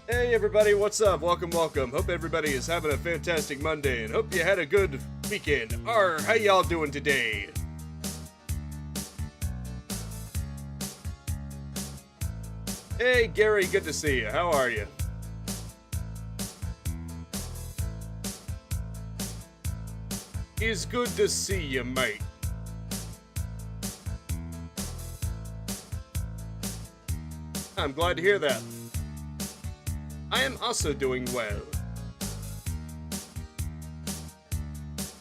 Hey everybody, what's up? Welcome. Hope everybody is having a fantastic Monday and hope you had a good weekend. How y'all doing today? Hey Gary, good to see you. How are you? It's good to see you, mate. I'm glad to hear that. I am also doing well.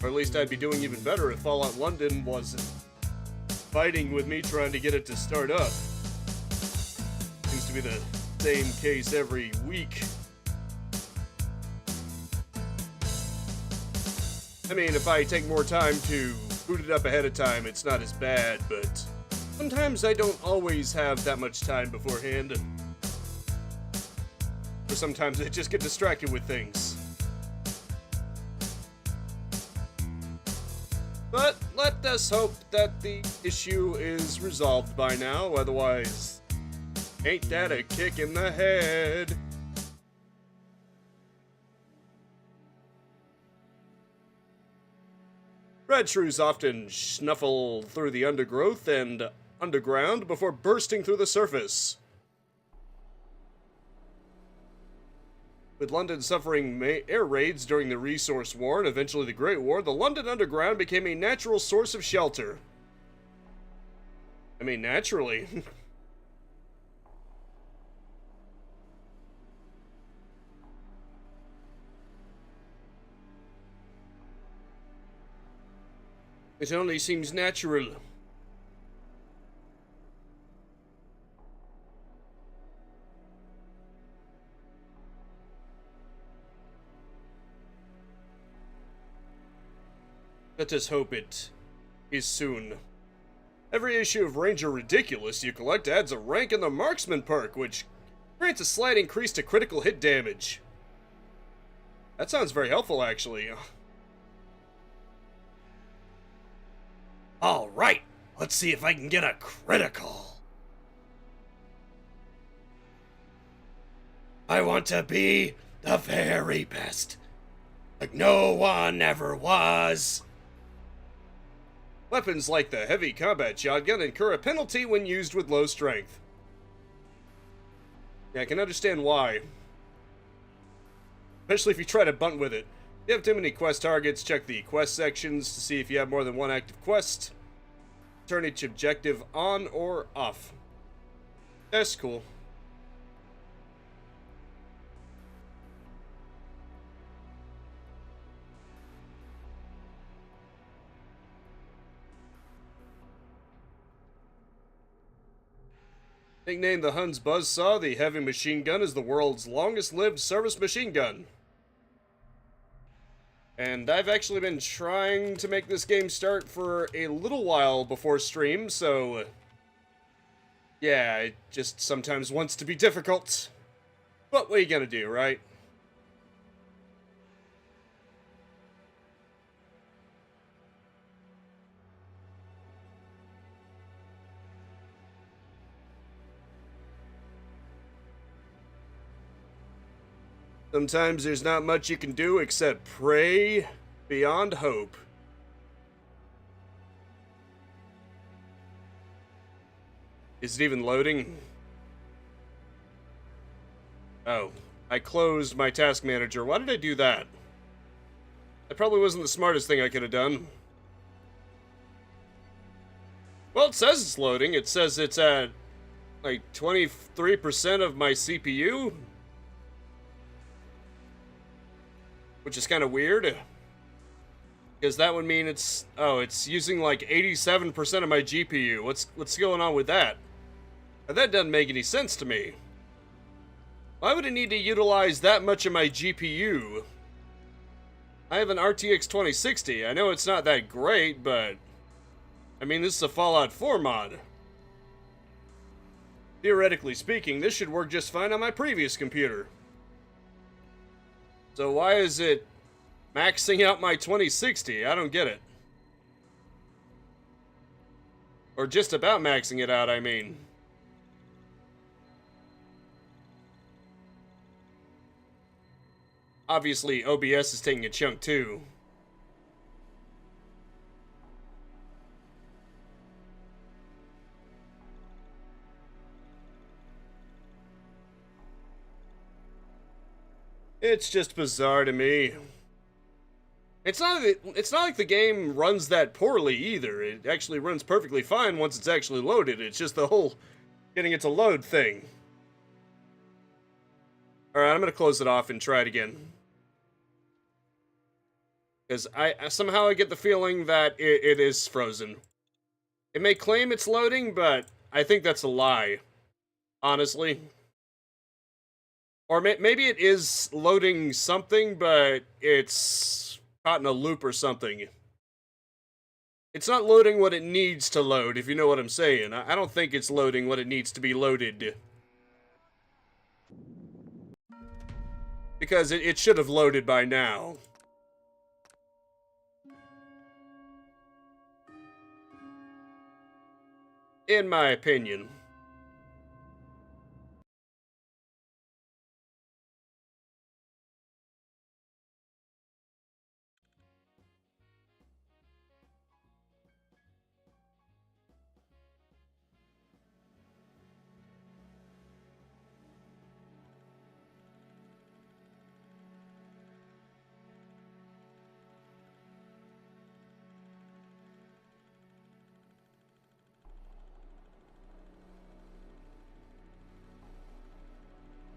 Or at least I'd be doing even better if Fallout London wasn't fighting with me trying to get it to start up. Seems to be the same case every week. I mean, if I take more time to boot it up ahead of time, it's not as bad, but sometimes I don't always have that much time beforehand. Or sometimes I just get distracted with things. But let us hope that the issue is resolved by now, otherwise, ain't that a kick in the head? Red shrews often snuffle through the undergrowth and underground before bursting through the surface. With London suffering air raids during the Resource War and eventually the Great War, the London Underground became a natural source of shelter. I mean, naturally. It only seems natural. Let us hope it is soon. Every issue of Ranger Ridiculous you collect adds a rank in the Marksman perk, which grants a slight increase to critical hit damage. That sounds very helpful, actually. Alright, let's see if I can get a critical. I want to be the very best, like no one ever was. Weapons like the heavy combat shotgun incur a penalty when used with low strength. Yeah, I can understand why. Especially if you try to bunt with it. If you have too many quest targets, check the quest sections to see if you have more than one active quest. Turn each objective on or off. That's cool. Nicknamed the Hun's Buzzsaw, the heavy machine gun is the world's longest-lived service machine gun. And I've actually been trying to make this game start for a little while before stream, so yeah, it just sometimes wants to be difficult. But what are you gonna do, right? Sometimes there's not much you can do except pray beyond hope. Is it even loading? Oh, I closed my task manager. Why did I do that? That probably wasn't the smartest thing I could have done. Well, it says it's loading. It says it's at like 23% of my CPU. Which is kind of weird. Because that would mean it's using like 87% of my GPU. What's going on with that? Now, that doesn't make any sense to me. Why would it need to utilize that much of my GPU? I have an RTX 2060. I know it's not that great, but I mean, this is a Fallout 4 mod. Theoretically speaking, this should work just fine on my previous computer. So why is it maxing out my 2060? I don't get it. Or just about maxing it out, I mean. obviously OBS is taking a chunk too. It's just bizarre to me. It's not like the game runs that poorly either. It actually runs perfectly fine once it's actually loaded. It's just the whole getting it to load thing. Alright, I'm gonna close it off and try it again. Because somehow I get the feeling that it is frozen. It may claim it's loading, but I think that's a lie. Honestly. Or maybe it is loading something, but it's caught in a loop or something. It's not loading what it needs to load, if you know what I'm saying. I don't think it's loading what it needs to be loaded. Because it should have loaded by now. In my opinion.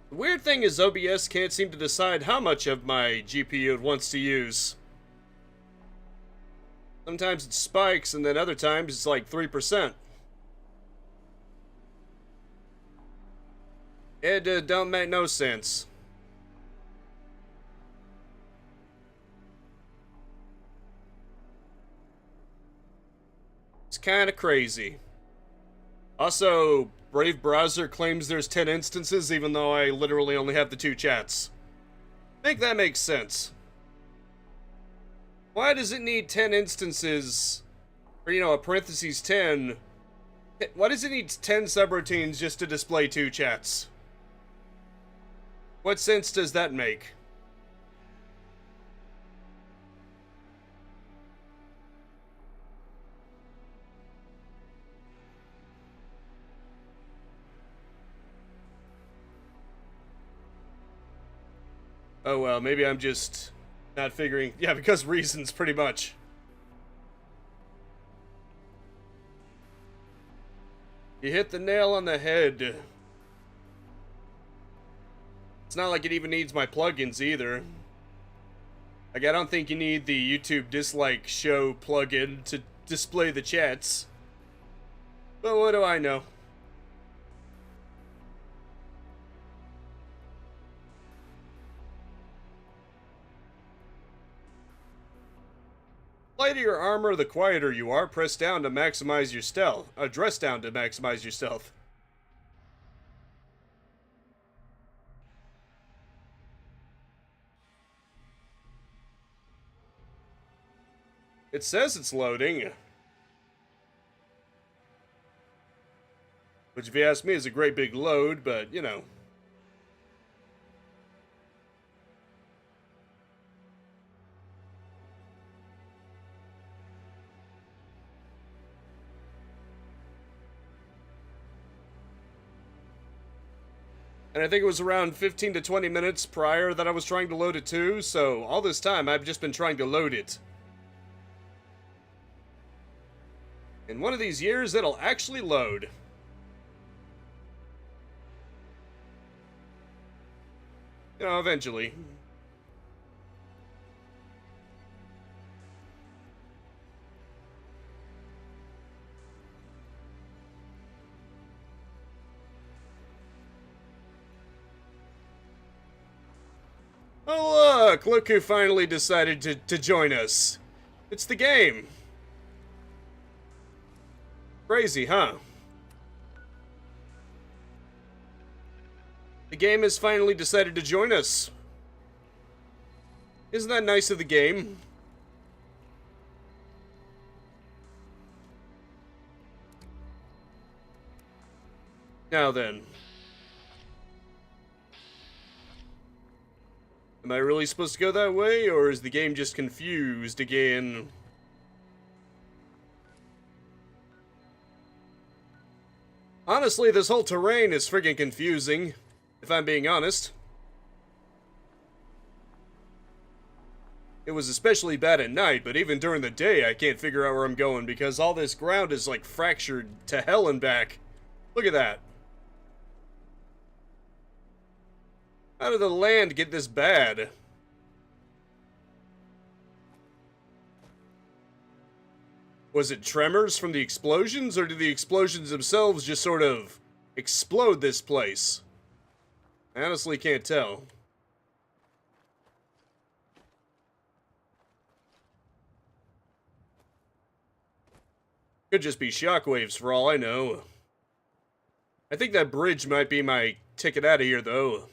The weird thing is OBS can't seem to decide how much of my GPU it wants to use. Sometimes it spikes, and then other times it's like 3%. It don't make no sense. It's kind of crazy. Also, Brave Browser claims there's 10 instances, even though I literally only have the 2 chats. I think that makes sense. Why does it need 10 instances, or, you know, a parentheses 10? Why does it need 10 subroutines just to display 2 chats? What sense does that make? Oh well, maybe I'm just not figuring. Yeah, because reasons, pretty much. You hit the nail on the head. It's not like it even needs my plugins either. Like, I don't think you need the YouTube dislike show plugin to display the chats. But what do I know? The lighter your armor, the quieter you are. Press down to maximize your stealth. Dress down to maximize your stealth. It says it's loading. Which, if you ask me, is a great big load, but, you know. And I think it was around 15 to 20 minutes prior that I was trying to load it too, so all this time I've just been trying to load it. In one of these years, it'll actually load. You know, eventually. Oh look who finally decided to join us. It's the game. Crazy, huh? The game has finally decided to join us. Isn't that nice of the game? Now then. Am I really supposed to go that way, or is the game just confused again? Honestly, this whole terrain is friggin' confusing, if I'm being honest. It was especially bad at night, but even during the day I can't figure out where I'm going because all this ground is like fractured to hell and back. Look at that. How did the land get this bad? Was it tremors from the explosions, or did the explosions themselves just sort of explode this place? I honestly can't tell. Could just be shockwaves for all I know. I think that bridge might be my ticket out of here, though.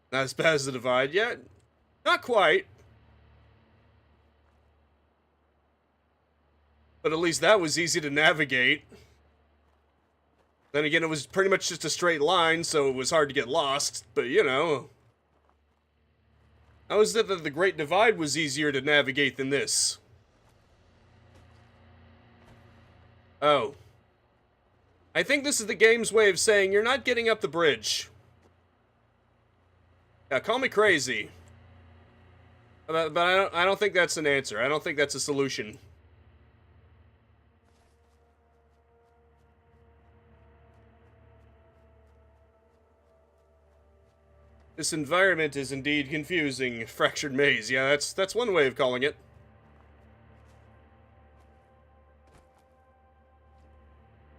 Not as bad as the divide yet. Not quite. But at least that was easy to navigate. Then again, it was pretty much just a straight line, so it was hard to get lost. But, you know. How is it that the Great Divide was easier to navigate than this? Oh. I think this is the game's way of saying you're not getting up the bridge. Yeah, call me crazy. But I don't think that's an answer. I don't think that's a solution. This environment is indeed confusing. Fractured maze. Yeah, that's one way of calling it.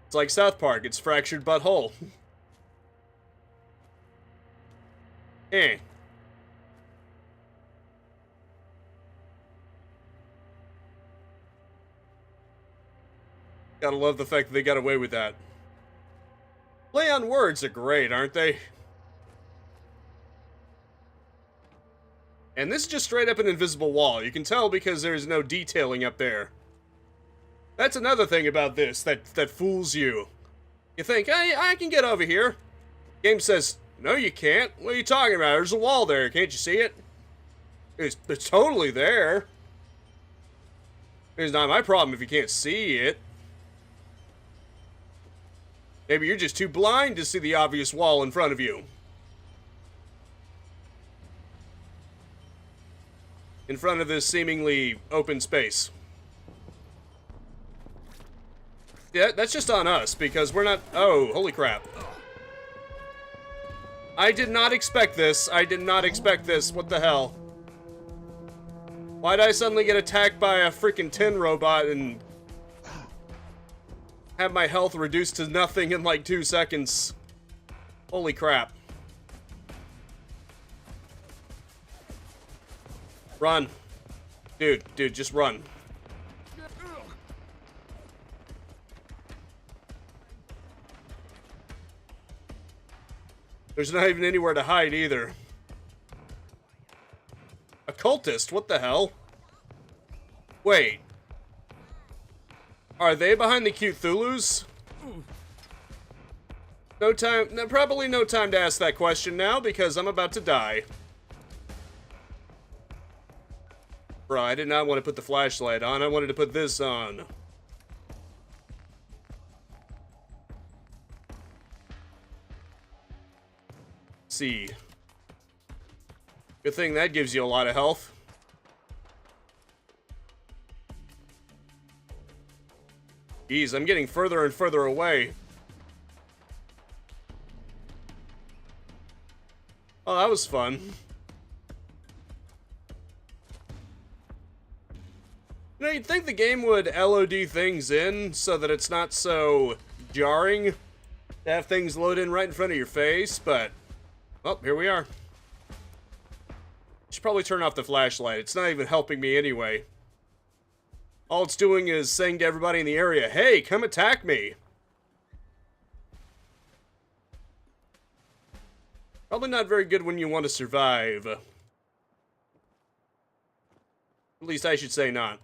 It's like South Park, it's fractured butthole. Eh. Gotta love the fact that they got away with that. Play on words are great, aren't they? And this is just straight up an invisible wall. You can tell because there's no detailing up there. That's another thing about this that fools you. You think, hey, I can get over here. Game says, no you can't. What are you talking about? There's a wall there. Can't you see it? It's totally there. It's not my problem if you can't see it. Maybe you're just too blind to see the obvious wall in front of you. In front of this seemingly open space. Yeah, that's just on us, because we're not... Oh, holy crap. I did not expect this. I did not expect this. What the hell? Why'd I suddenly get attacked by a freaking tin robot and... have my health reduced to nothing in like 2 seconds? Holy crap. Run. Dude, just run. There's not even anywhere to hide either. A cultist? What the hell? Wait. Are they behind the cute Thulus? No time, probably no time to ask that question now because I'm about to die. Bro, I did not want to put the flashlight on. I wanted to put this on. See. Good thing that gives you a lot of health. Geez, I'm getting further and further away. Oh, that was fun. You know, you'd think the game would LOD things in so that it's not so jarring to have things load in right in front of your face, but... Oh, here we are. Should probably turn off the flashlight. It's not even helping me anyway. All it's doing is saying to everybody in the area, hey, come attack me. Probably not very good when you want to survive. At least I should say not.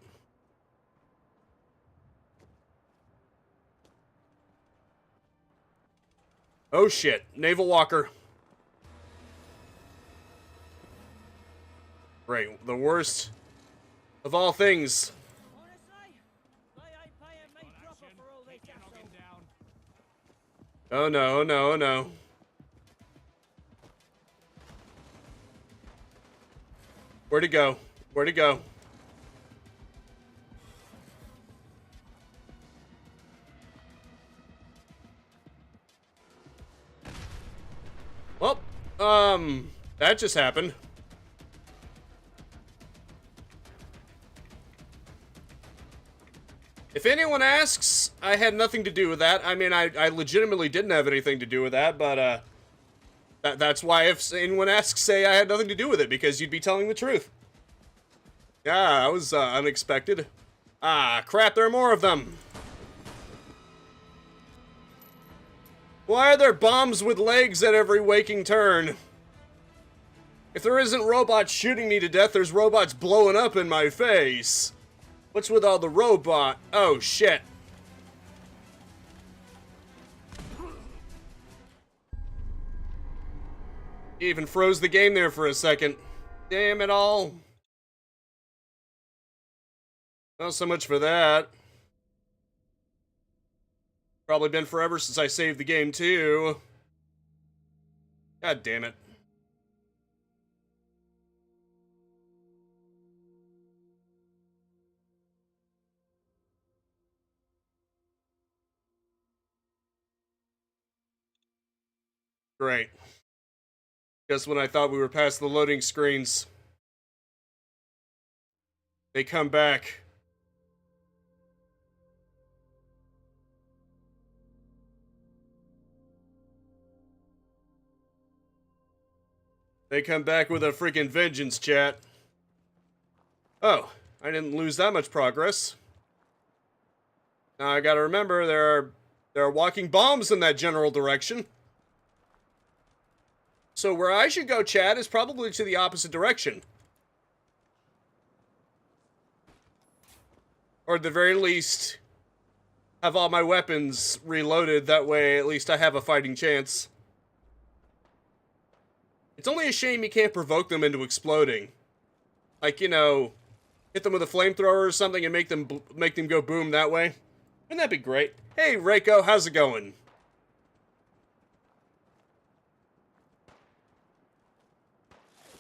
Oh shit, Naval Walker. Great. The worst of all things. Oh no, oh no, oh no. Where'd it go? Where'd it go? Well, that just happened. If anyone asks, I had nothing to do with that. I mean, I legitimately didn't have anything to do with that, but, that's why if anyone asks, say I had nothing to do with it, because you'd be telling the truth. Yeah, that was, unexpected. Ah, crap, there are more of them. Why are there bombs with legs at every waking turn? If there isn't robots shooting me to death, there's robots blowing up in my face. What's with all the robot? Oh, shit. He even froze the game there for a second. Damn it all. Well, so much for that. Probably been forever since I saved the game, too. God damn it. Great. Just when I thought we were past the loading screens, they come back. They come back with a freaking vengeance, chat. Oh, I didn't lose that much progress. Now I gotta remember, there are walking bombs in that general direction. So where I should go, chat, is probably to the opposite direction. Or at the very least, have all my weapons reloaded. That way, at least I have a fighting chance. It's only a shame you can't provoke them into exploding. Like, you know, hit them with a flamethrower or something and make them go boom that way. Wouldn't that be great? Hey, Reiko, how's it going?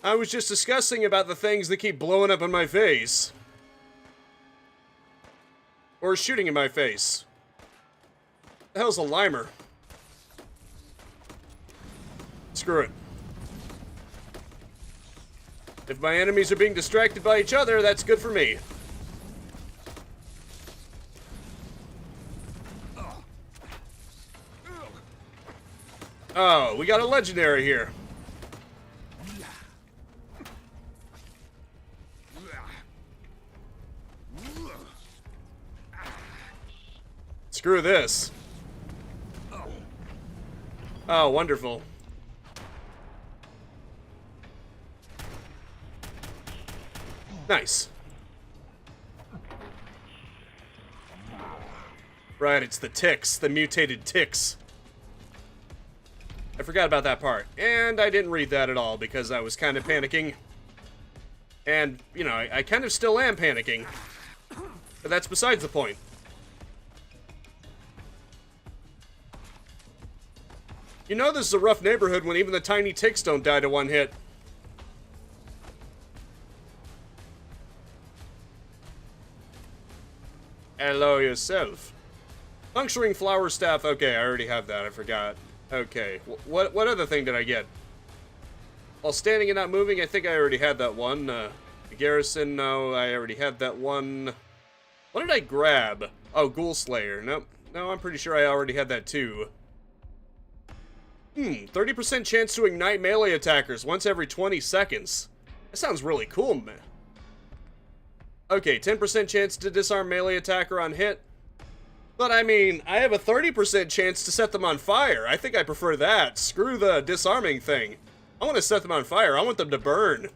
I was just discussing about the things that keep blowing up in my face. Or shooting in my face. The hell's a limer? Screw it. If my enemies are being distracted by each other, that's good for me. Oh, we got a legendary here. Screw this. Oh, wonderful. Nice. Right, it's the ticks, the mutated ticks. I forgot about that part. And I didn't read that at all because I was kind of panicking. And, you know, I kind of still am panicking. But that's besides the point. You know this is a rough neighborhood when even the tiny ticks don't die to one hit. Hello yourself. Puncturing flower staff. Okay, I already have that. I forgot. Okay. What other thing did I get? While standing and not moving, I think I already had that one. The garrison, no, I already had that one. What did I grab? Oh, Ghoul Slayer. Nope. No, I'm pretty sure I already had that too. 30% chance to ignite melee attackers once every 20 seconds. That sounds really cool, man. Okay, 10% chance to disarm melee attacker on hit. But I mean, I have a 30% chance to set them on fire. I think I prefer that. Screw the disarming thing. I want to set them on fire. I want them to burn.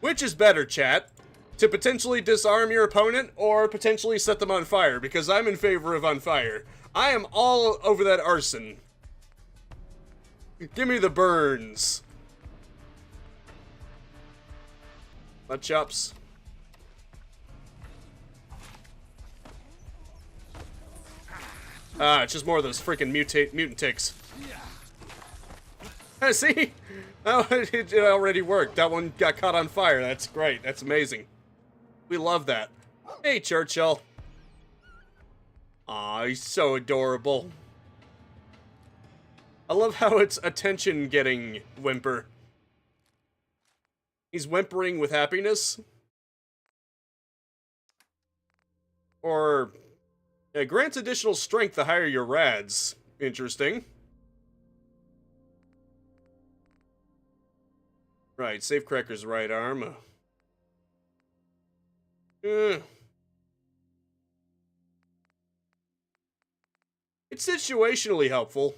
Which is better, chat? To potentially disarm your opponent or potentially set them on fire? Because I'm in favor of on fire. I am all over that arson. Give me the burns. Butt chops. Ah, it's just more of those freaking mutant ticks. See? Oh, it already worked. That one got caught on fire. That's great. That's amazing. We love that. Hey, Churchill. Aw, he's so adorable. I love how it's attention-getting whimper. He's whimpering with happiness. Or... grants additional strength the higher your rads. Interesting. Right, save Cracker's right arm. It's situationally helpful.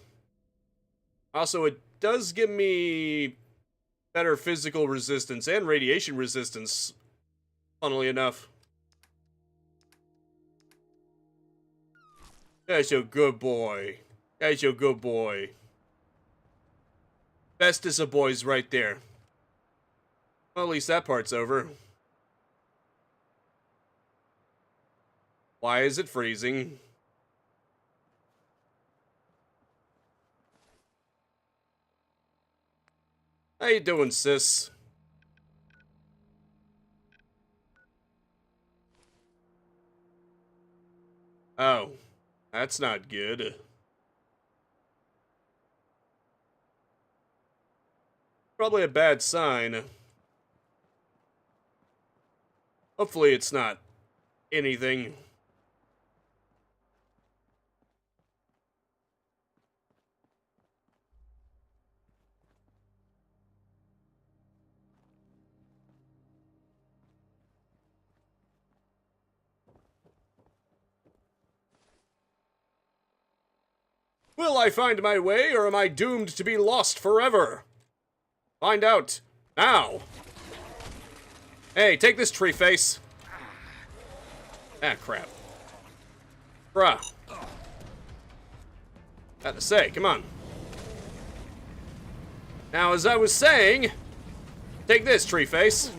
Also, it does give me better physical resistance and radiation resistance, funnily enough. That's your good boy. That's your good boy. Bestest of boys right there. Well, at least that part's over. Why is it freezing? How you doing, sis? Oh, that's not good. Probably a bad sign. Hopefully it's not anything. Will I find my way, or am I doomed to be lost forever? Find out now. Hey, take this, tree face. Ah, crap. Bruh. Had to say, come on. Now, as I was saying, take this, tree face.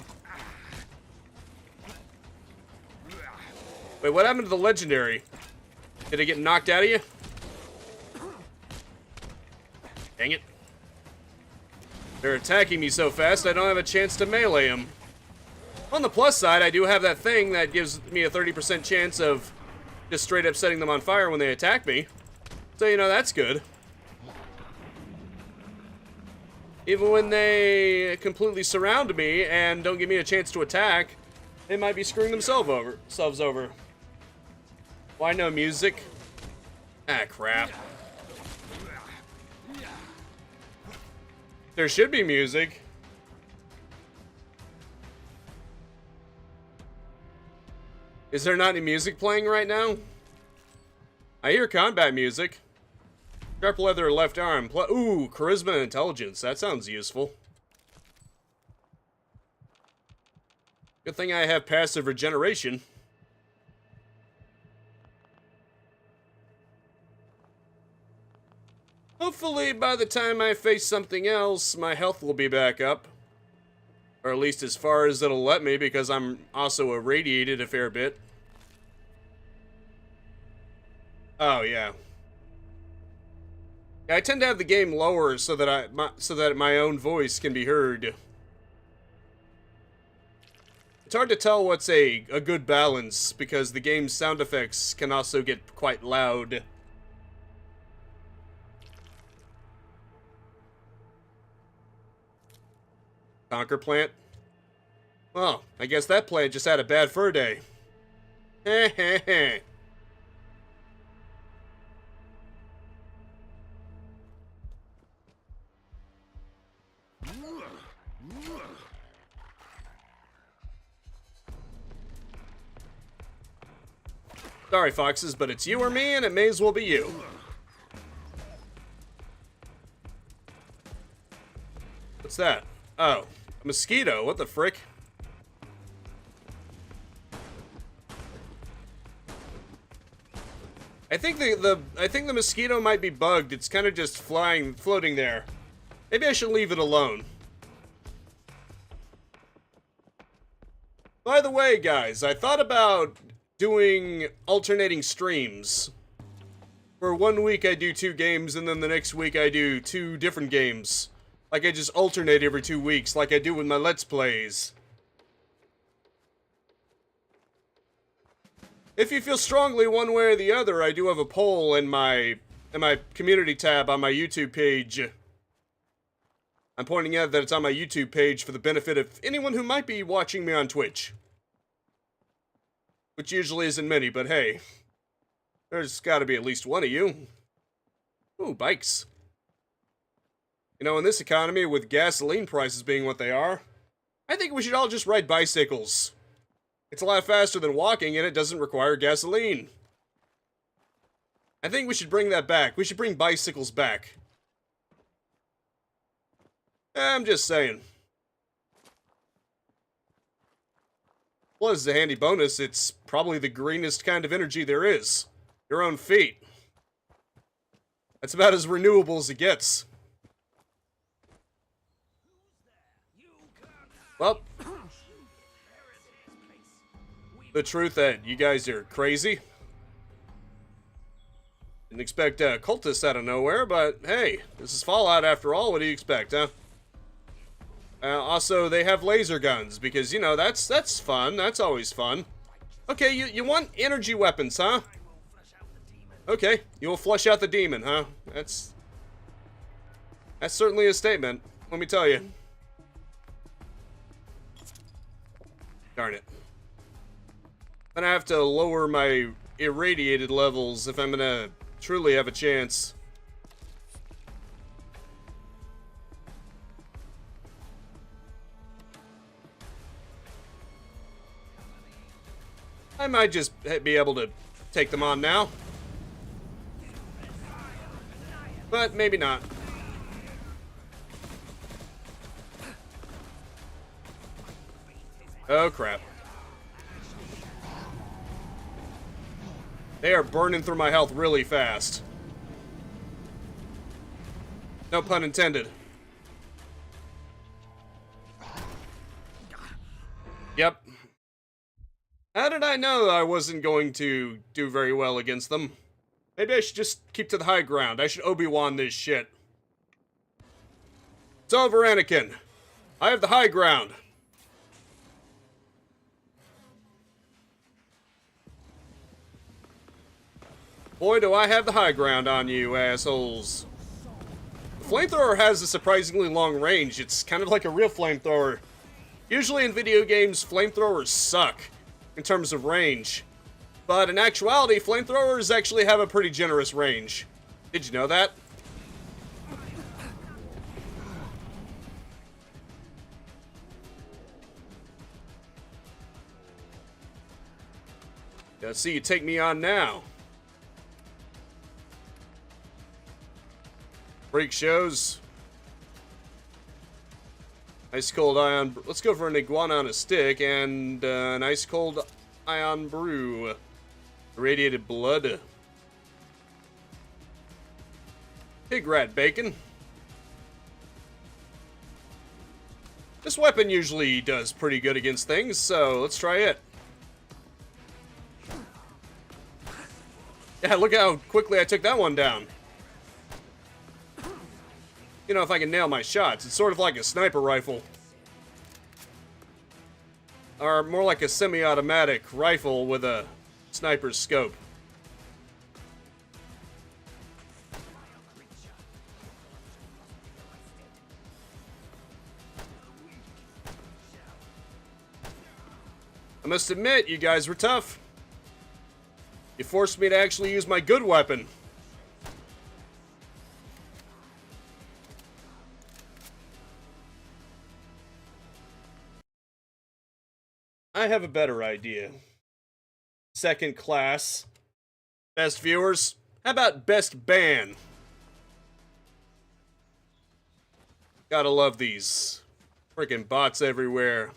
Wait, what happened to the legendary? Did it get knocked out of you? Dang it. They're attacking me so fast, I don't have a chance to melee them. On the plus side, I do have that thing that gives me a 30% chance of just straight up setting them on fire when they attack me. So, you know, that's good. Even when they completely surround me and don't give me a chance to attack, they might be screwing themselves over. Why no music? Ah, crap. There should be music. Is there not any music playing right now? I hear combat music. Sharp leather left arm. Ooh, charisma and intelligence. That sounds useful. Good thing I have passive regeneration. Hopefully, by the time I face something else, my health will be back up. Or at least as far as it'll let me, because I'm also irradiated a fair bit. Oh, yeah. I tend to have the game lower so that my own voice can be heard. It's hard to tell what's a good balance, because the game's sound effects can also get quite loud. Conquer plant? Well, I guess that plant just had a bad fur day. Heh heh heh. Sorry, foxes, but it's you or me, and it may as well be you. What's that? Oh, a mosquito. What the frick? I think the mosquito might be bugged. It's kind of just floating there. Maybe I should leave it alone. By the way, guys, I thought about doing alternating streams. For 1 week I do 2 games, and then the next week I do 2 different games. Like I just alternate every 2 weeks, like I do with my Let's Plays. If you feel strongly one way or the other, I do have a poll in my community tab on my YouTube page. I'm pointing out that it's on my YouTube page for the benefit of anyone who might be watching me on Twitch. Which usually isn't many, but hey. There's gotta be at least one of you. Ooh, bikes. You know, in this economy, with gasoline prices being what they are, I think we should all just ride bicycles. It's a lot faster than walking, and it doesn't require gasoline. I think we should bring that back. We should bring bicycles back. I'm just saying. Plus, as a handy bonus, it's probably the greenest kind of energy there is. Your own feet. That's about as renewable as it gets. Well, the truth that you guys are crazy. Didn't expect cultists out of nowhere, but hey, this is Fallout after all. What do you expect, huh? Also, they have laser guns because, you know, that's fun. That's always fun. Okay, you want energy weapons, huh? Okay, you will flush out the demon, huh? That's certainly a statement, let me tell you. Darn it. I'm gonna have to lower my irradiated levels if I'm gonna truly have a chance. I might just be able to take them on now. But maybe not. Oh crap. They are burning through my health really fast. No pun intended. Yep. How did I know I wasn't going to do very well against them? Maybe I should just keep to the high ground. I should Obi-Wan this shit. It's over, Anakin. I have the high ground. Boy, do I have the high ground on you, assholes. The flamethrower has a surprisingly long range. It's kind of like a real flamethrower. Usually in video games, flamethrowers suck in terms of range. But in actuality, flamethrowers actually have a pretty generous range. Did you know that? Let's see you take me on now. Freak shows. Ice cold ion. Let's go for an iguana on a stick and an ice cold ion brew. Irradiated blood. Pig rat bacon. This weapon usually does pretty good against things, so let's try it. Yeah, look how quickly I took that one down. You know, if I can nail my shots, it's sort of like a sniper rifle. Or more like a semi-automatic rifle with a sniper's scope. I must admit, you guys were tough. You forced me to actually use my good weapon. I have a better idea. Second class. Best viewers. How about best ban? Gotta love these freaking bots everywhere.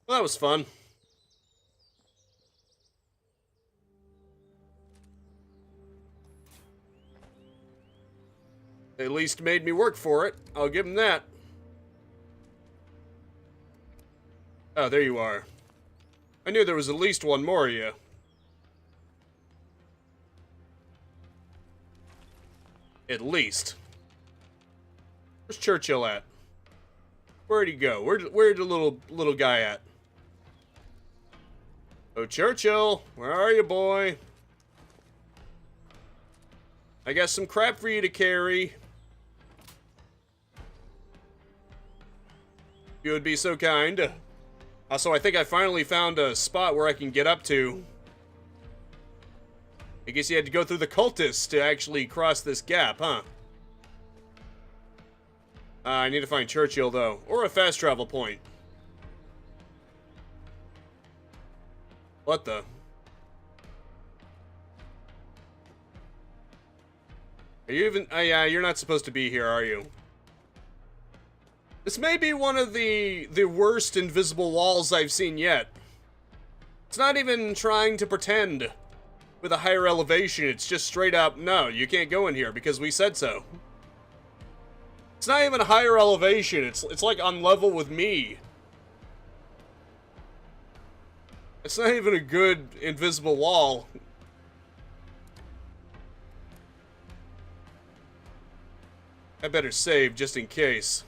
Well, that was fun. At least made me work for it. I'll give him that. Oh, there you are. I knew there was at least one more of you. At least. Where's Churchill at? Where'd he go? Where'd the little guy at? Oh, Churchill, where are you, boy? I got some crap for you to carry. If you would be so kind. Also, I think I finally found a spot where I can get up to. I guess you had to go through the cultists to actually cross this gap, huh? I need to find Churchill, though. Or a fast travel point. What the? Are you even... Oh, yeah, you're not supposed to be here, are you? This may be one of the worst invisible walls I've seen yet. It's not even trying to pretend with a higher elevation. It's just straight up, no, you can't go in here because we said so. It's not even a higher elevation. It's like on level with me. It's not even a good invisible wall. I better save just in case.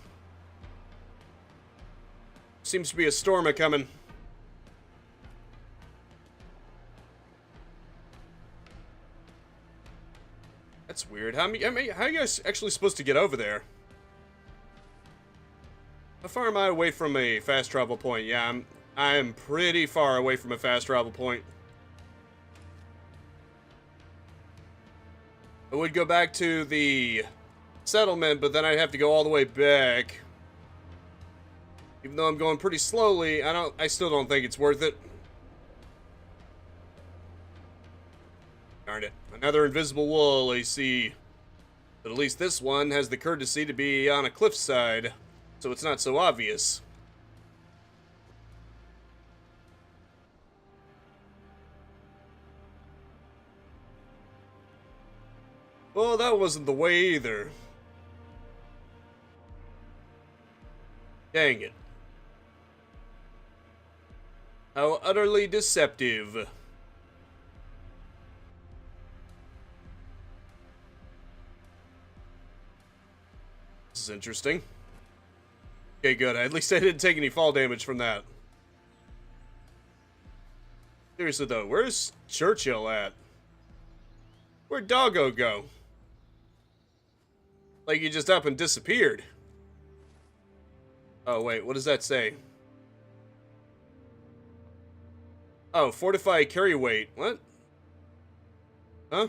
Seems to be a storm a-coming. That's weird. How are you guys actually supposed to get over there? How far am I away from a fast travel point? Yeah, I'm pretty far away from a fast travel point. I would go back to the settlement, but then I'd have to go all the way back. Even though I'm going pretty slowly, I still don't think it's worth it. Darn it. Another invisible wall, I see. But at least this one has the courtesy to be on a cliffside, so it's not so obvious. Well, that wasn't the way either. Dang it. How utterly deceptive. This is interesting. Okay, good. At least I didn't take any fall damage from that. Seriously though, where's Churchill at? Where'd Doggo go? Like he just up and disappeared. Oh wait, what does that say? Oh, fortify carry weight. What? Huh?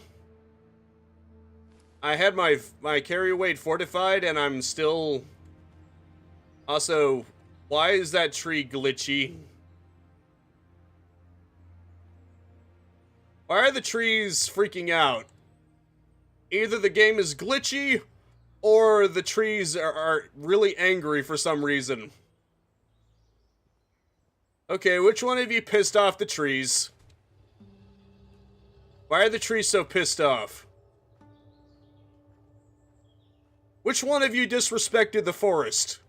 I had my carry weight fortified and I'm still... Also, why is that tree glitchy? Why are the trees freaking out? Either the game is glitchy, or the trees are really angry for some reason. Okay, which one of you pissed off the trees? Why are the trees so pissed off? Which one of you disrespected the forest?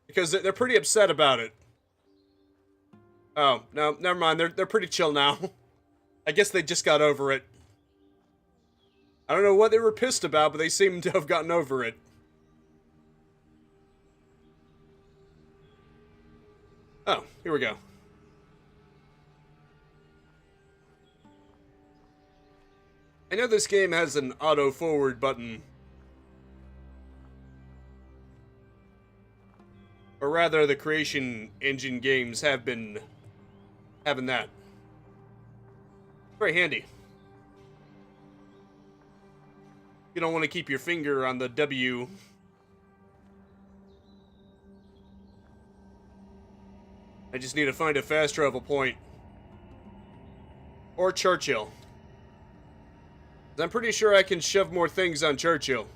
Because they're pretty upset about it. Oh, no, never mind. They're pretty chill now. I guess they just got over it. I don't know what they were pissed about, but they seem to have gotten over it. Oh, here we go. I know this game has an auto-forward button. Or rather, the creation engine games have been having that. Very handy. You don't want to keep your finger on the W. I just need to find a fast travel point. Or Churchill. I'm pretty sure I can shove more things on Churchill.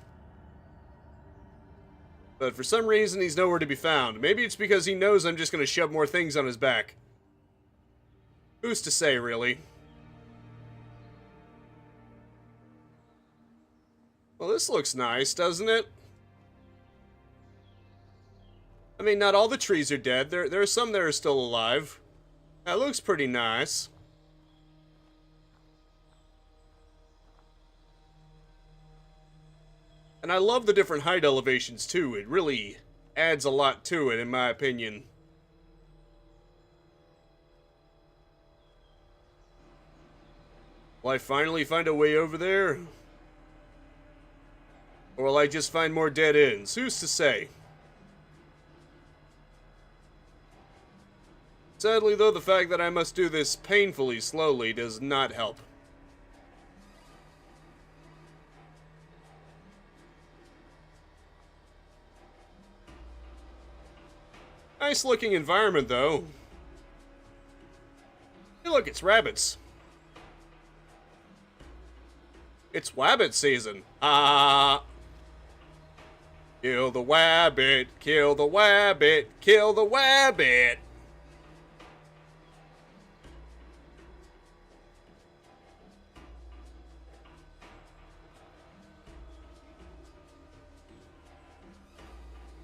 But for some reason, he's nowhere to be found. Maybe it's because he knows I'm just going to shove more things on his back. Who's to say, really? Well, this looks nice, doesn't it? I mean, not all the trees are dead. There are some that are still alive. That looks pretty nice. And I love the different height elevations, too. It really adds a lot to it, in my opinion. Will I finally find a way over there? Or will I just find more dead ends? Who's to say? Sadly, though, the fact that I must do this painfully slowly does not help. Nice looking environment, though. Hey, look, it's rabbits. It's wabbit season. Ah. Kill the wabbit, kill the wabbit, kill the wabbit.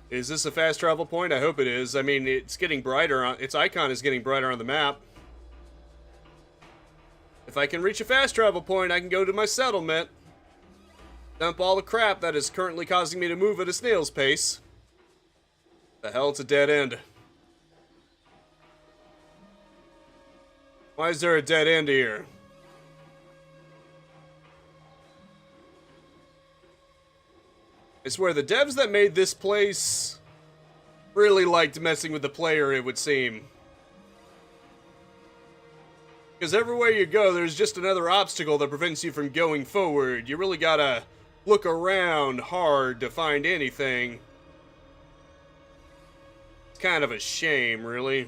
Is this a fast travel point? I hope it is. I mean, it's getting brighter. Its icon is getting brighter on the map. If I can reach a fast travel point, I can go to my settlement. Dump all the crap that is currently causing me to move at a snail's pace. The hell, it's a dead end. Why is there a dead end here? I swear, the devs that made this place really liked messing with the player, it would seem. Because everywhere you go, there's just another obstacle that prevents you from going forward. You really gotta look around hard to find anything. It's kind of a shame, really.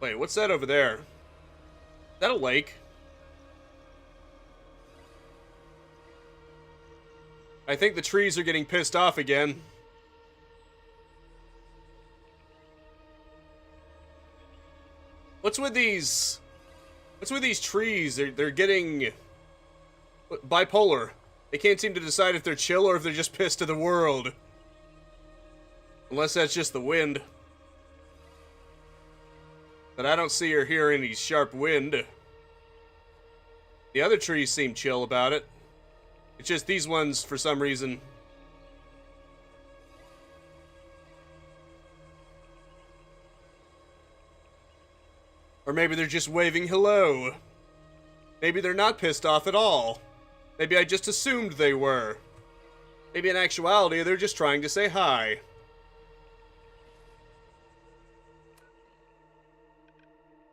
Wait, what's that over there? Is that a lake? I think the trees are getting pissed off again. What's with these trees? They're getting bipolar. They can't seem to decide if they're chill or if they're just pissed at the world. Unless that's just the wind. But I don't see or hear any sharp wind. The other trees seem chill about it. It's just these ones, for some reason. Or maybe they're just waving hello. Maybe they're not pissed off at all. Maybe I just assumed they were. Maybe in actuality, they're just trying to say hi.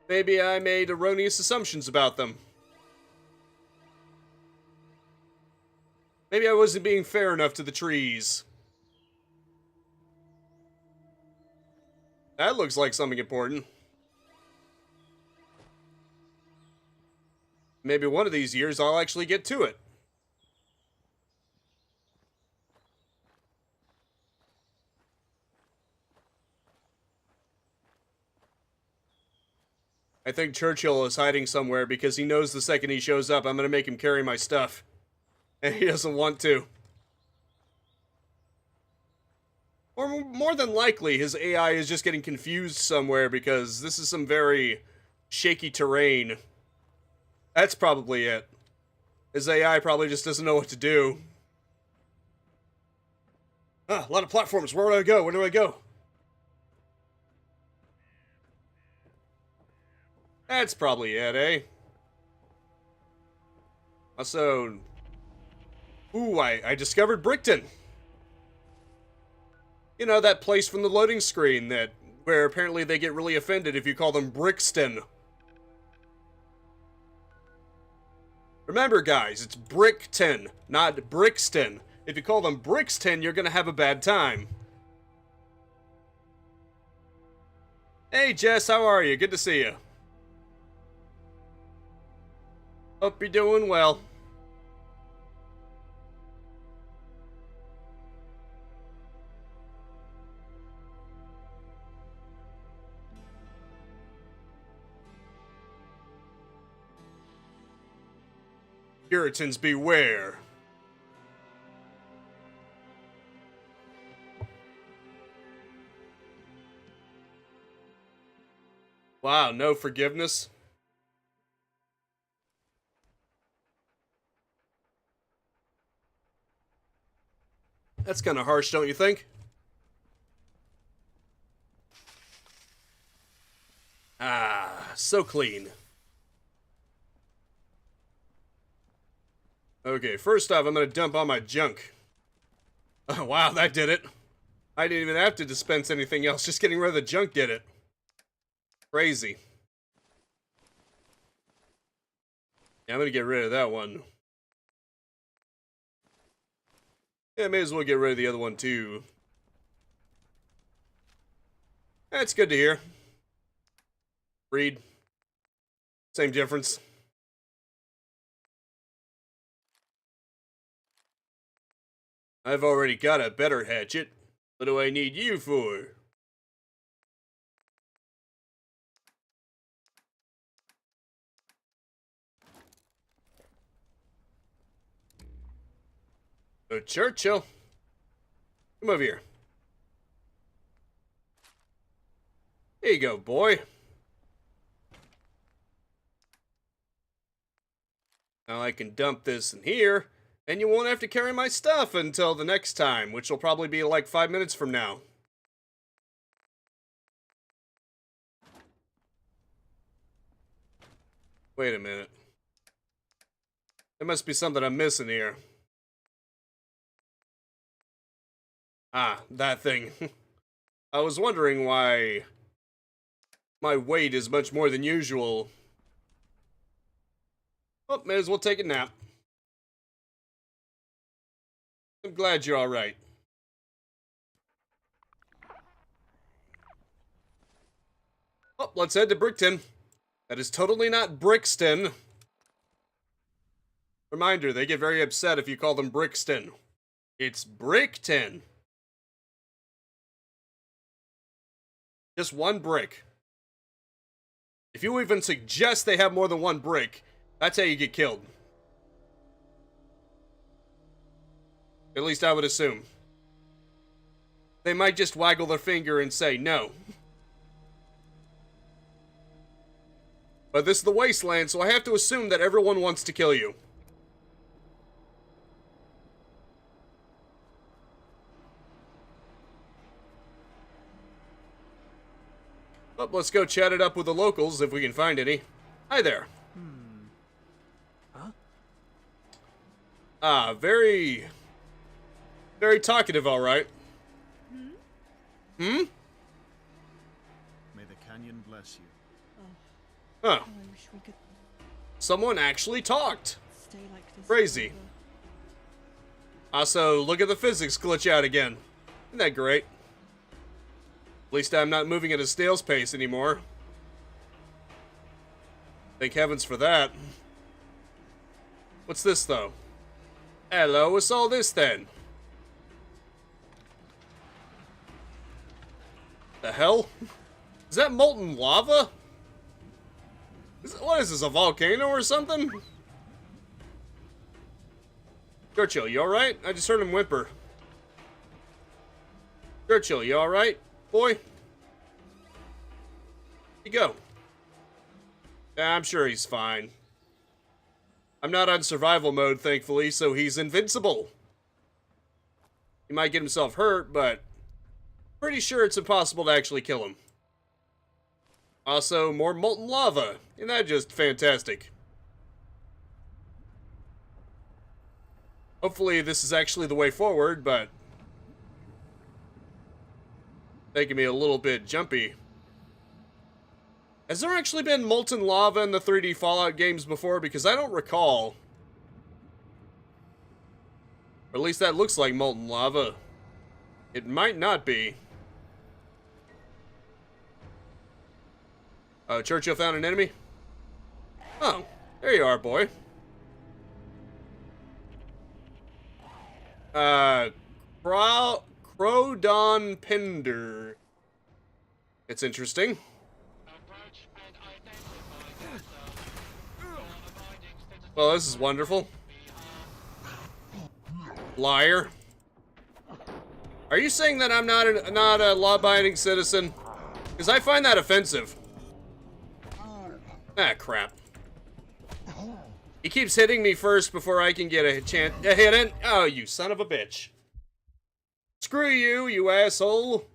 Maybe I made erroneous assumptions about them. Maybe I wasn't being fair enough to the trees. That looks like something important. Maybe one of these years I'll actually get to it. I think Churchill is hiding somewhere because he knows the second he shows up, I'm gonna make him carry my stuff. And he doesn't want to. Or more than likely, his AI is just getting confused somewhere because this is some very shaky terrain. That's probably it. His AI probably just doesn't know what to do. Ah, a lot of platforms. Where do I go? Where do I go? That's probably it, eh? Also... Ooh, I discovered Brickton. You know, that place from the loading screen where apparently they get really offended if you call them Brixton. Remember, guys, it's Brickton, not Brixton. If you call them Brixton, you're gonna have a bad time. Hey, Jess, how are you? Good to see you. Hope you're doing well. Puritans beware. Wow, no forgiveness. That's kind of harsh, don't you think? Ah, so clean. Okay, first off, I'm gonna dump all my junk. Oh, wow, that did it. I didn't even have to dispense anything else, just getting rid of the junk did it. Crazy. Yeah, I'm gonna get rid of that one. Yeah, may as well get rid of the other one too. That's good to hear. Read. Same difference. I've already got a better hatchet. What do I need you for? Oh, Churchill. Come over here. Here you go, boy. Now I can dump this in here, and you won't have to carry my stuff until the next time, which will probably be like 5 minutes from now. Wait a minute. There must be something I'm missing here. Ah, that thing. I was wondering why my weight is much more than usual. Oh, may as well take a nap. I'm glad you're alright. Oh, let's head to Brickton. That is totally not Brixton. Reminder, they get very upset if you call them Brixton. It's Brickton. Just one brick. If you even suggest they have more than one brick, that's how you get killed. At least I would assume. They might just waggle their finger and say no. But this is the wasteland, so I have to assume that everyone wants to kill you. Well, let's go chat it up with the locals if we can find any. Hi there. Huh? Ah, very talkative, all right. Hmm? May the canyon bless you. Huh. I wish we could Someone actually talked. stay like this. Crazy. forever. Also, look at the physics glitch out again. Isn't that great? At least I'm not moving at a snail's pace anymore. Thank heavens for that. What's this, though? Hello, what's all this, then? The hell? Is that molten lava? What is this, a volcano or something? Churchill, you alright? I just heard him whimper. Churchill, you alright, boy? Where'd you go? Yeah, I'm sure he's fine. I'm not on survival mode, thankfully, so he's invincible. He might get himself hurt, but pretty sure it's impossible to actually kill him. Also, more molten lava. Isn't that just fantastic? Hopefully this is actually the way forward, but making me a little bit jumpy. Has there actually been molten lava in the 3D Fallout games before? Because I don't recall. Or at least that looks like molten lava. It might not be. Churchill found an enemy? Oh, there you are, boy. Crodon Pinder. It's interesting. Well, this is wonderful. Liar. Are you saying that I'm not a law-abiding citizen? Because I find that offensive. Ah, crap. He keeps hitting me first before I can get a chance to hit it. Oh, you son of a bitch. Screw you, you asshole.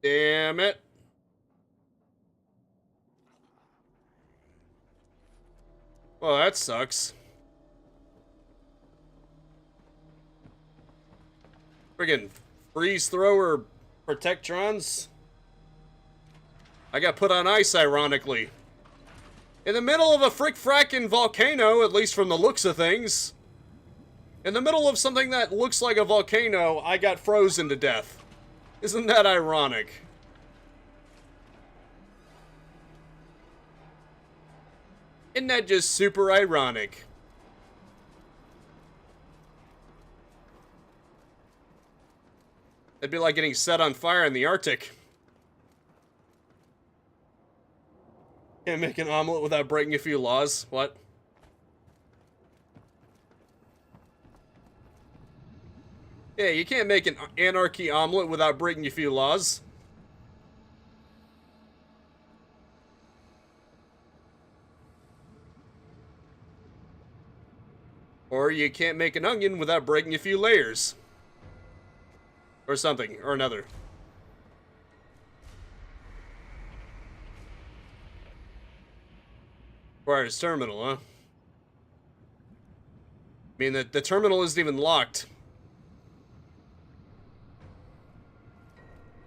Damn it. Well, that sucks. Friggin' freeze thrower protectrons. I got put on ice, ironically. In the middle of a frickin' volcano, at least from the looks of things. In the middle of something that looks like a volcano, I got frozen to death. Isn't that ironic? Isn't that just super ironic? It'd be like getting set on fire in the Arctic. Can't make an omelet without breaking a few laws. What? Yeah, you can't make an anarchy omelet without breaking a few laws. Or you can't make an onion without breaking a few layers. Or something, or another. Requires terminal, huh? I mean, the terminal isn't even locked.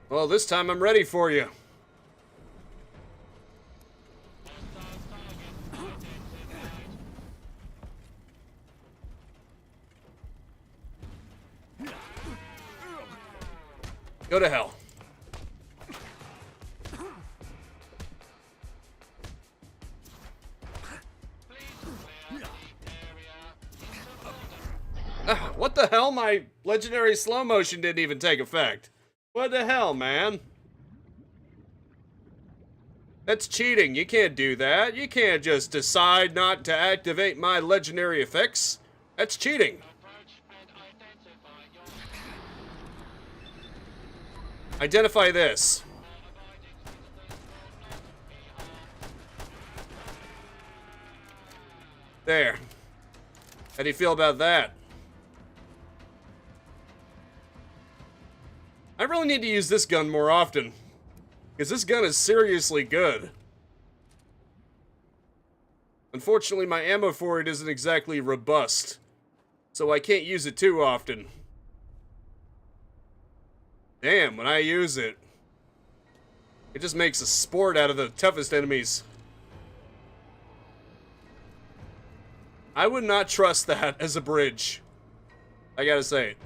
Well, this time I'm ready for you. Go to hell. What the hell? My legendary slow motion didn't even take effect. What the hell, man? That's cheating. You can't do that. You can't just decide not to activate my legendary effects. That's cheating. Identify this. There. How do you feel about that? I really need to use this gun more often, because this gun is seriously good. Unfortunately, my ammo for it isn't exactly robust, so I can't use it too often. Damn, when I use it, it just makes a sport out of the toughest enemies. I would not trust that as a bridge. I gotta say it.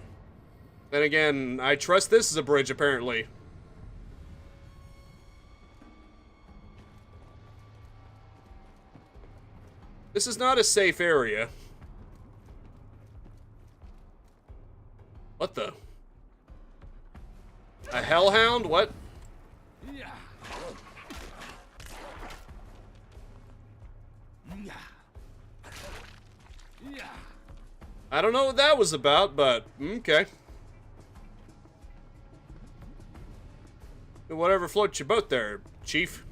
Then again, I trust this as a bridge, apparently. This is not a safe area. What the? A hellhound? What? I don't know what that was about, but okay. Whatever floats your boat there, Chief.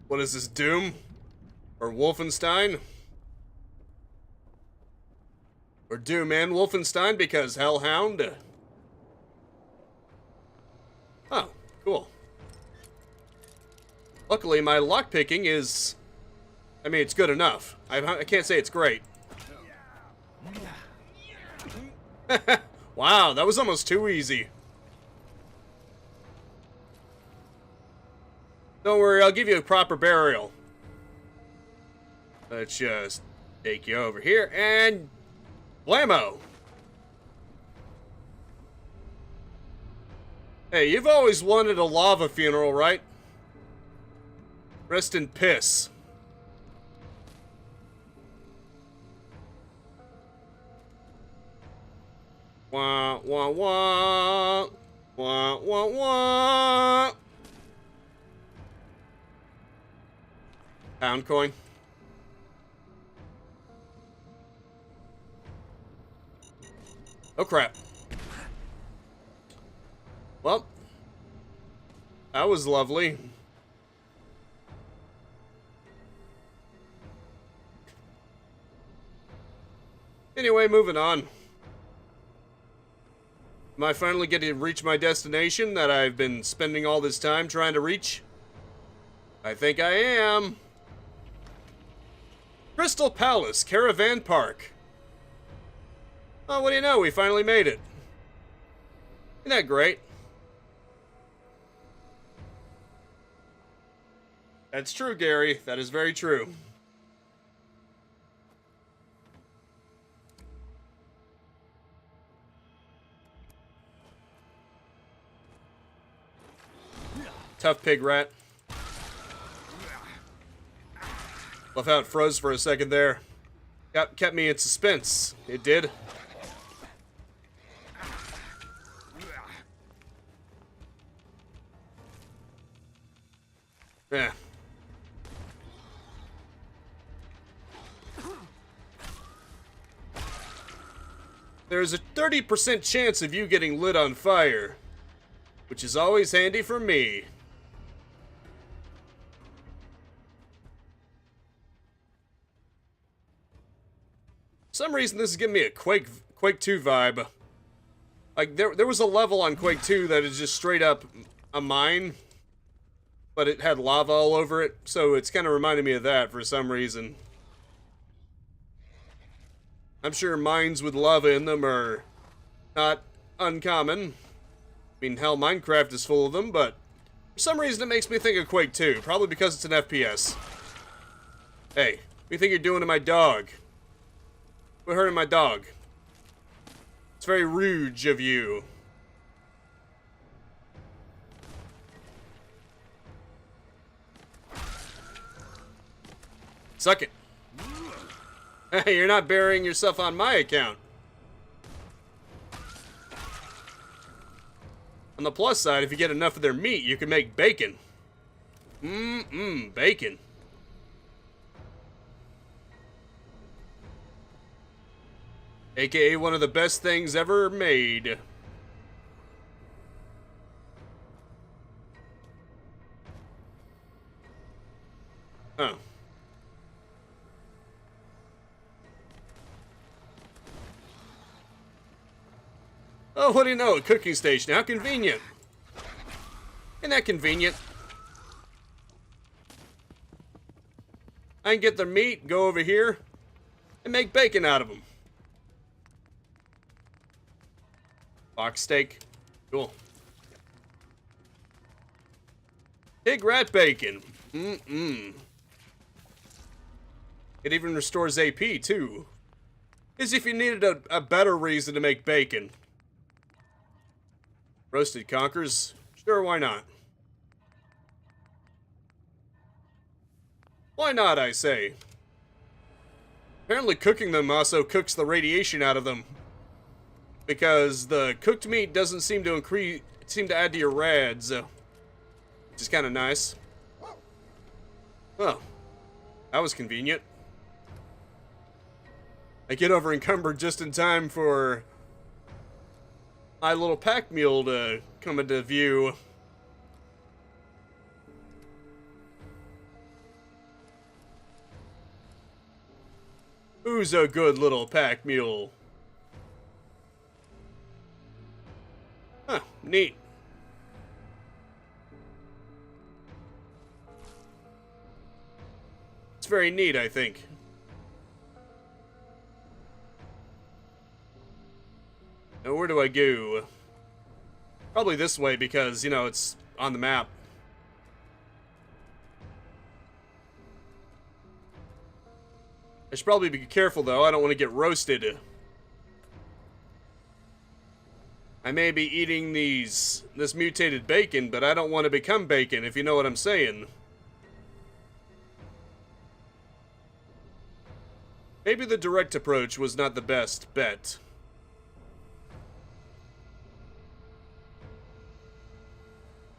What is this, Doom? Or Wolfenstein? Or Doom and Wolfenstein because Hellhound? Oh, cool. Luckily, my lockpicking is... I mean, it's good enough. I can't say it's great. Wow, that was almost too easy. Don't worry, I'll give you a proper burial. Let's just take you over here and... blammo! Hey, you've always wanted a lava funeral, right? Rest in piss. Wah, wah, wah. Wah, wah, wah. Pound coin. Oh, crap. Well, that was lovely. Anyway, moving on. Am I finally getting to reach my destination that I've been spending all this time trying to reach? I think I am. Crystal Palace Caravan Park. Oh, what do you know? We finally made it. Isn't that great? That's true, Gary. That is very true. Tough pig rat. Love how it froze for a second there. Kept me in suspense. It did. Yeah. There's a 30% chance of you getting lit on fire, which is always handy for me. For some reason, this is giving me a Quake 2 vibe. Like, there was a level on Quake 2 that is just straight up a mine, but it had lava all over it, so it's kind of reminding me of that for some reason. I'm sure mines with lava in them are not uncommon. I mean, hell, Minecraft is full of them, but for some reason it makes me think of Quake 2, probably because it's an FPS. Hey, what do you think you're doing to my dog? We're hurting my dog. It's very rude of you. Suck it. Hey, you're not burying yourself on my account. On the plus side, if you get enough of their meat, you can make bacon. Bacon. AKA one of the best things ever made. Huh. Oh, what do you know? A cooking station. How convenient. Isn't that convenient? I can get their meat, go over here, and make bacon out of them. Box steak. Cool. Pig rat bacon. It even restores AP, too. As if you needed a better reason to make bacon. Roasted conkers? Sure, why not? Why not, I say? Apparently cooking them also cooks the radiation out of them. Because the cooked meat doesn't seem to add to your rads. Which is kind of nice. Well, that was convenient. I get over encumbered just in time for my little pack mule to come into view. Who's a good little pack mule? Huh, neat. It's very neat, I think. Now, where do I go? Probably this way because, you know, it's on the map. I should probably be careful, though. I don't want to get roasted. I may be eating this mutated bacon, but I don't want to become bacon, if you know what I'm saying. Maybe the direct approach was not the best bet.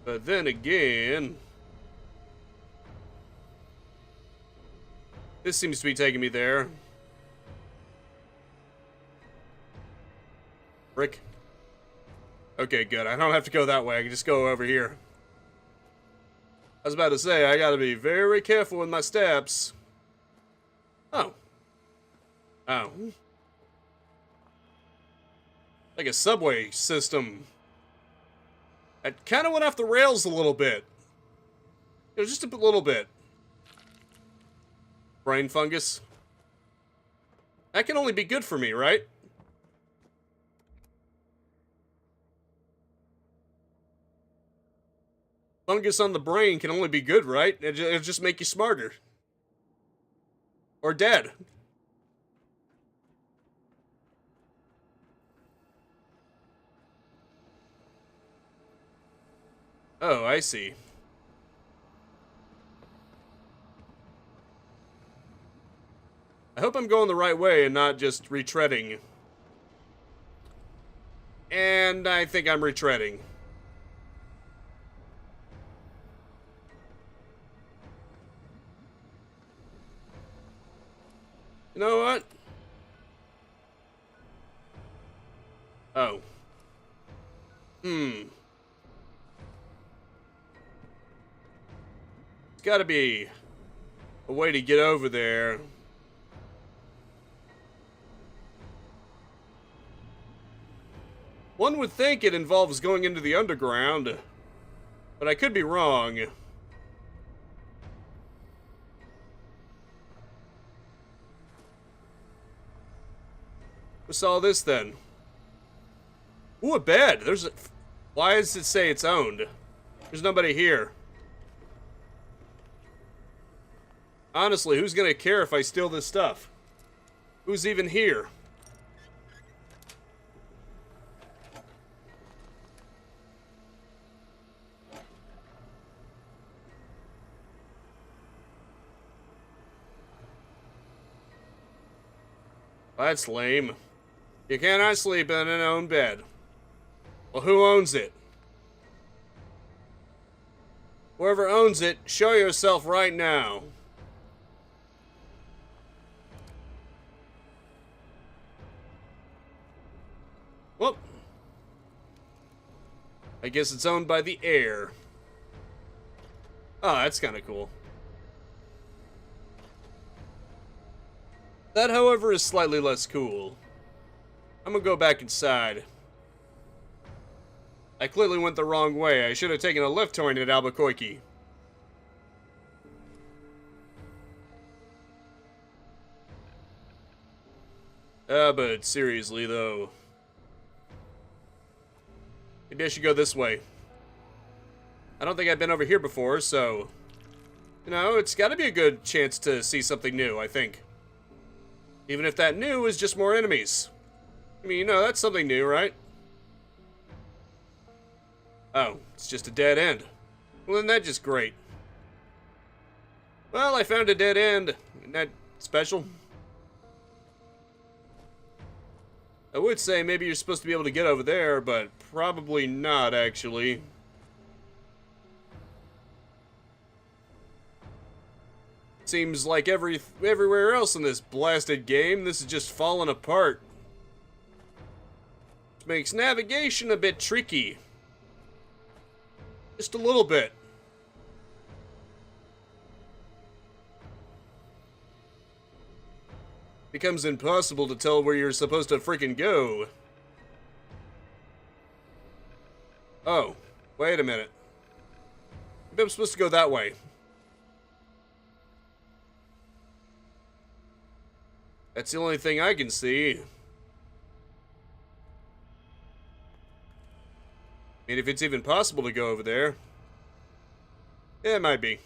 But then again, this seems to be taking me there. Frick. Okay, good. I don't have to go that way. I can just go over here. I was about to say, I gotta be very careful with my steps. Oh. Oh. Like a subway system. I kind of went off the rails a little bit. You know, just a little bit. Brain fungus. That can only be good for me, right? Fungus on the brain can only be good, right? It'll just make you smarter. Or dead. Oh, I see. I hope I'm going the right way and not just retreading. And I think I'm retreading. You know what? Oh. There's gotta be a way to get over there. One would think it involves going into the underground, but I could be wrong. What's all this then? Ooh, a bed. There's a... Why does it say it's owned? There's nobody here. Honestly, who's gonna care if I steal this stuff? Who's even here? That's lame. You cannot sleep in an own bed. Well, who owns it? Whoever owns it, show yourself right now. Whoop. I guess it's owned by the heir. Oh, that's kind of cool. That, however, is slightly less cool. I'm gonna go back inside. I clearly went the wrong way. I should have taken a left turn at Albuquerque. But seriously, though. Maybe I should go this way. I don't think I've been over here before, so... You know, it's gotta be a good chance to see something new, I think. Even if that new is just more enemies. I mean, you know, that's something new, right? Oh, it's just a dead end. Well, then that's just great. Well, I found a dead end. Isn't that special? I would say maybe you're supposed to be able to get over there, but probably not, actually. Seems like everywhere else in this blasted game, this is just falling apart. Which makes navigation a bit tricky. Just a little bit. Becomes impossible to tell where you're supposed to freaking go. Oh, wait a minute. Maybe I'm supposed to go that way. That's the only thing I can see. I mean, if it's even possible to go over there. Yeah, it might be.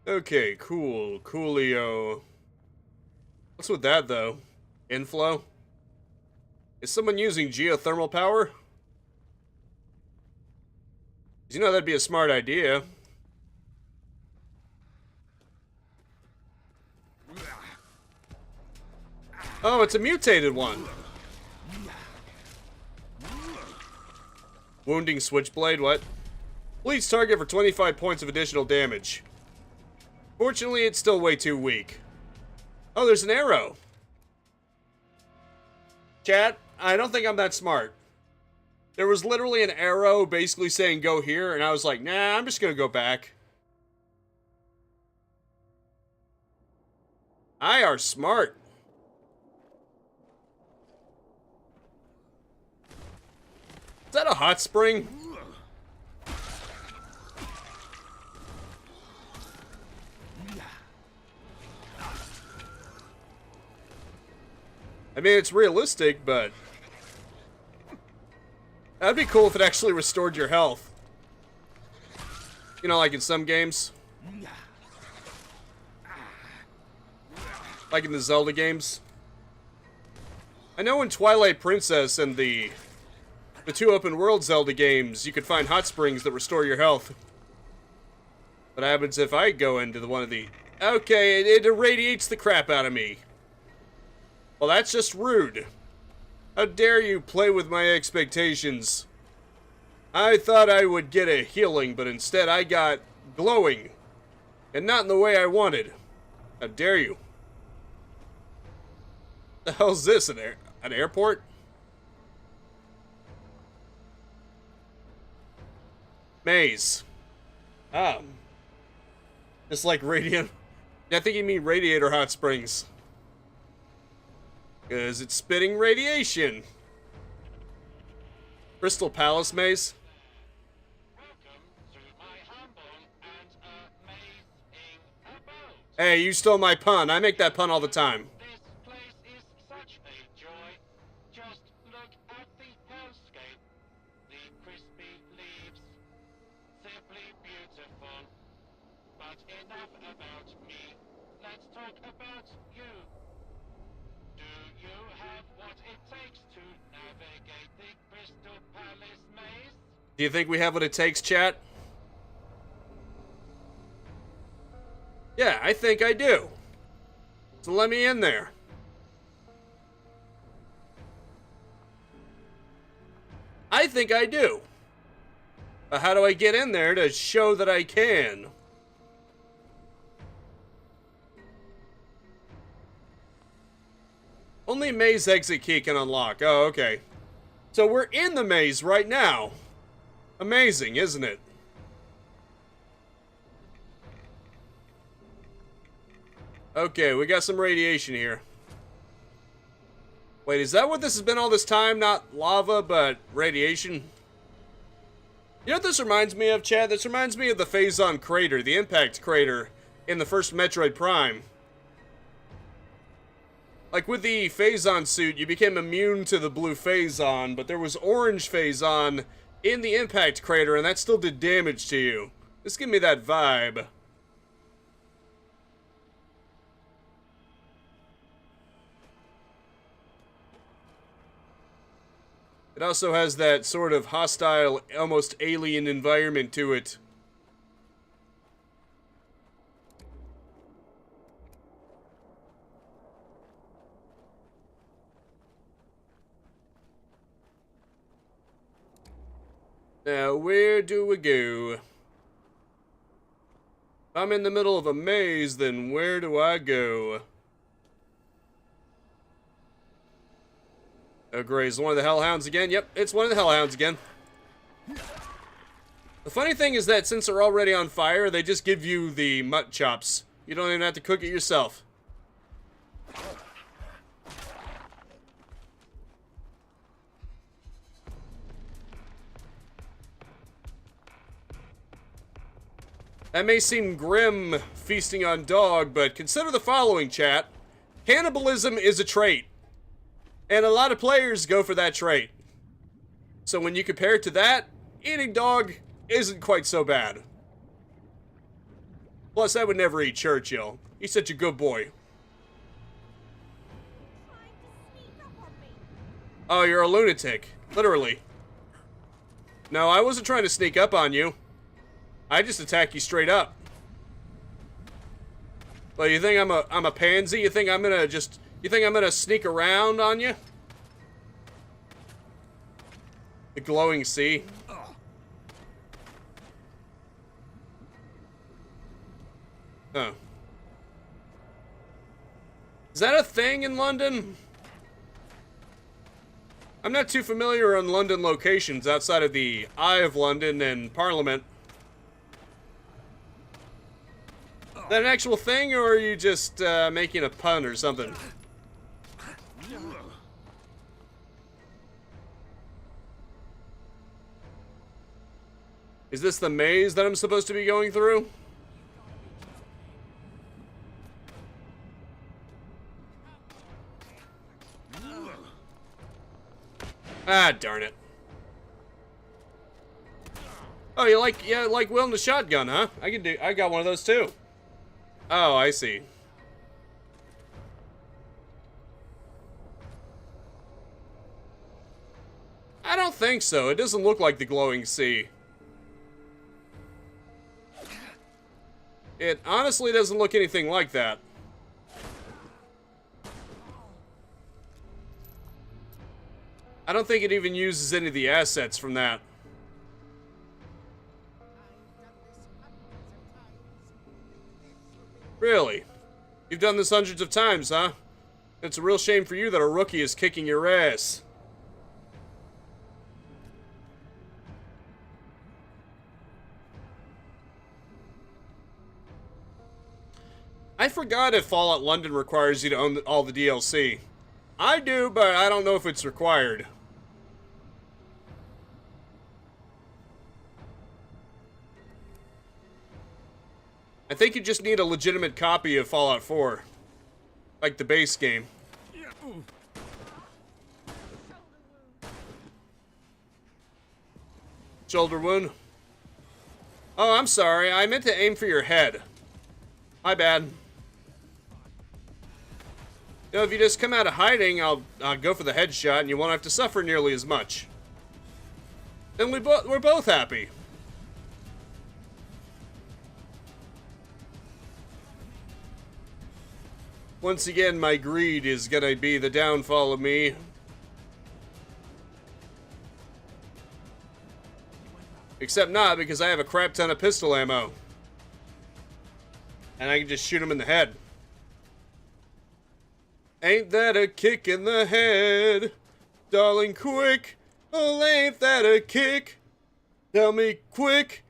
Okay, cool. Coolio. What's with that, though? Inflow? Is someone using geothermal power? You know that'd be a smart idea. Oh, it's a mutated one. Wounding Switchblade, what? Bleeds target for 25 points of additional damage. Fortunately, it's still way too weak. Oh, there's an arrow. Chat, I don't think I'm that smart. There was literally an arrow basically saying go here, and I was like, nah, I'm just gonna go back. I are smart. Is that a hot spring? I mean, it's realistic, but that'd be cool if it actually restored your health. You know, like in some games. Like in the Zelda games. I know in Twilight Princess and the two open world Zelda games, you could find hot springs that restore your health. What happens if I go into one of the... Okay, it irradiates the crap out of me. Well, that's just rude. How dare you play with my expectations? I thought I would get a healing, but instead I got glowing. And not in the way I wanted. How dare you? The hell's this, an airport? Maze. Ah. Just like radiant. I think you mean radiator hot springs. Because it's spitting radiation. Crystal Palace maze. Hey, you stole my pun. I make that pun all the time. This place is such a joy. Just look at the hellscape. The crispy leaves. Simply beautiful. But enough about me. Let's talk about you. Do you have what it takes to navigate the Crystal Palace maze? Do you think we have what it takes, chat? Yeah, I think I do. So let me in there. I think I do. But how do I get in there to show that I can? Only maze exit key can unlock. Oh, okay. So we're in the maze right now. Amazing, isn't it? Okay, we got some radiation here. Wait, is that what this has been all this time? Not lava, but radiation? You know what this reminds me of, Chad? This reminds me of the Phazon crater, the impact crater in the first Metroid Prime. Like with the Phazon suit, you became immune to the blue Phazon, but there was orange Phazon in the impact crater, and that still did damage to you. This give me that vibe. It also has that sort of hostile, almost alien environment to it. Now, where do we go? If I'm in the middle of a maze, then where do I go? Oh, great. Is it one of the Hellhounds again? Yep, it's one of the Hellhounds again. The funny thing is that since they're already on fire, they just give you the mutt chops. You don't even have to cook it yourself. That may seem grim, feasting on dog, but consider the following, chat. Cannibalism is a trait. And a lot of players go for that trait. So when you compare it to that, eating dog isn't quite so bad. Plus, I would never eat Churchill. He's such a good boy. Oh, you're a lunatic. Literally. No, I wasn't trying to sneak up on you. I just attack you straight up. Well, you think I'm a pansy? You think I'm gonna just You think I'm gonna sneak around on you? The glowing sea. Oh. Is that a thing in London? I'm not too familiar on London locations outside of the Eye of London and Parliament. Is that an actual thing, or are you just making a pun or something? Is this the maze that I'm supposed to be going through? Ah, darn it. Oh, you like wielding the shotgun, huh? I got one of those too. Oh, I see. I don't think so. It doesn't look like the glowing sea. It honestly doesn't look anything like that. I don't think it even uses any of the assets from that. Really? You've done this hundreds of times, huh? It's a real shame for you that a rookie is kicking your ass. I forgot if Fallout London requires you to own all the DLC. I do, but I don't know if it's required. I think you just need a legitimate copy of Fallout 4. Like the base game. Shoulder wound. Oh, I'm sorry. I meant to aim for your head. My bad. You know, if you just come out of hiding, I'll go for the headshot and you won't have to suffer nearly as much. Then we're both happy. Once again, my greed is gonna be the downfall of me. Except not, because I have a crap ton of pistol ammo. And I can just shoot him in the head. Ain't that a kick in the head? Darling, quick. Oh, ain't that a kick? Tell me quick.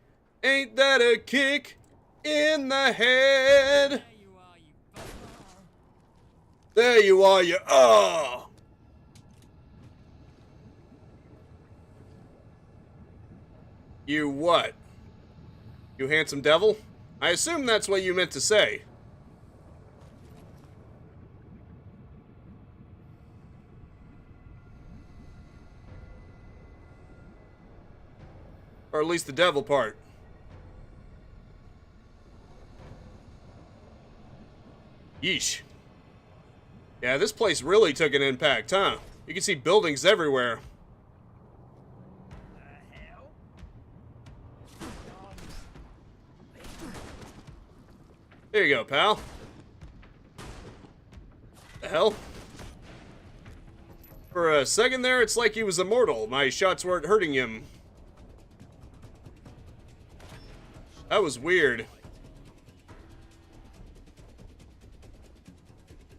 Ain't that a kick in the head? There you are, you. Oh! You what? You handsome devil? I assume that's what you meant to say. Or at least the devil part. Yeesh. Yeah, this place really took an impact, huh? You can see buildings everywhere. Here you go, pal. The hell? For a second there, it's like he was immortal. My shots weren't hurting him. That was weird.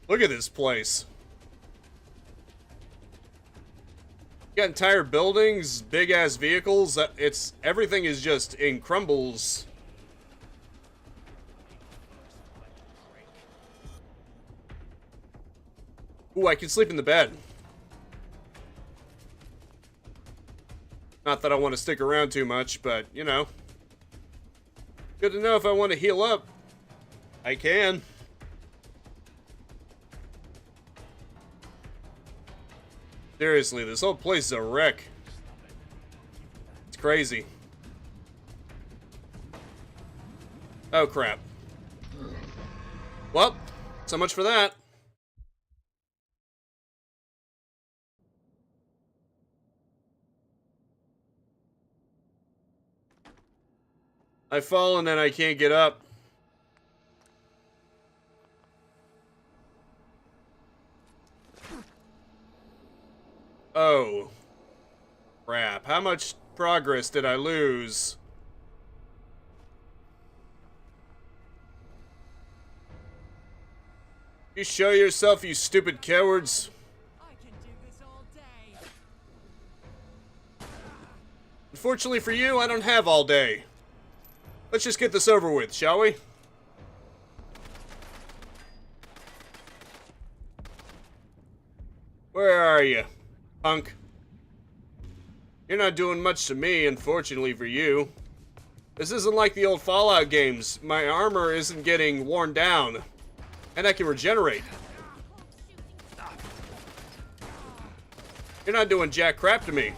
Look at this place. You got entire buildings, big-ass vehicles. Everything is just in crumbles. Ooh, I can sleep in the bed. Not that I want to stick around too much, but, you know. Good to know if I want to heal up. I can. Seriously, this whole place is a wreck. It's crazy. Oh, crap. Well, so much for that. I've fallen and I can't get up. Oh. Crap. How much progress did I lose? You show yourself, you stupid cowards. I can do this all day. Unfortunately for you, I don't have all day. Let's just get this over with, shall we? Where are you, punk? You're not doing much to me, unfortunately for you. This isn't like the old Fallout games. My armor isn't getting worn down. And I can regenerate. You're not doing jack crap to me.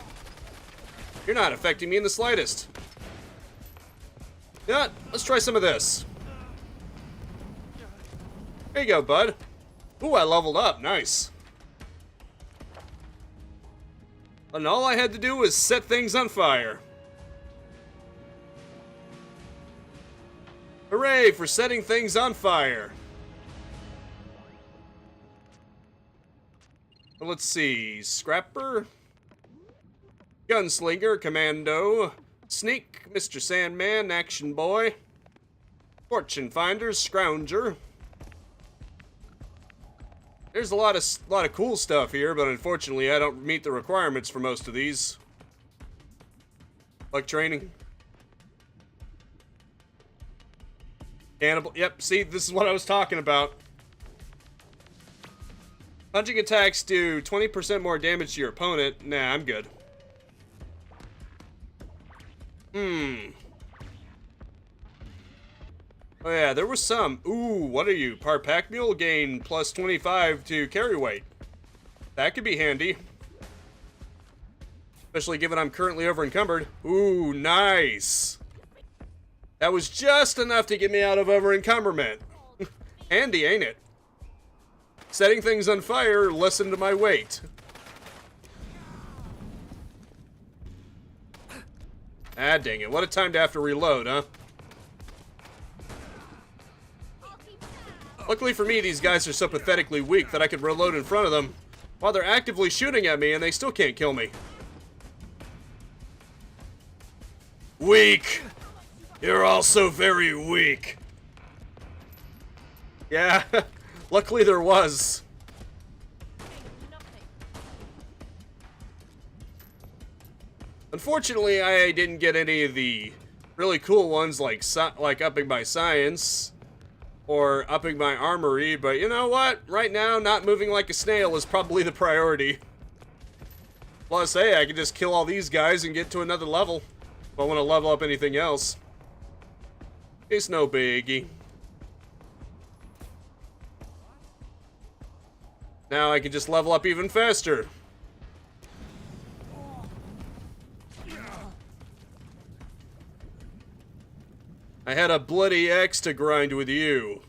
You're not affecting me in the slightest. You know what? Let's try some of this. There you go, bud. Ooh, I leveled up. Nice. And all I had to do was set things on fire. Hooray for setting things on fire. Well, let's see. Scrapper. Gunslinger, Commando. Sneak, Mr. Sandman, Action Boy. Fortune Finder, Scrounger. There's a lot of cool stuff here, but unfortunately I don't meet the requirements for most of these. Like training. Cannibal. Yep, see, this is what I was talking about. Punching attacks do 20% more damage to your opponent. Nah, I'm good. Oh yeah, there was some. Ooh, what are you? Pack Mule gain plus 25 to carry weight. That could be handy. Especially given I'm currently over encumbered. Ooh, nice. That was just enough to get me out of over encumberment. Handy, ain't it? Setting things on fire lessened my weight. Ah, dang it. What a time to have to reload, huh? Luckily for me, these guys are so pathetically weak that I could reload in front of them while they're actively shooting at me and they still can't kill me. Weak! You're also very weak. Yeah, luckily there was. Unfortunately, I didn't get any of the really cool ones like upping my science or upping my armory, but you know what? Right now, not moving like a snail is probably the priority. Plus, hey, I can just kill all these guys and get to another level if I want to level up anything else. It's no biggie. Now I can just level up even faster. I had a bloody axe to grind with you.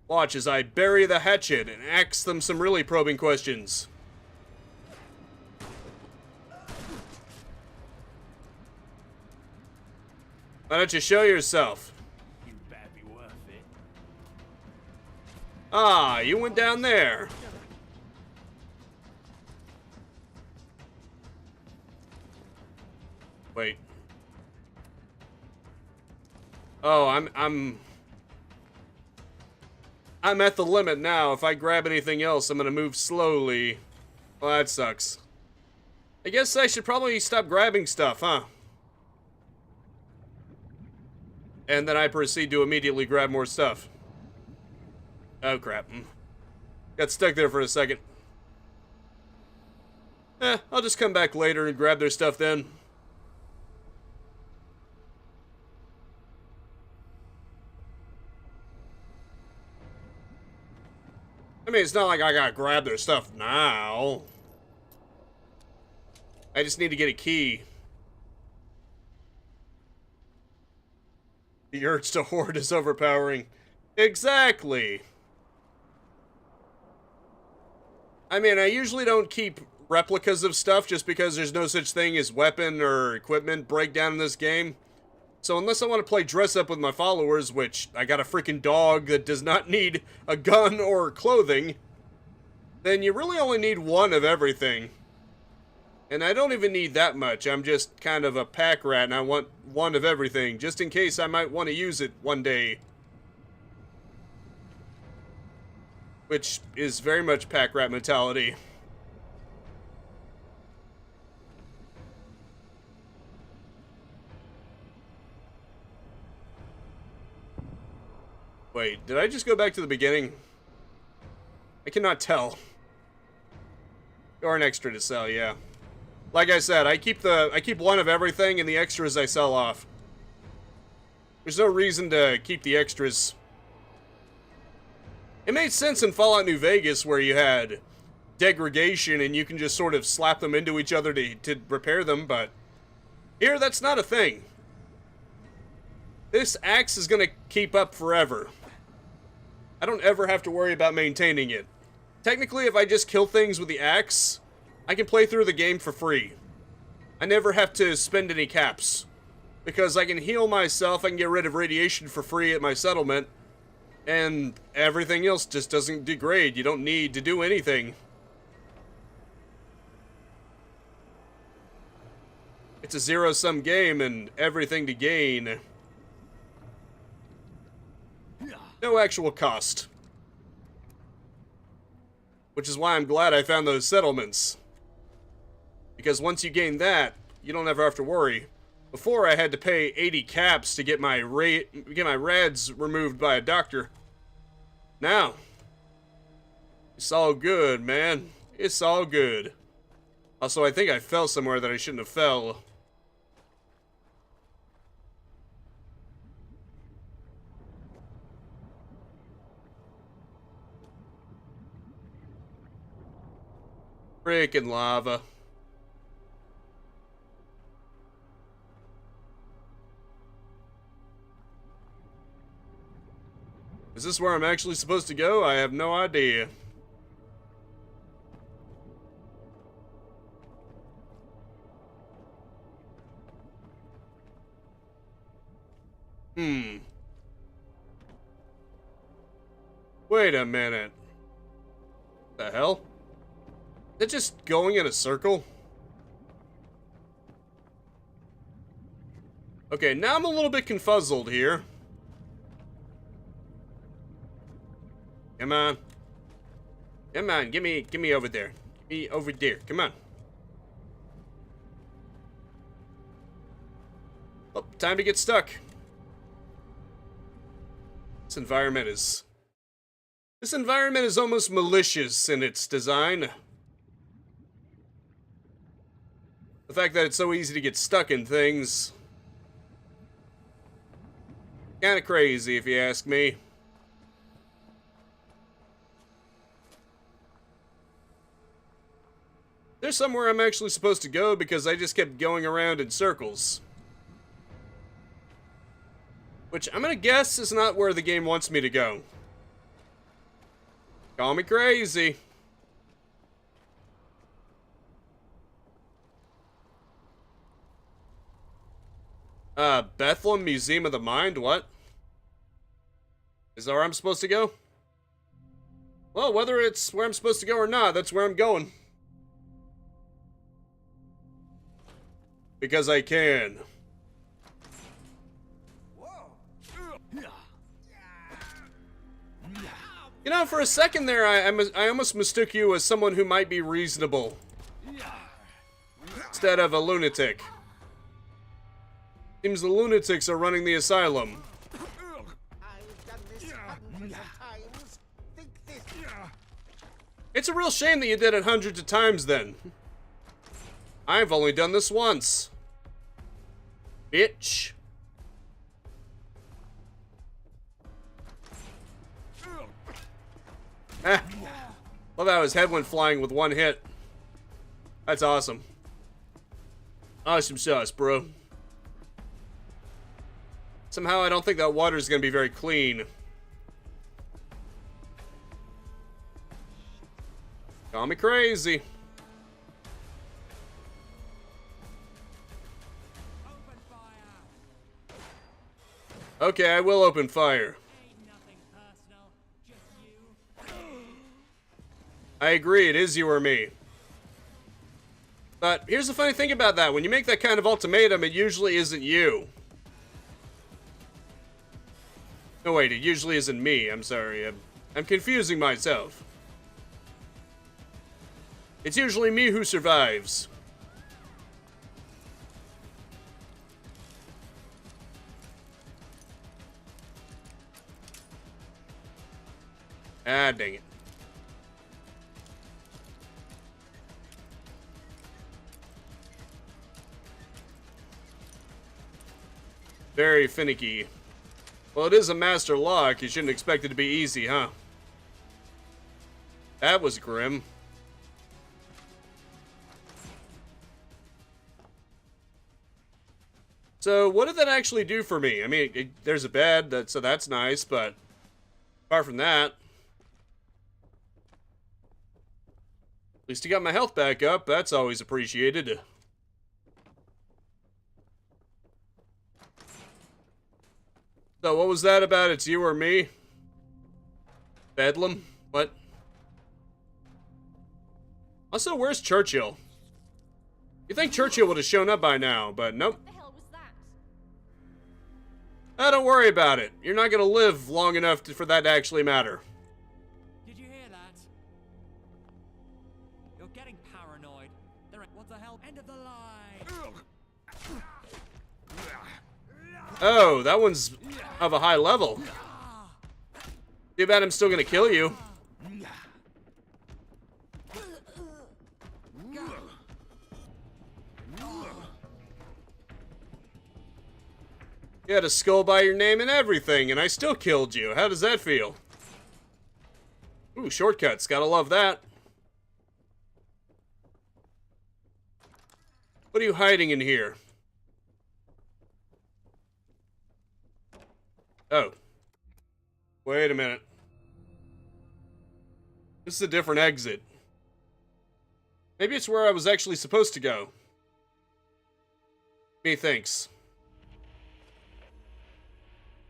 Watch as I bury the hatchet and ask them some really probing questions. Why don't you show yourself? You better be worth it. Ah, you went down there. Wait. Oh, I'm at the limit now. If I grab anything else, I'm gonna move slowly. Well, that sucks. I guess I should probably stop grabbing stuff, huh? And then I proceed to immediately grab more stuff. Oh, crap. Got stuck there for a second. I'll just come back later and grab their stuff then. I mean, it's not like I gotta grab their stuff now. I just need to get a key. The urge to hoard is overpowering. Exactly. I mean, I usually don't keep replicas of stuff just because there's no such thing as weapon or equipment breakdown in this game. So unless I want to play dress up with my followers, which I got a freaking dog that does not need a gun or clothing, then you really only need one of everything. And I don't even need that much. I'm just kind of a pack rat and I want one of everything, just in case I might want to use it one day. Which is very much pack rat mentality. Wait, did I just go back to the beginning? I cannot tell. Or an extra to sell, yeah. Like I said, I keep one of everything and the extras I sell off. There's no reason to keep the extras. It made sense in Fallout New Vegas where you had degradation and you can just sort of slap them into each other to repair them, but here that's not a thing. This axe is gonna keep up forever. I don't ever have to worry about maintaining it. Technically, if I just kill things with the axe, I can play through the game for free. I never have to spend any caps. Because I can heal myself, I can get rid of radiation for free at my settlement, and everything else just doesn't degrade. You don't need to do anything. It's a zero-sum game and everything to gain. No actual cost. Which is why I'm glad I found those settlements. Because once you gain that, you don't ever have to worry. Before I had to pay 80 caps to get my rads removed by a doctor. Now, it's all good, man. It's all good. Also, I think I fell somewhere that I shouldn't have fell. Freaking lava. Is this where I'm actually supposed to go? I have no idea. Wait a minute. The hell? Is it just going in a circle? Okay, now I'm a little bit confuzzled here. Come on. Come on, give me over there. Give me over there. Come on. Oh, time to get stuck. This environment is almost malicious in its design. The fact that it's so easy to get stuck in things. Kinda crazy, if you ask me. There's somewhere I'm actually supposed to go because I just kept going around in circles. Which I'm gonna guess is not where the game wants me to go. Call me crazy. Bethlehem Museum of the Mind? What? Is that where I'm supposed to go? Well, whether it's where I'm supposed to go or not, that's where I'm going. Because I can. You know, for a second there, I almost mistook you as someone who might be reasonable. Instead of a lunatic. Seems the lunatics are running the asylum. I've done this hundreds of times. Think this. It's a real shame that you did it hundreds of times then. I've only done this once. Bitch. Ah. Love how his head went flying with one hit. That's awesome. Awesome sauce, bro. Somehow I don't think that water is going to be very clean. Call me crazy. Open fire. Okay, I will open fire. Ain't nothing personal, just you. I agree, it is you or me. But here's the funny thing about that. When you make that kind of ultimatum, it usually isn't you. No, wait, it usually isn't me. I'm sorry. I'm confusing myself. It's usually me who survives. Ah, dang it. Very finicky. Well, it is a master lock. You shouldn't expect it to be easy, huh? That was grim. So, what did that actually do for me? I mean, there's a bed, so that's nice, but apart from that, at least I got my health back up. That's always appreciated. So, what was that about? It's you or me? Bedlam? What? Also, where's Churchill? You think Churchill would have shown up by now, but nope. What the hell was that? Don't worry about it. You're not gonna live long enough for that to actually matter. Did you hear that? You're getting paranoid. What the hell? End of the line. Oh, that one's of a high level. Too bad I'm still gonna kill you. You had a skull by your name and everything, and I still killed you. How does that feel? Ooh, shortcuts. Gotta love that. What are you hiding in here? Oh. Wait a minute. This is a different exit. Maybe it's where I was actually supposed to go. Methinks.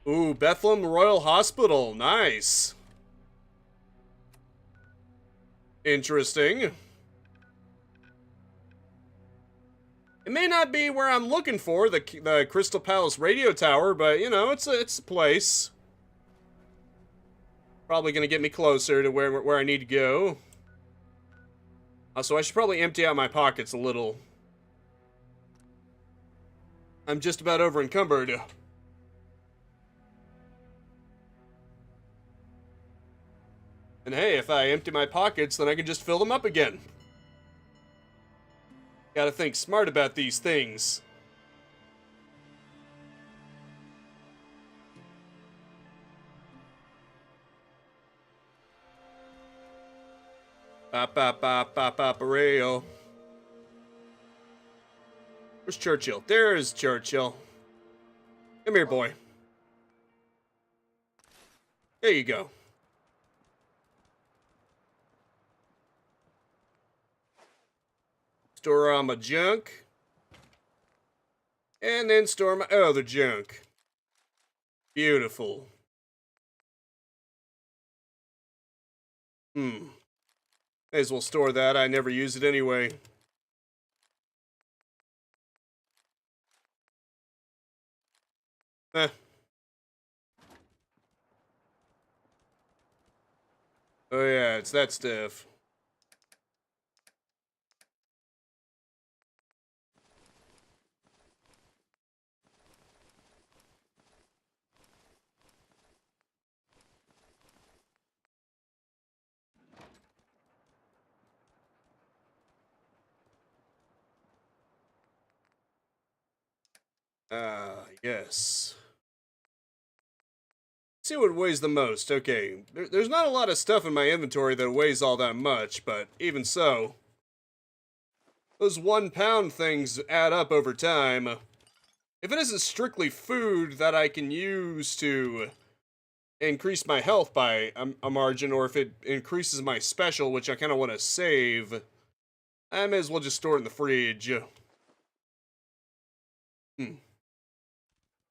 Ooh, Bethlehem Royal Hospital. Nice. Interesting. It may not be where I'm looking for, the Crystal Palace radio tower, but, you know, it's a place. Probably gonna get me closer to where I need to go. So I should probably empty out my pockets a little. I'm just about over encumbered. And hey, if I empty my pockets, then I can just fill them up again. Gotta think smart about these things. Rail. Where's Churchill? There's Churchill. Come here, boy. There you go. Store all my junk. And then store my other junk. Beautiful. May as well store that. I never use it anyway. Oh yeah, it's that stuff. Yes. See what weighs the most. Okay, there's not a lot of stuff in my inventory that weighs all that much, but even so, those 1 pound things add up over time. If it isn't strictly food that I can use to increase my health by a margin, or if it increases my special, which I kind of want to save, I may as well just store it in the fridge.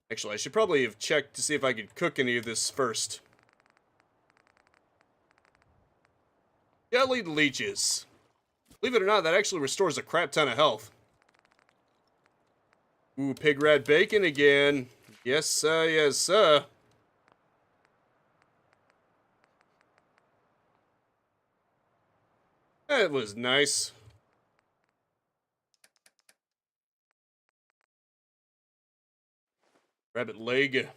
Actually, I should probably have checked to see if I could cook any of this first. Deadly leeches. Believe it or not, that actually restores a crap ton of health. Ooh, pig rat bacon again. Yes, sir, yes, sir. That was nice. Rabbit leg.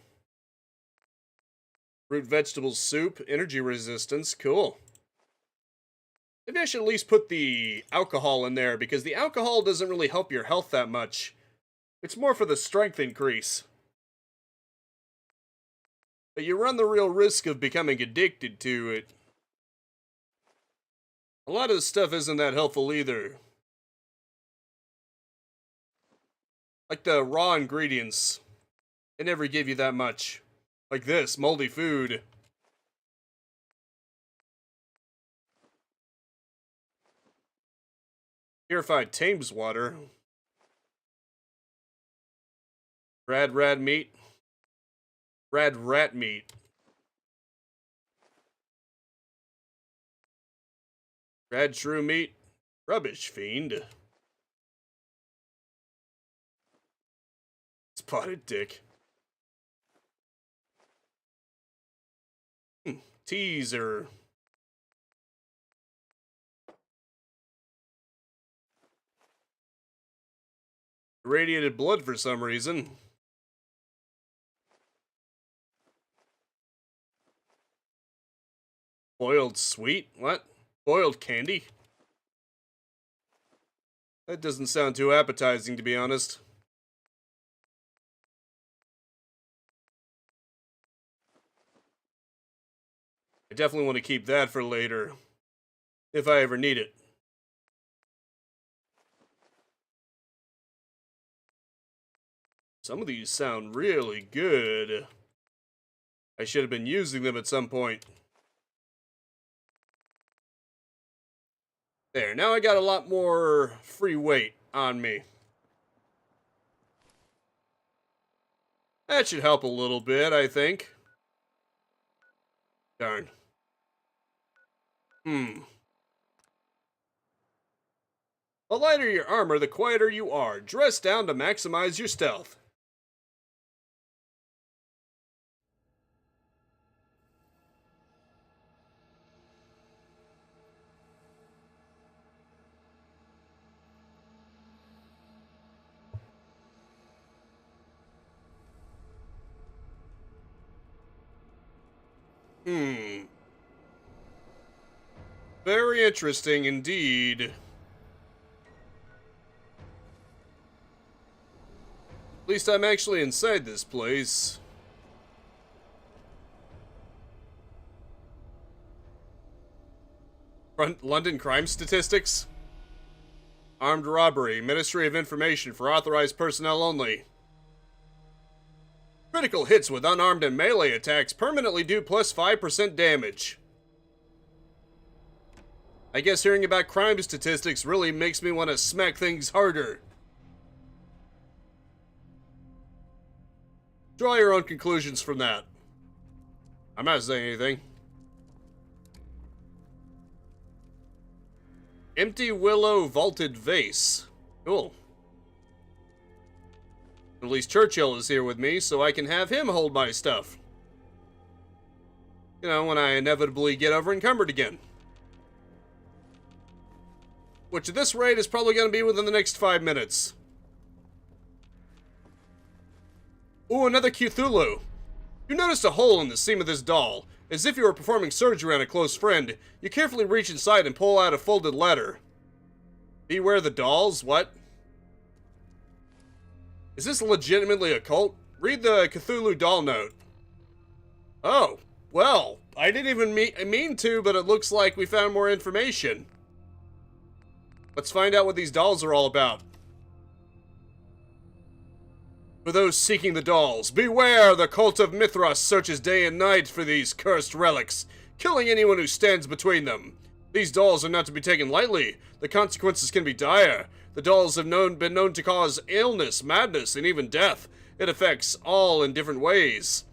Root vegetable soup. Energy resistance. Cool. Maybe I should at least put the alcohol in there, because the alcohol doesn't really help your health that much. It's more for the strength increase. But you run the real risk of becoming addicted to it. A lot of the stuff isn't that helpful either. Like the raw ingredients. They never give you that much. Like this, moldy food. Purified Thames water. Rad meat. Rad rat meat. Rad shrew meat. Rubbish fiend. Spotted dick. Teaser. Irradiated blood for some reason. Boiled sweet? What? Boiled candy? That doesn't sound too appetizing, to be honest. I definitely want to keep that for later. If I ever need it. Some of these sound really good. I should have been using them at some point. There, now I got a lot more free weight on me. That should help a little bit, I think. Darn. The lighter your armor, the quieter you are. Dress down to maximize your stealth. Very interesting indeed. At least I'm actually inside this place. London crime statistics? Armed robbery, Ministry of Information for authorized personnel only. Critical hits with unarmed and melee attacks permanently do plus 5% damage. I guess hearing about crime statistics really makes me want to smack things harder. Draw your own conclusions from that. I'm not saying anything. Empty willow vaulted vase. Cool. At least Churchill is here with me, so I can have him hold my stuff. You know, when I inevitably get over encumbered again. Which at this rate is probably going to be within the next 5 minutes. Ooh, another Cthulhu. You noticed a hole in the seam of this doll. As if you were performing surgery on a close friend, you carefully reach inside and pull out a folded letter. Beware the dolls? What? Is this legitimately a cult? Read the Cthulhu doll note. Oh, well, I didn't even mean to, but it looks like we found more information. Let's find out what these dolls are all about. For those seeking the dolls, beware! The cult of Mithras searches day and night for these cursed relics, killing anyone who stands between them. These dolls are not to be taken lightly. The consequences can be dire. The dolls have been known to cause illness, madness, and even death. It affects all in different ways.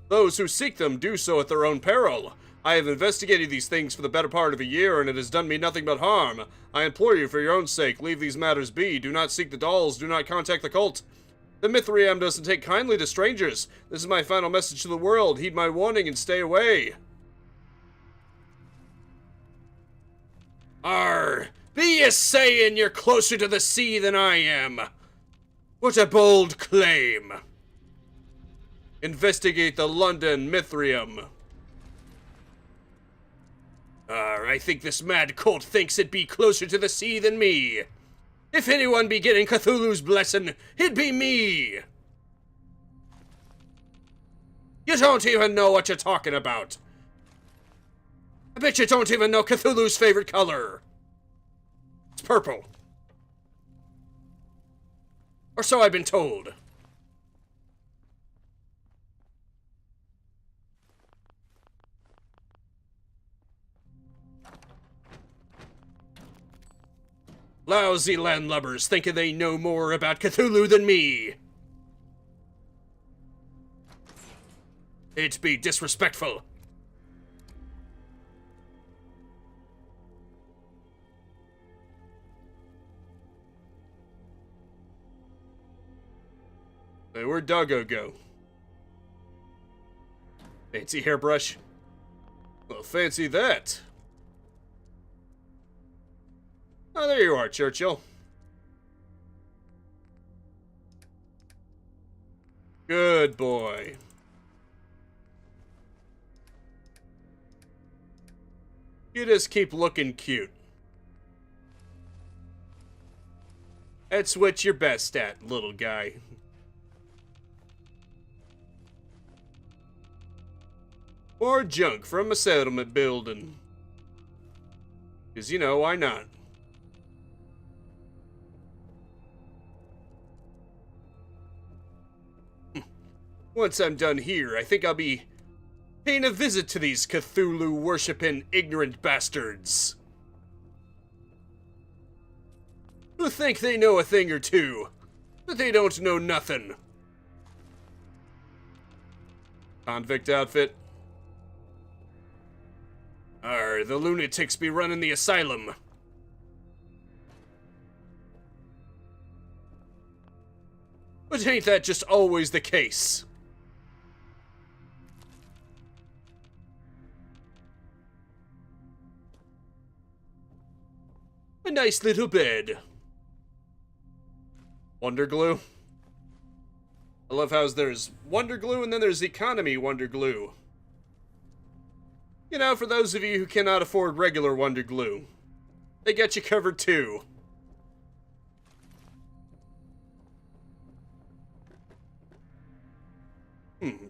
Those who seek them do so at their own peril. I have investigated these things for the better part of a year, and it has done me nothing but harm. I implore you, for your own sake, leave these matters be. Do not seek the dolls. Do not contact the cult. The Mithrium doesn't take kindly to strangers. This is my final message to the world. Heed my warning and stay away. Arr! Be ye saying you're closer to the sea than I am? What a bold claim. Investigate the London Mithrium. I think this mad cult thinks it be closer to the sea than me. If anyone be getting Cthulhu's blessing, it be me. You don't even know what you're talking about. I bet you don't even know Cthulhu's favorite color. It's purple. Or so I've been told. Lousy landlubbers thinking they know more about Cthulhu than me. It'd be disrespectful. Hey, where'd Doggo go? Fancy hairbrush? Well, fancy that. Oh, there you are, Churchill. Good boy. You just keep looking cute. That's what you're best at, little guy. More junk from a settlement building. 'Cause, you know, why not? Once I'm done here, I think I'll be paying a visit to these Cthulhu-worshipping ignorant bastards. Who think they know a thing or two, but they don't know nothing. Convict outfit. The lunatics be running the asylum. But ain't that just always the case? A nice little bed. Wonder glue. I love how there's Wonder Glue and then there's Economy Wonder Glue. You know, for those of you who cannot afford regular Wonder Glue, they get you covered too.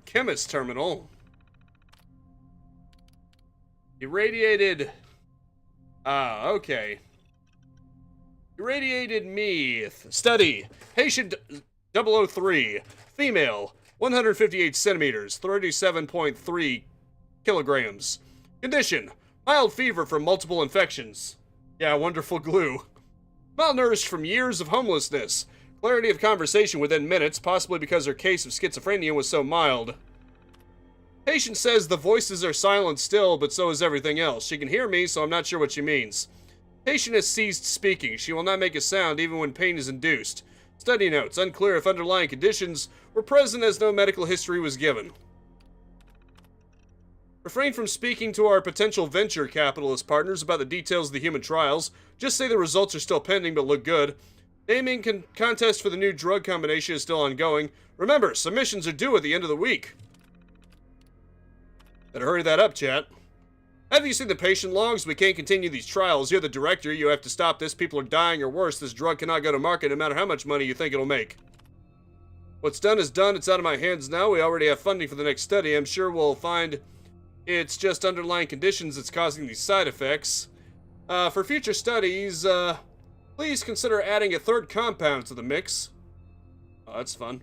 Chemist terminal. Irradiated. Okay. Irradiated Meath. Study. Patient 003. Female. 158 centimeters. 37.3 kilograms. Condition. Mild fever from multiple infections. Yeah, wonderful glue. Malnourished from years of homelessness. Clarity of conversation within minutes, possibly because her case of schizophrenia was so mild. Patient says the voices are silent still, but so is everything else. She can hear me, so I'm not sure what she means. Patient has ceased speaking. She will not make a sound even when pain is induced. Study notes. Unclear if underlying conditions were present as no medical history was given. Refrain from speaking to our potential venture capitalist partners about the details of the human trials. Just say the results are still pending but look good. Naming contest for the new drug combination is still ongoing. Remember, submissions are due at the end of the week. Better hurry that up, chat. Have you seen the patient logs? We can't continue these trials. You're the director. You have to stop this. People are dying, or worse, this drug cannot go to market no matter how much money you think it'll make. What's done is done. It's out of my hands now. We already have funding for the next study. I'm sure we'll find it's just underlying conditions that's causing these side effects. For future studies, please consider adding a third compound to the mix. Oh, that's fun.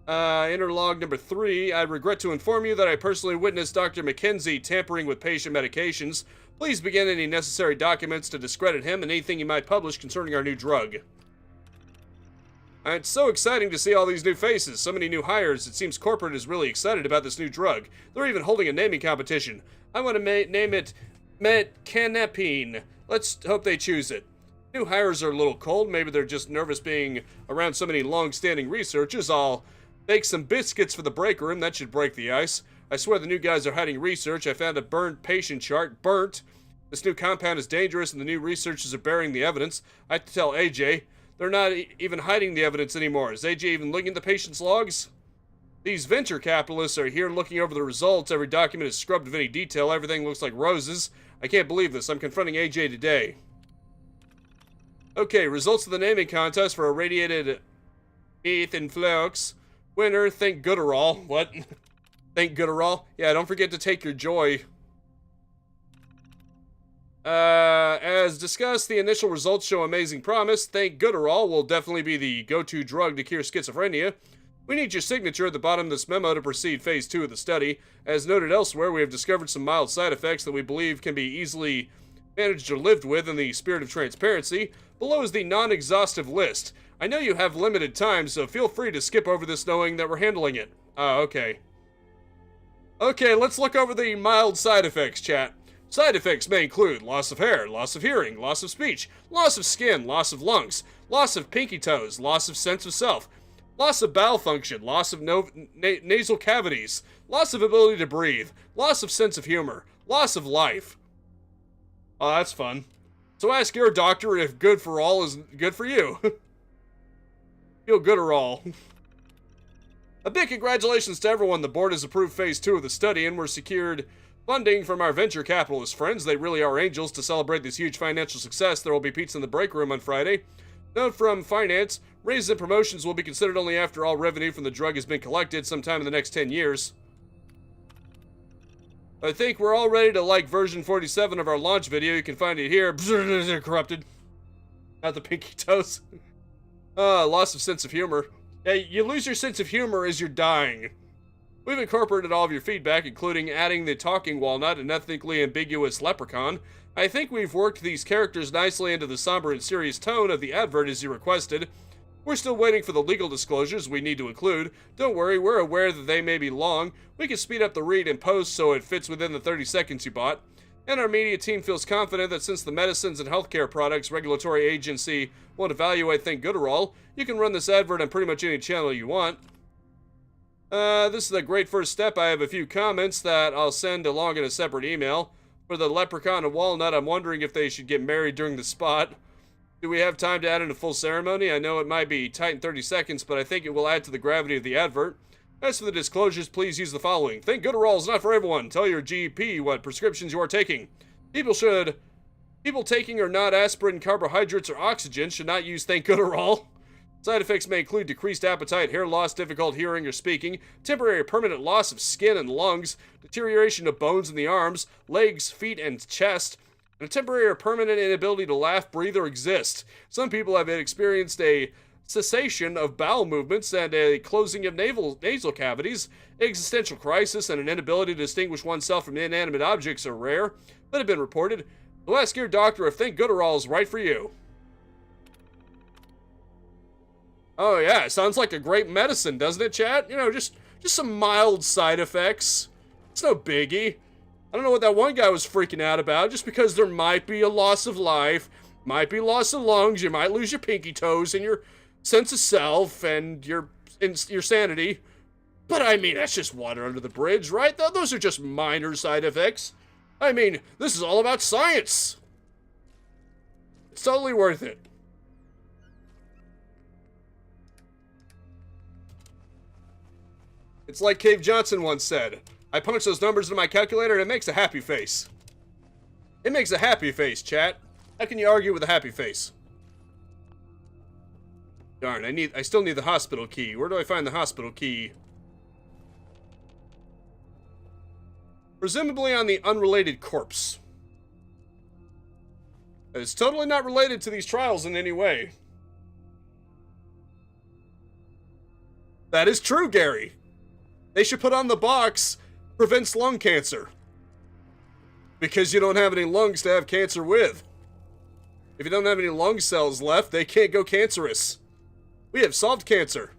Interlog number 3. I regret to inform you that I personally witnessed Dr. Mackenzie tampering with patient medications. Please begin any necessary documents to discredit him and anything he might publish concerning our new drug. It's so exciting to see all these new faces, so many new hires. It seems corporate is really excited about this new drug. They're even holding a naming competition. I want to name it metcanapine. Let's hope they choose it. New hires are a little cold. Maybe they're just nervous being around so many long-standing researchers. I'll bake some biscuits for the break room. That should break the ice. I swear the new guys are hiding research. I found a burned patient chart. Burnt. This new compound is dangerous and the new researchers are burying the evidence. I have to tell AJ. They're not even hiding the evidence anymore. Is AJ even looking at the patient's logs? These venture capitalists are here looking over the results. Every document is scrubbed of any detail. Everything looks like roses. I can't believe this. I'm confronting AJ today. Okay, results of the naming contest for irradiated Ethan Flux. Winner, thank Gooderall. What? Thank Gooderall? Yeah, don't forget to take your joy. As discussed, the initial results show amazing promise. Thank Gooderall will definitely be the go-to drug to cure schizophrenia. We need your signature at the bottom of this memo to proceed phase 2 of the study. As noted elsewhere, we have discovered some mild side effects that we believe can be easily managed or lived with in the spirit of transparency. Below is the non-exhaustive list. I know you have limited time, so feel free to skip over this knowing that we're handling it. Oh, okay. Okay, let's look over the mild side effects, chat. Side effects may include loss of hair, loss of hearing, loss of speech, loss of skin, loss of lungs, loss of pinky toes, loss of sense of self, loss of bowel function, loss of nasal cavities, loss of ability to breathe, loss of sense of humor, loss of life. Oh, that's fun. So ask your doctor if good for all is good for you. Feel good or all. A big congratulations to everyone. The board has approved phase 2 of the study and we're secured funding from our venture capitalist friends. They really are angels. To celebrate this huge financial success, there will be pizza in the break room on Friday. Note from finance, raises and promotions will be considered only after all revenue from the drug has been collected sometime in the next 10 years. I think we're all ready to like version 47 of our launch video. You can find it here. Corrupted. Not the pinky toes. Loss of sense of humor. Yeah, you lose your sense of humor as you're dying. We've incorporated all of your feedback, including adding the talking walnut and ethnically ambiguous leprechaun. I think we've worked these characters nicely into the somber and serious tone of the advert as you requested. We're still waiting for the legal disclosures we need to include. Don't worry, we're aware that they may be long. We can speed up the read and post so it fits within the 30 seconds you bought. And our media team feels confident that since the Medicines and Healthcare Products Regulatory Agency won't evaluate Think Gooderall, you can run this advert on pretty much any channel you want. This is a great first step. I have a few comments that I'll send along in a separate email. For the leprechaun and walnut, I'm wondering if they should get married during the spot. Do we have time to add in a full ceremony? I know it might be tight in 30 seconds, but I think it will add to the gravity of the advert. As for the disclosures, please use the following. Think Gooderall is not for everyone. Tell your GP what prescriptions you are taking. People taking or not aspirin, carbohydrates, or oxygen should not use Think Gooderall. Side effects may include decreased appetite, hair loss, difficult hearing or speaking, temporary or permanent loss of skin and lungs, deterioration of bones in the arms, legs, feet, and chest, and a temporary or permanent inability to laugh, breathe, or exist. Some people have experienced a cessation of bowel movements and a closing of nasal cavities. Existential crisis and an inability to distinguish oneself from inanimate objects are rare, but have been reported. So ask your doctor if Think Gooderall is right for you. Oh yeah, sounds like a great medicine, doesn't it, chat? You know, just some mild side effects. It's no biggie. I don't know what that one guy was freaking out about, just because there might be a loss of life, might be loss of lungs, you might lose your pinky toes and your sense of self and your sanity. But I mean, that's just water under the bridge, right? Those are just minor side effects. I mean, this is all about science. It's totally worth it. It's like Cave Johnson once said, I punch those numbers into my calculator and it makes a happy face. It makes a happy face, chat. How can you argue with a happy face? Darn, I still need the hospital key. Where do I find the hospital key? Presumably on the unrelated corpse. It's totally not related to these trials in any way. That is true, Gary. They should put on the box, prevents lung cancer. Because you don't have any lungs to have cancer with. If you don't have any lung cells left, they can't go cancerous. We have solved cancer.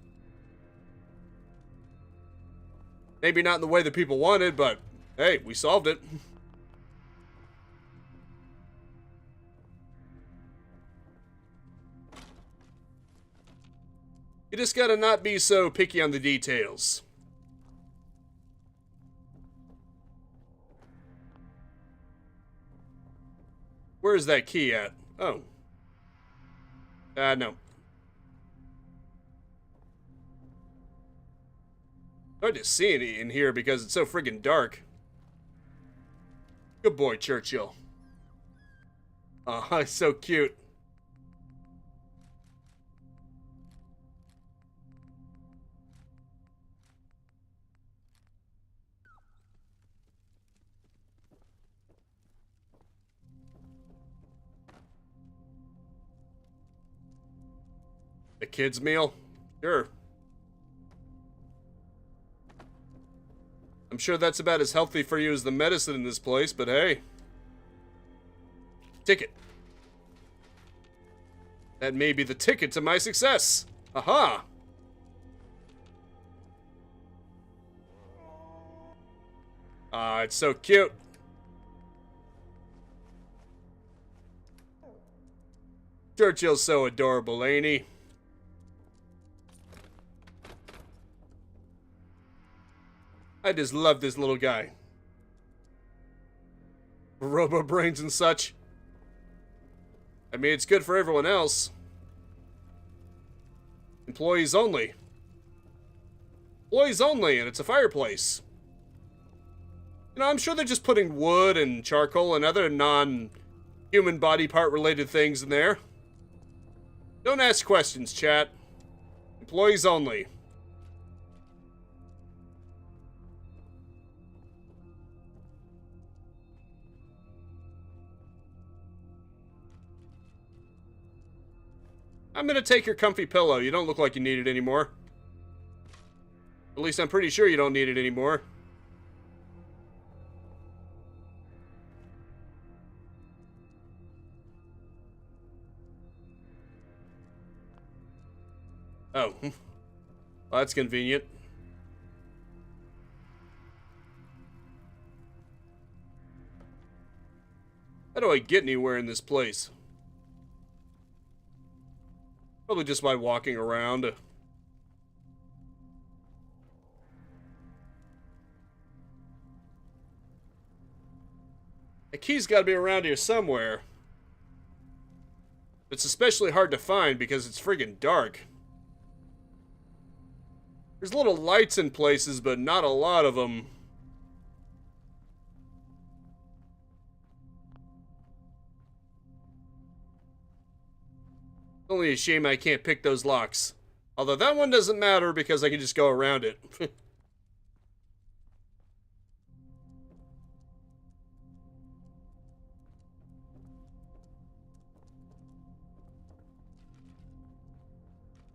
Maybe not in the way that people wanted, but hey, we solved it. You just gotta not be so picky on the details. Where's that key at? Oh. No. Hard to see any in here because it's so friggin' dark. Good boy, Churchill. Oh, he's so cute. A kid's meal? Sure. I'm sure that's about as healthy for you as the medicine in this place, but hey. Ticket. That may be the ticket to my success. Aha! Ah, it's so cute. Churchill's so adorable, ain't he? I just love this little guy. Robo brains and such. I mean, it's good for everyone else. Employees only. Employees only, and it's a fireplace. You know, I'm sure they're just putting wood and charcoal and other non-human body part related things in there. Don't ask questions, chat. Employees only. I'm gonna take your comfy pillow. You don't look like you need it anymore. At least I'm pretty sure you don't need it anymore. Oh. Well, that's convenient. How do I get anywhere in this place? Probably just by walking around. A key's gotta be around here somewhere. It's especially hard to find because it's friggin' dark. There's little lights in places, but not a lot of them. Only a shame I can't pick those locks. Although that one doesn't matter because I can just go around it.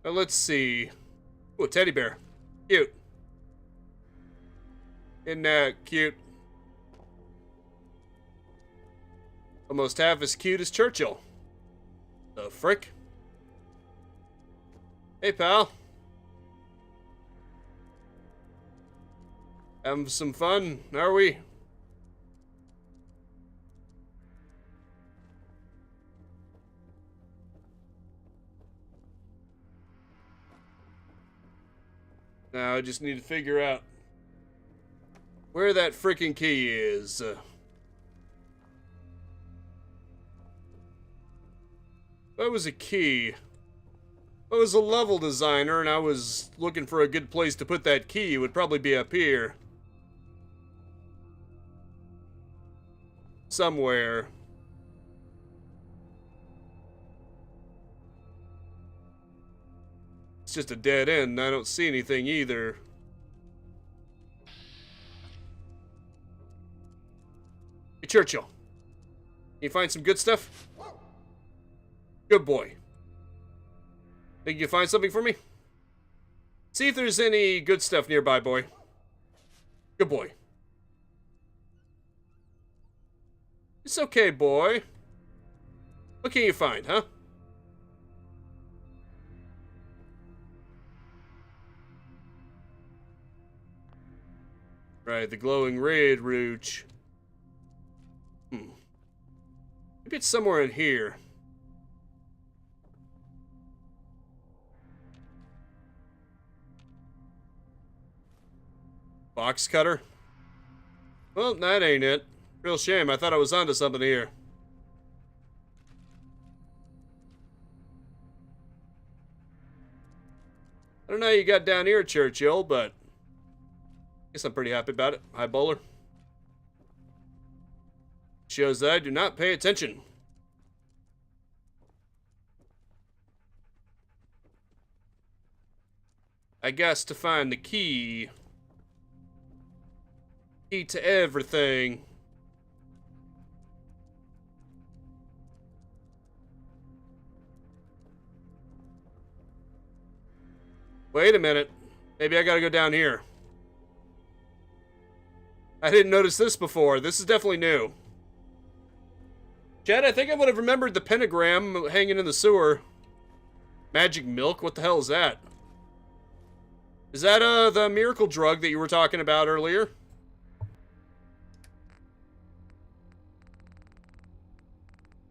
Well, let's see. Ooh, a teddy bear. Cute. Isn't that cute? Almost half as cute as Churchill. The frick? Hey, pal. Having some fun, are we? Now I just need to figure out where that freaking key is. That was a key. If I was a level designer and I was looking for a good place to put that key, it would probably be up here. Somewhere. It's just a dead end. I don't see anything either. Hey, Churchill. Can you find some good stuff? Good boy. Think you can find something for me? See if there's any good stuff nearby, boy. Good boy. It's okay, boy. What can you find, huh? Right, the glowing red roach. Maybe it's somewhere in here. Box cutter? Well, that ain't it. Real shame, I thought I was onto something here. I don't know how you got down here, Churchill, but I guess I'm pretty happy about it. Hi, Bowler. Shows that I do not pay attention. I guess to find the key. Key to everything. Wait a minute. Maybe I gotta go down here. I didn't notice this before. This is definitely new. Chad, I think I would have remembered the pentagram hanging in the sewer. Magic milk? What the hell is that? Is that, the miracle drug that you were talking about earlier?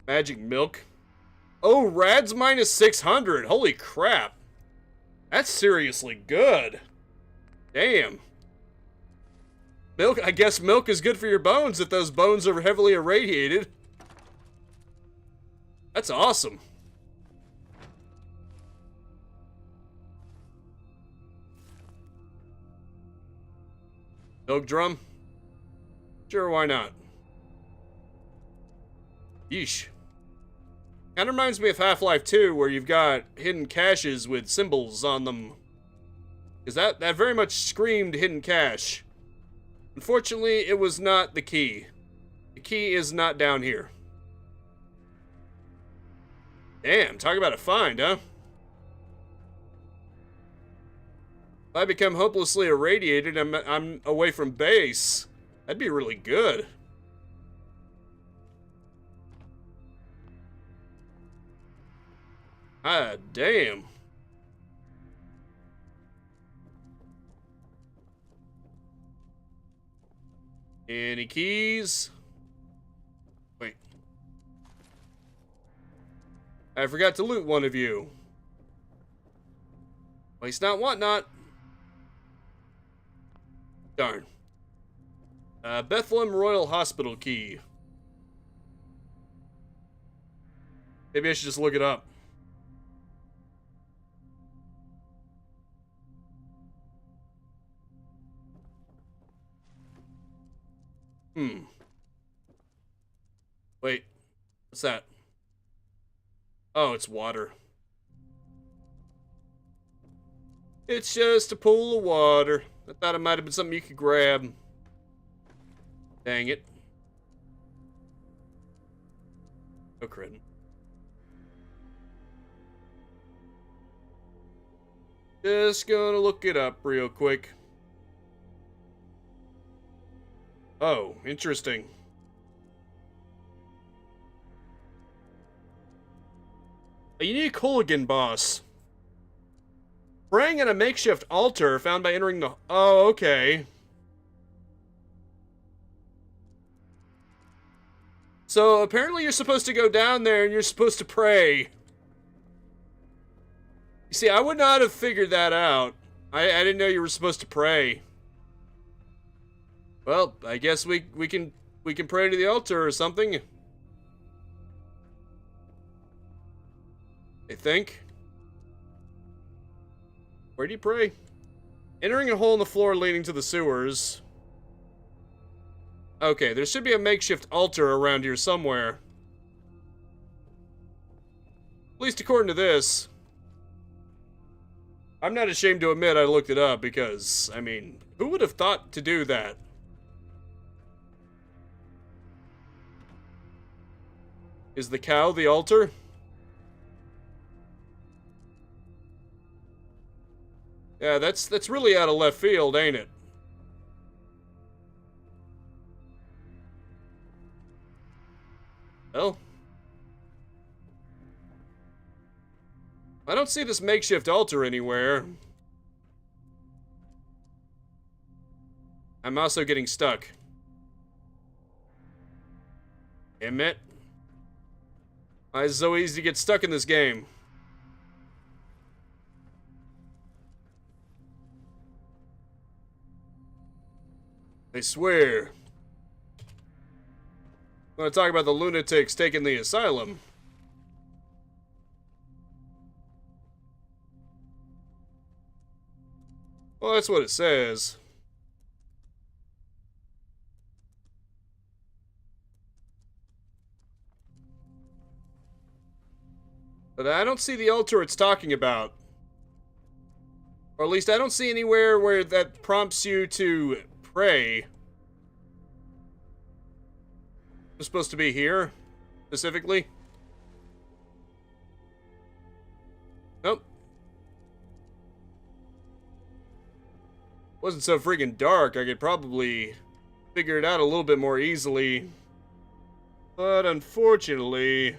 Magic milk. Oh, Rad's minus 600. Holy crap. That's seriously good. Damn. Milk, I guess milk is good for your bones if those bones are heavily irradiated. That's awesome. Milk drum? Sure, why not? Yeesh. Kinda reminds me of Half-Life 2, where you've got hidden caches with symbols on them. Because that very much screamed hidden cache. Unfortunately, it was not the key. The key is not down here. Damn, talk about a find, huh? If I become hopelessly irradiated, I'm away from base. That'd be really good. Ah, damn. Any keys? Wait. I forgot to loot one of you. Waste not, want not. Darn. Bethlehem Royal Hospital key. Maybe I should just look it up. Wait. What's that? Oh, it's water. It's just a pool of water. I thought it might have been something you could grab. Dang it. No critting. Just gonna look it up real quick. Oh, interesting. A unique hooligan boss. Praying at a makeshift altar found by entering the... Oh, okay. So, apparently you're supposed to go down there and you're supposed to pray. You see, I would not have figured that out. I didn't know you were supposed to pray. Well, I guess we can pray to the altar or something. I think. Where do you pray? Entering a hole in the floor leading to the sewers. Okay, there should be a makeshift altar around here somewhere. At least according to this. I'm not ashamed to admit I looked it up because, I mean, who would have thought to do that? Is the cow the altar? Yeah, that's really out of left field, ain't it? Well, I don't see this makeshift altar anywhere. I'm also getting stuck. Damn it. Why is it so easy to get stuck in this game? I swear. I want to talk about the lunatics taking the asylum. Well, that's what it says. But I don't see the altar it's talking about. Or at least I don't see anywhere where that prompts you to pray. It's supposed to be here, specifically. Nope. Wasn't so freaking dark. I could probably figure it out a little bit more easily. But unfortunately,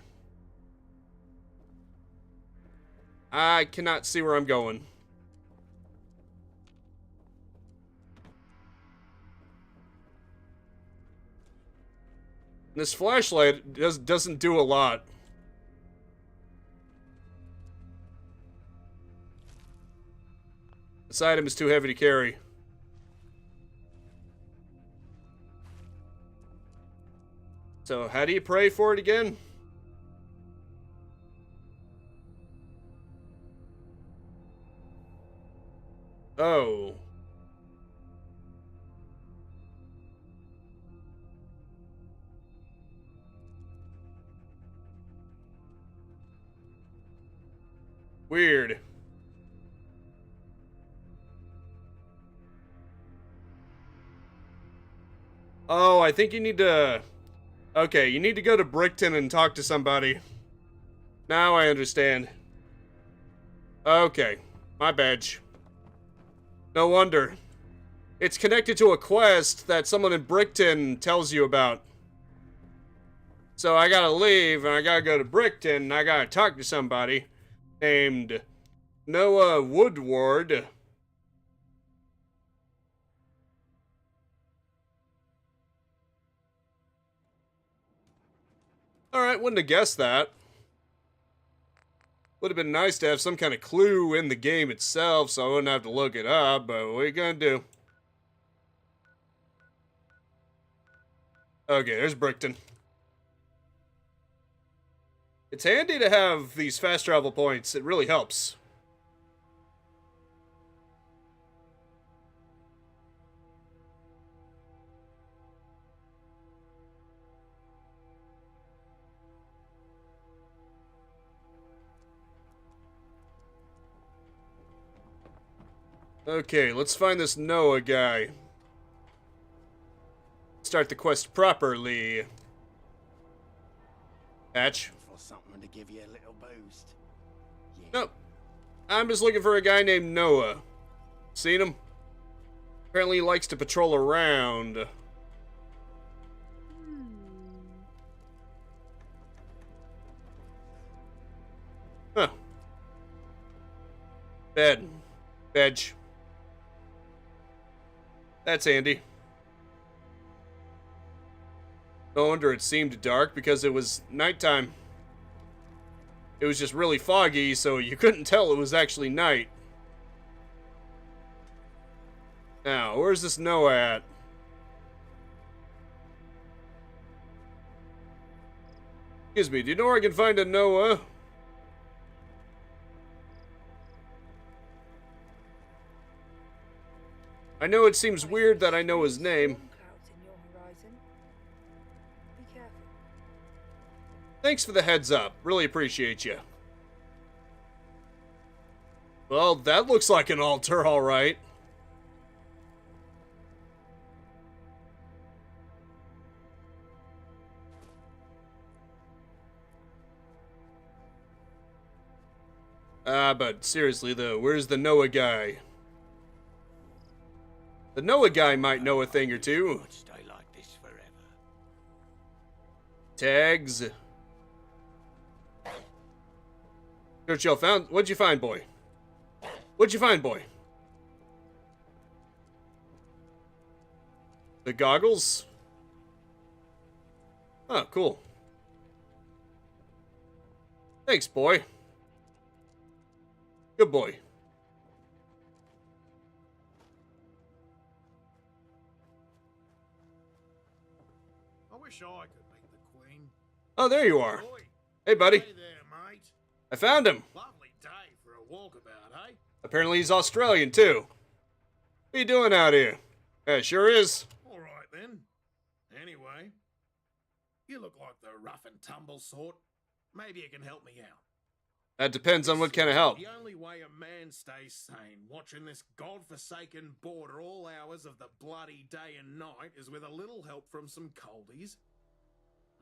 I cannot see where I'm going. This flashlight doesn't do a lot. This item is too heavy to carry. So, how do you pray for it again? Oh. Weird. Oh, I think you need to... Okay, you need to go to Brickton and talk to somebody. Now I understand. Okay, my badge. No wonder. It's connected to a quest that someone in Brickton tells you about. So I gotta leave, and I gotta go to Brickton, and I gotta talk to somebody named Noah Woodward. Alright, wouldn't have guessed that. Would have been nice to have some kind of clue in the game itself, so I wouldn't have to look it up, but what are you gonna do? Okay, there's Brickton. It's handy to have these fast travel points. It really helps. Okay, let's find this Noah guy. Start the quest properly. Patch. For something to give you a little boost. Yeah. Nope. I'm just looking for a guy named Noah. Seen him? Apparently he likes to patrol around. Huh. Bed. Veg. That's handy. No wonder it seemed dark, because it was nighttime. It was just really foggy, so you couldn't tell it was actually night. Now, where's this Noah at? Excuse me, do you know where I can find a Noah? I know it seems weird that I know his name. Thanks for the heads up. Really appreciate you. Well, that looks like an altar, alright. But seriously though, where's the Noah guy? The Noah guy might know a thing or two. Stay like this forever. Tags. Churchill found... What'd you find, boy? What'd you find, boy? The goggles? Oh, cool. Thanks, boy. Good boy. I wish I could meet the Queen. Oh, there you are. Oi. Hey, buddy. Hey there, mate. I found him. Lovely day for a walkabout, eh? Apparently he's Australian, too. What are you doing out here? Yeah, sure is. All right then. Anyway, you look like the rough and tumble sort. Maybe you can help me out. That depends on what kind of help. The only way a man stays sane watching this godforsaken border all hours of the bloody day and night is with a little help from some coldies,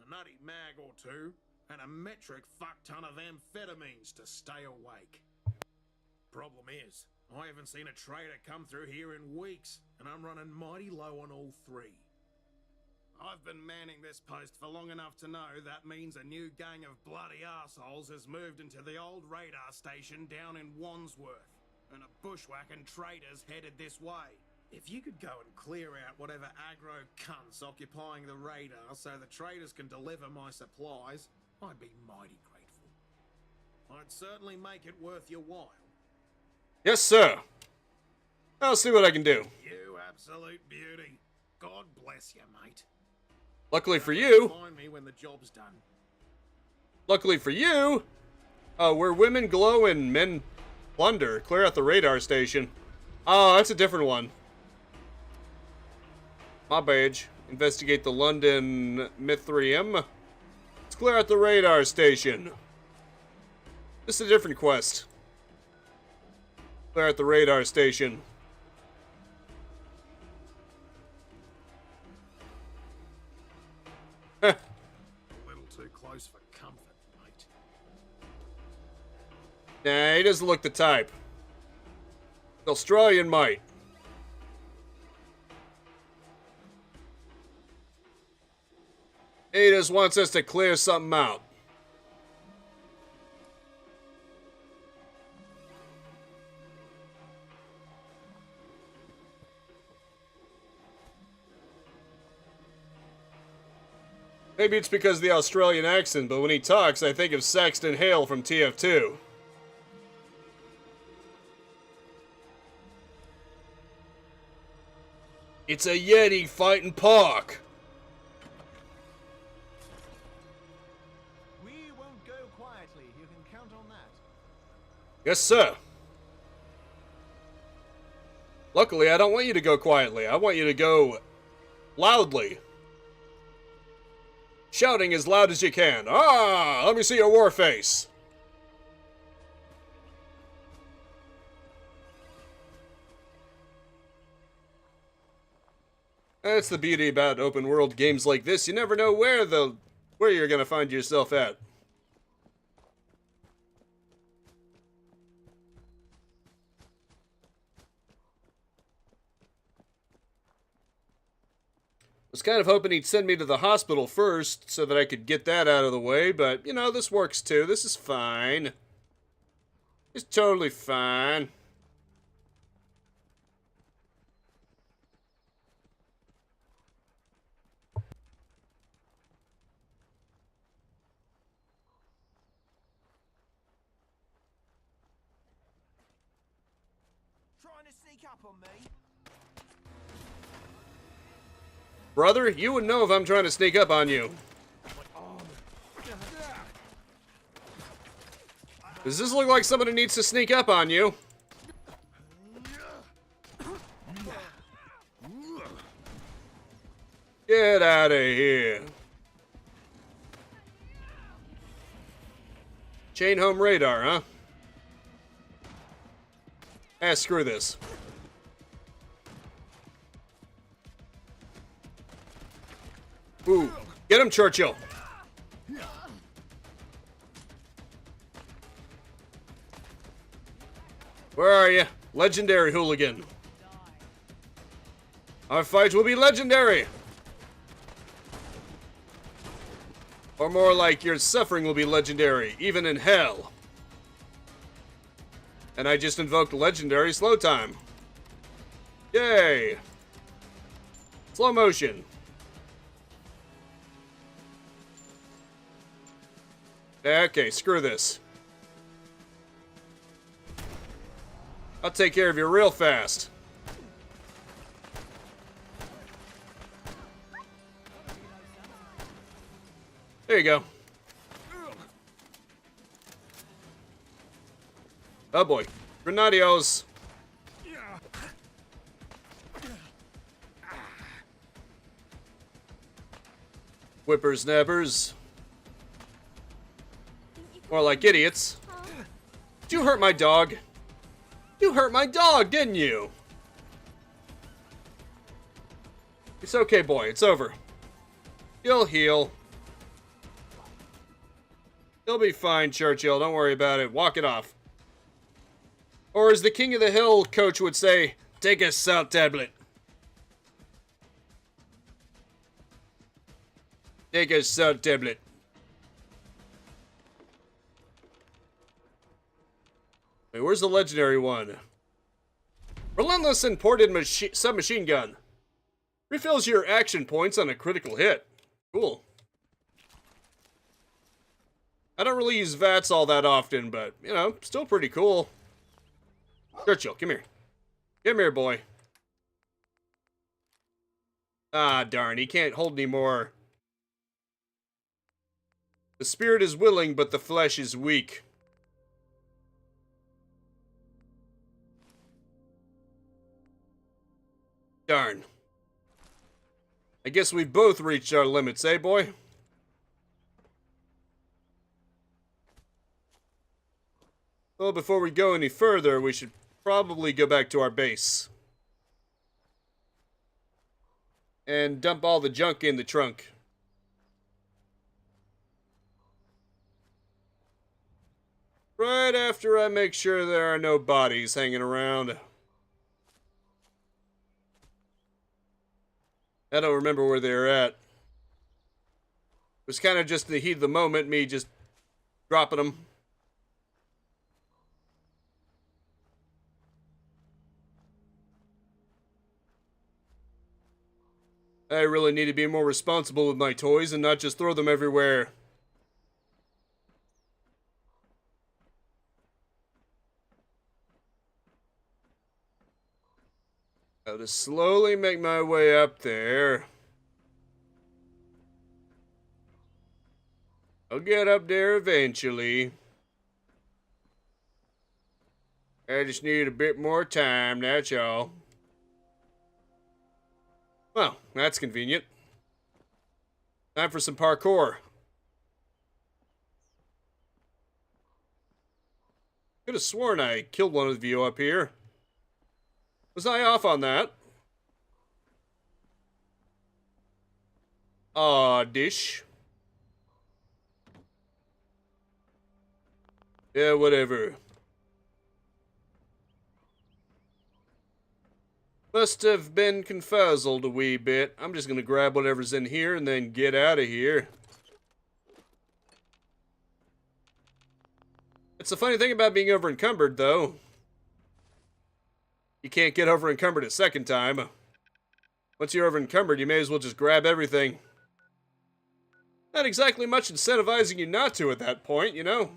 a nutty mag or two, and a metric fuck ton of amphetamines to stay awake. Problem is, I haven't seen a trader come through here in weeks, and I'm running mighty low on all three. I've been manning this post for long enough to know that means a new gang of bloody arseholes has moved into the old radar station down in Wandsworth, and a bushwhacking trader's headed this way. If you could go and clear out whatever aggro cunts occupying the radar so the traders can deliver my supplies, I'd be mighty grateful. I'd certainly make it worth your while. Yes, sir. I'll see what I can do. You absolute beauty. God bless you, mate. Luckily for you, Find me when the job's done. where women glow and men plunder. Clear out the radar station. Oh, that's a different one. My badge. Investigate the London Mithrium. Let's clear out the radar station. This is a different quest. Clear out the radar station. A little too close for comfort, mate. Nah, he doesn't look the type. Australian might. He just wants us to clear something out. Maybe it's because of the Australian accent, but when he talks, I think of Saxton Hale from TF2. It's a Yeti fighting Park. We won't go quietly. You can count on that. Yes, sir. Luckily, I don't want you to go quietly. I want you to go loudly. Shouting as loud as you can. Ah, let me see your war face. That's the beauty about open world games like this. You never know where you're gonna find yourself at. Was kind of hoping he'd send me to the hospital first so that I could get that out of the way, but, you know, this works too. This is fine. It's totally fine. Trying to sneak up on me? Brother, you would know if I'm trying to sneak up on you. Does this look like somebody needs to sneak up on you? Get out of here. Chain home radar, huh? Ah, screw this. Ooh, get him, Churchill. Where are you? Legendary hooligan. Our fight will be legendary. Or more like your suffering will be legendary, even in hell. And I just invoked legendary slow time. Yay. Slow motion. Okay, screw this. I'll take care of you real fast. There you go. Oh boy. Grenadios. Whippersnappers. More like idiots. Did you hurt my dog? You hurt my dog, didn't you? It's okay, boy. It's over. You'll heal. You'll be fine, Churchill. Don't worry about it. Walk it off. Or as the King of the Hill coach would say, take a salt tablet. Take a salt tablet. Wait, where's the legendary one? Relentless imported submachine gun. Refills your action points on a critical hit. Cool. I don't really use VATS all that often, but, you know, still pretty cool. Churchill, come here. Come here, boy. Ah, darn, he can't hold anymore. The spirit is willing, but the flesh is weak. Darn. I guess we've both reached our limits, eh, boy? Well, before we go any further, we should probably go back to our base. And dump all the junk in the trunk. Right after I make sure there are no bodies hanging around. I don't remember where they're at. It was kind of just the heat of the moment, me just dropping them. I really need to be more responsible with my toys and not just throw them everywhere. I'll just slowly make my way up there. I'll get up there eventually. I just need a bit more time, that's all. Well, that's convenient. Time for some parkour. Could have sworn I killed one of you up here. Was I off on that? Aw, dish. Yeah, whatever. Must have been confuzzled a wee bit. I'm just gonna grab whatever's in here and then get out of here. It's the funny thing about being over encumbered, though. You can't get over encumbered a second time. Once you're over encumbered, you may as well just grab everything. Not exactly much incentivizing you not to at that point, you know?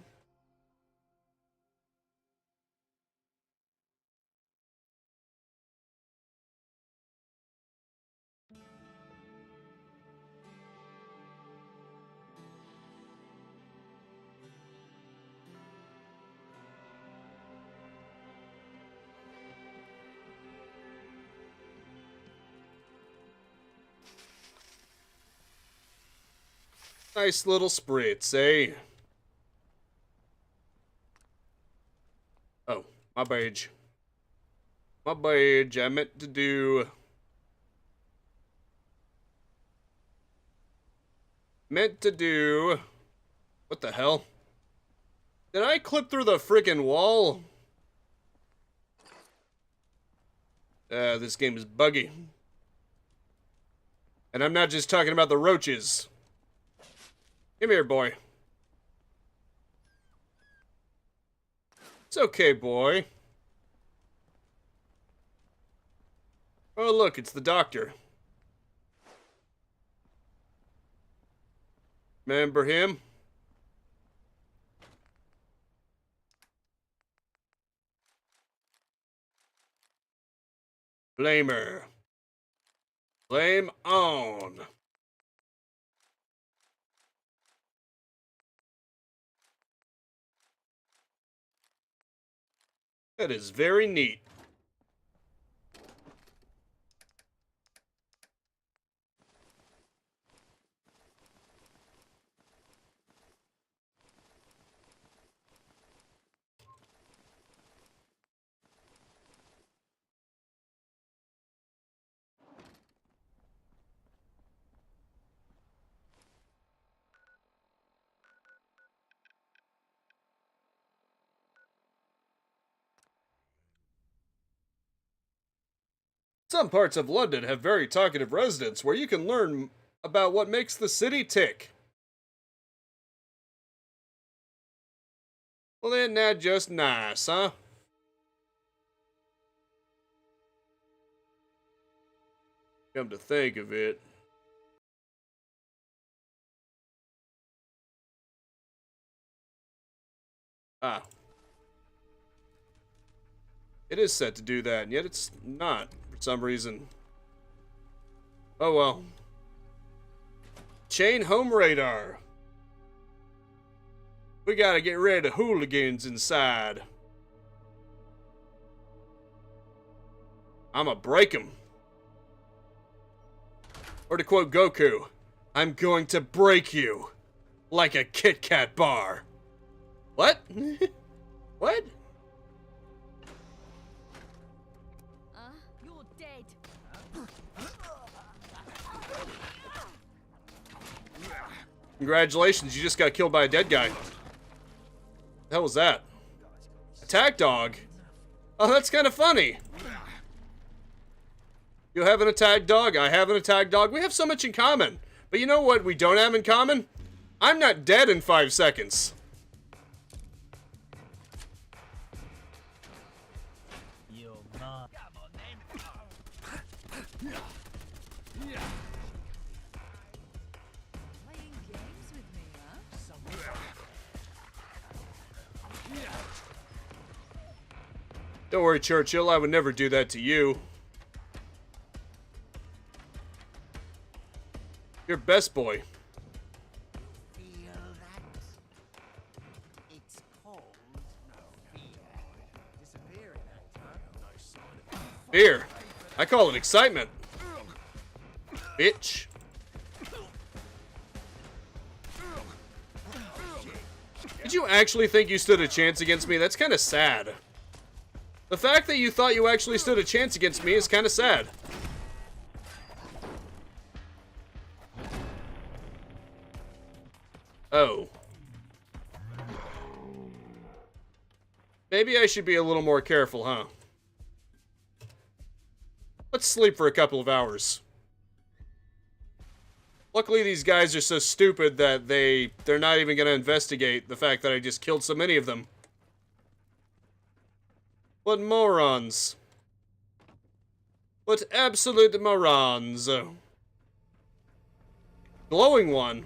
Nice little spritz, eh? Oh, my badge. My badge, I meant to do... What the hell? Did I clip through the freaking wall? This game is buggy. And I'm not just talking about the roaches. Come here, boy. It's okay, boy. Oh, look, it's the doctor. Remember him? Flamer. Flame on. That is very neat. Some parts of London have very talkative residents where you can learn about what makes the city tick. Well, isn't that just nice, huh? Come to think of it. Ah. It is set to do that, and yet it's not, for some reason. Oh well. Chain home radar. We gotta get rid of hooligans inside. I'ma break them. Or to quote Goku, I'm going to break you like a Kit Kat bar. What? What? You're dead. Congratulations, you just got killed by a dead guy. The hell was that? Attack dog? Oh, that's kind of funny. You have an attack dog, I have an attack dog. We have so much in common. But you know what we don't have in common? I'm not dead in 5 seconds. Playing games with me, huh? Don't worry, Churchill, I would never do that to you. You're best boy. Feel that? It's cold. Disappearing, huh? Fear. I call it excitement. Bitch. Did you actually think you stood a chance against me? That's kind of sad. The fact that you thought you actually stood a chance against me is kind of sad. Oh. Maybe I should be a little more careful, huh? Let's sleep for a couple of hours. Luckily, these guys are so stupid that they're not even going to investigate the fact that I just killed so many of them. What morons. What absolute morons. Glowing one.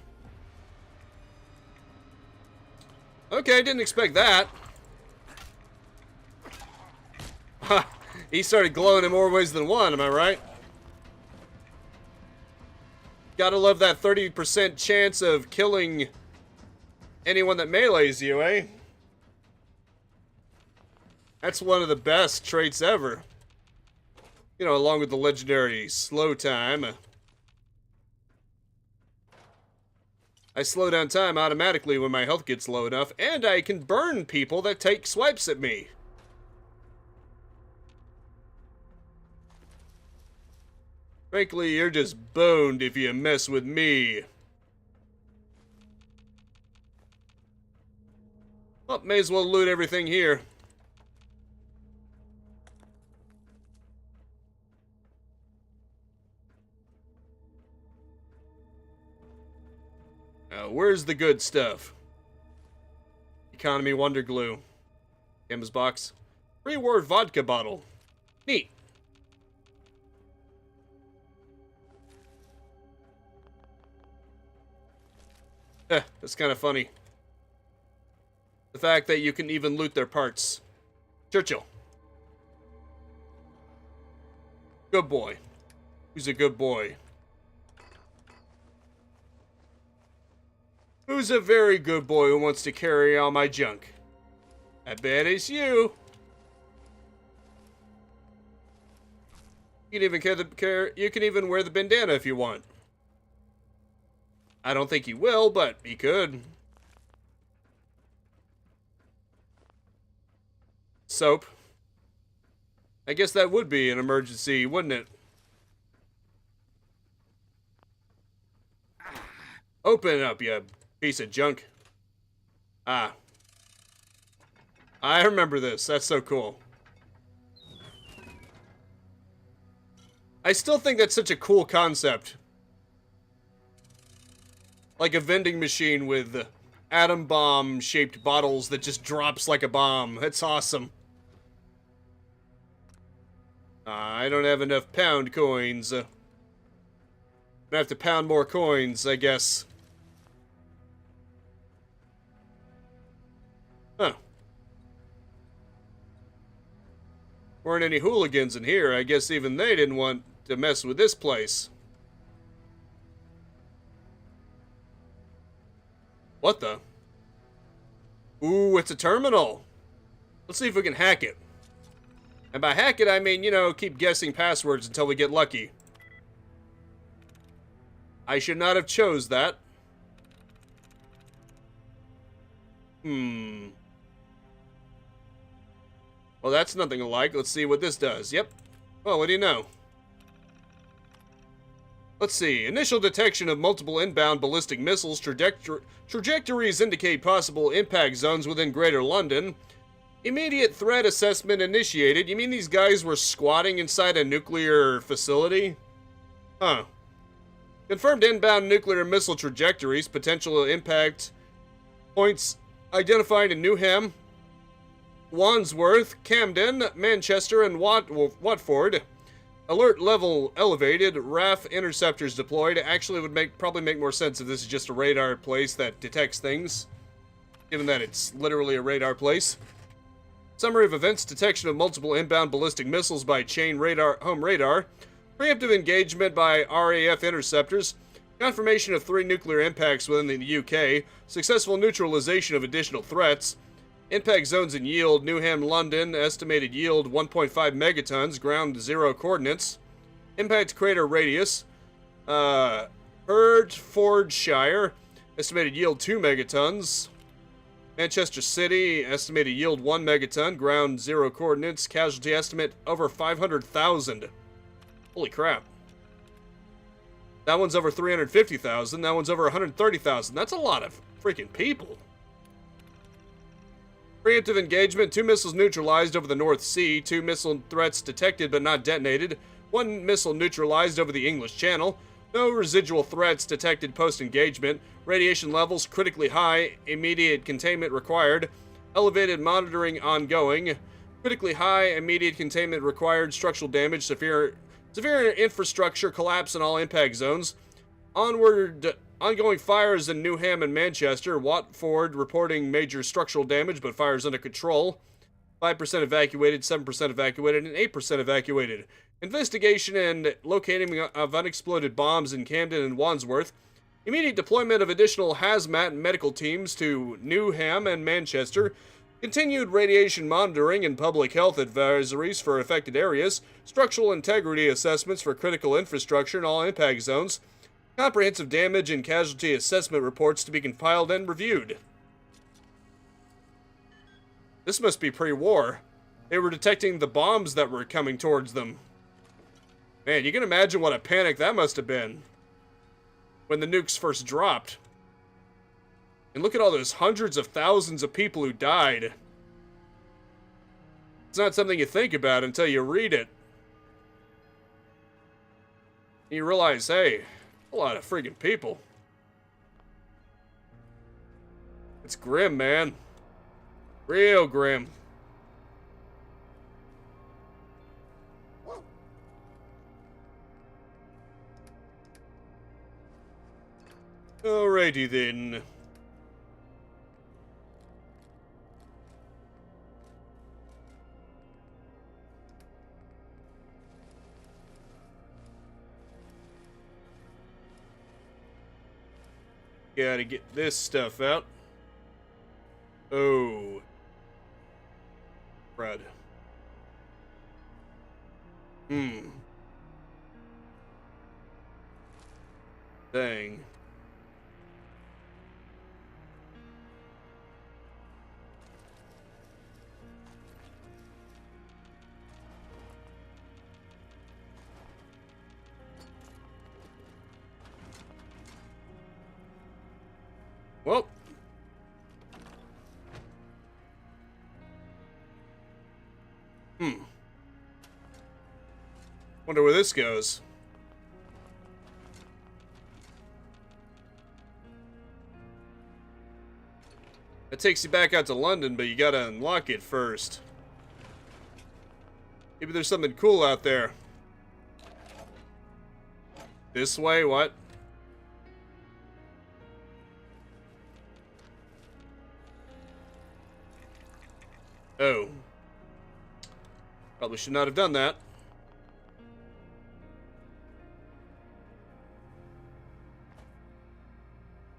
Okay, didn't expect that. Ha! He started glowing in more ways than one, am I right? Gotta love that 30% chance of killing anyone that melees you, eh? That's one of the best traits ever. You know, along with the legendary slow time. I slow down time automatically when my health gets low enough, and I can burn people that take swipes at me. Frankly, you're just boned if you mess with me. Well, may as well loot everything here. Now, where's the good stuff? Economy Wonder Glue. Gamma's box. Pre-war vodka bottle. Neat. That's kind of funny. The fact that you can even loot their parts. Churchill. Good boy. Who's a good boy? Who's a very good boy who wants to carry all my junk? I bet it's you. You can even you can even wear the bandana if you want. I don't think he will, but he could. Soap. I guess that would be an emergency, wouldn't it? Open it up, you piece of junk. Ah. I remember this. That's so cool. I still think that's such a cool concept. Like a vending machine with atom bomb shaped bottles that just drops like a bomb. It's awesome. I don't have enough pound coins. I have to pound more coins, I guess. Huh. Weren't any hooligans in here. I guess even they didn't want to mess with this place. What the? Ooh, it's a terminal. Let's see if we can hack it. And by hack it, I mean, you know, keep guessing passwords until we get lucky. I should not have chose that. Well, that's nothing alike. Let's see what this does. Yep. Well, what do you know? Let's see. Initial detection of multiple inbound ballistic missiles. Trajectories indicate possible impact zones within Greater London. Immediate threat assessment initiated. You mean these guys were squatting inside a nuclear facility? Huh. Confirmed inbound nuclear missile trajectories. Potential impact points identified in Newham, Wandsworth, Camden, Manchester, and Watford. Alert level elevated. RAF interceptors deployed. Actually, would probably make more sense if this is just a radar place that detects things, given that it's literally a radar place. Summary of events: detection of multiple inbound ballistic missiles by chain radar, home radar. Preemptive engagement by RAF interceptors. Confirmation of 3 nuclear impacts within the UK. Successful neutralization of additional threats. Impact zones and yield. Newham, London. Estimated yield 1.5 megatons. Ground 0 coordinates. Impact crater radius. Hertfordshire. Estimated yield 2 megatons. Manchester City. Estimated yield 1 megaton. Ground 0 coordinates. Casualty estimate over 500,000. Holy crap. That one's over 350,000. That one's over 130,000. That's a lot of freaking people. Preemptive engagement. 2 missiles neutralized over the North Sea. 2 missile threats detected but not detonated. 1 missile neutralized over the English Channel. No residual threats detected post-engagement. Radiation levels critically high. Immediate containment required. Elevated monitoring ongoing. Critically high. Immediate containment required. Structural damage. Severe infrastructure collapse in all impact zones. Ongoing fires in Newham and Manchester. Watford reporting major structural damage, but fires under control. 5% evacuated, 7% evacuated, and 8% evacuated. Investigation and locating of unexploded bombs in Camden and Wandsworth. Immediate deployment of additional hazmat and medical teams to Newham and Manchester. Continued radiation monitoring and public health advisories for affected areas. Structural integrity assessments for critical infrastructure in all impact zones. Comprehensive damage and casualty assessment reports to be compiled and reviewed. This must be pre-war. They were detecting the bombs that were coming towards them. Man, you can imagine what a panic that must have been when the nukes first dropped. And look at all those hundreds of thousands of people who died. It's not something you think about until you read it. And you realize, hey, a lot of freaking people. It's grim, man. Real grim. Alrighty then. Gotta get this stuff out. Oh. Crud. Dang. Well. Wonder where this goes. That takes you back out to London, but you gotta unlock it first. Maybe there's something cool out there. This way, what? Oh. Probably should not have done that.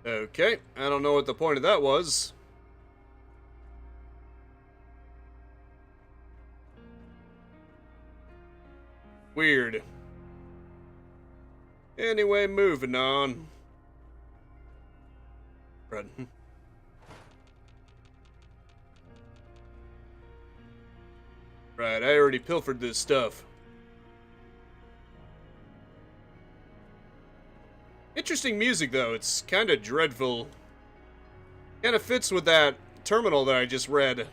Okay, I don't know what the point of that was. Weird. Anyway, moving on. Right. Right, I already pilfered this stuff. Interesting music, though. It's kind of dreadful. Kind of fits with that terminal that I just read.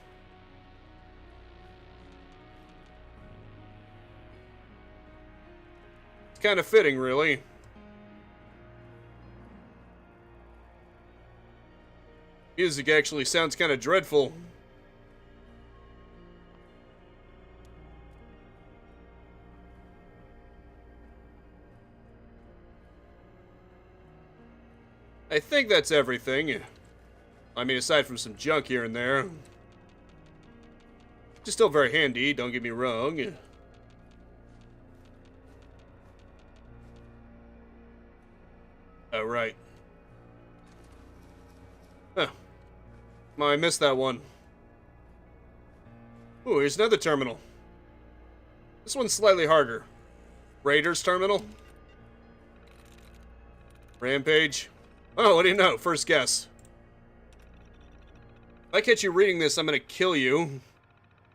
It's kind of fitting, really. Music actually sounds kind of dreadful. I think that's everything. I mean, aside from some junk here and there. Which is still very handy, don't get me wrong. Oh, right. Huh. Oh, I missed that one. Ooh, here's another terminal. This one's slightly harder. Raiders terminal? Rampage? Oh, what do you know? First guess. If I catch you reading this, I'm gonna kill you.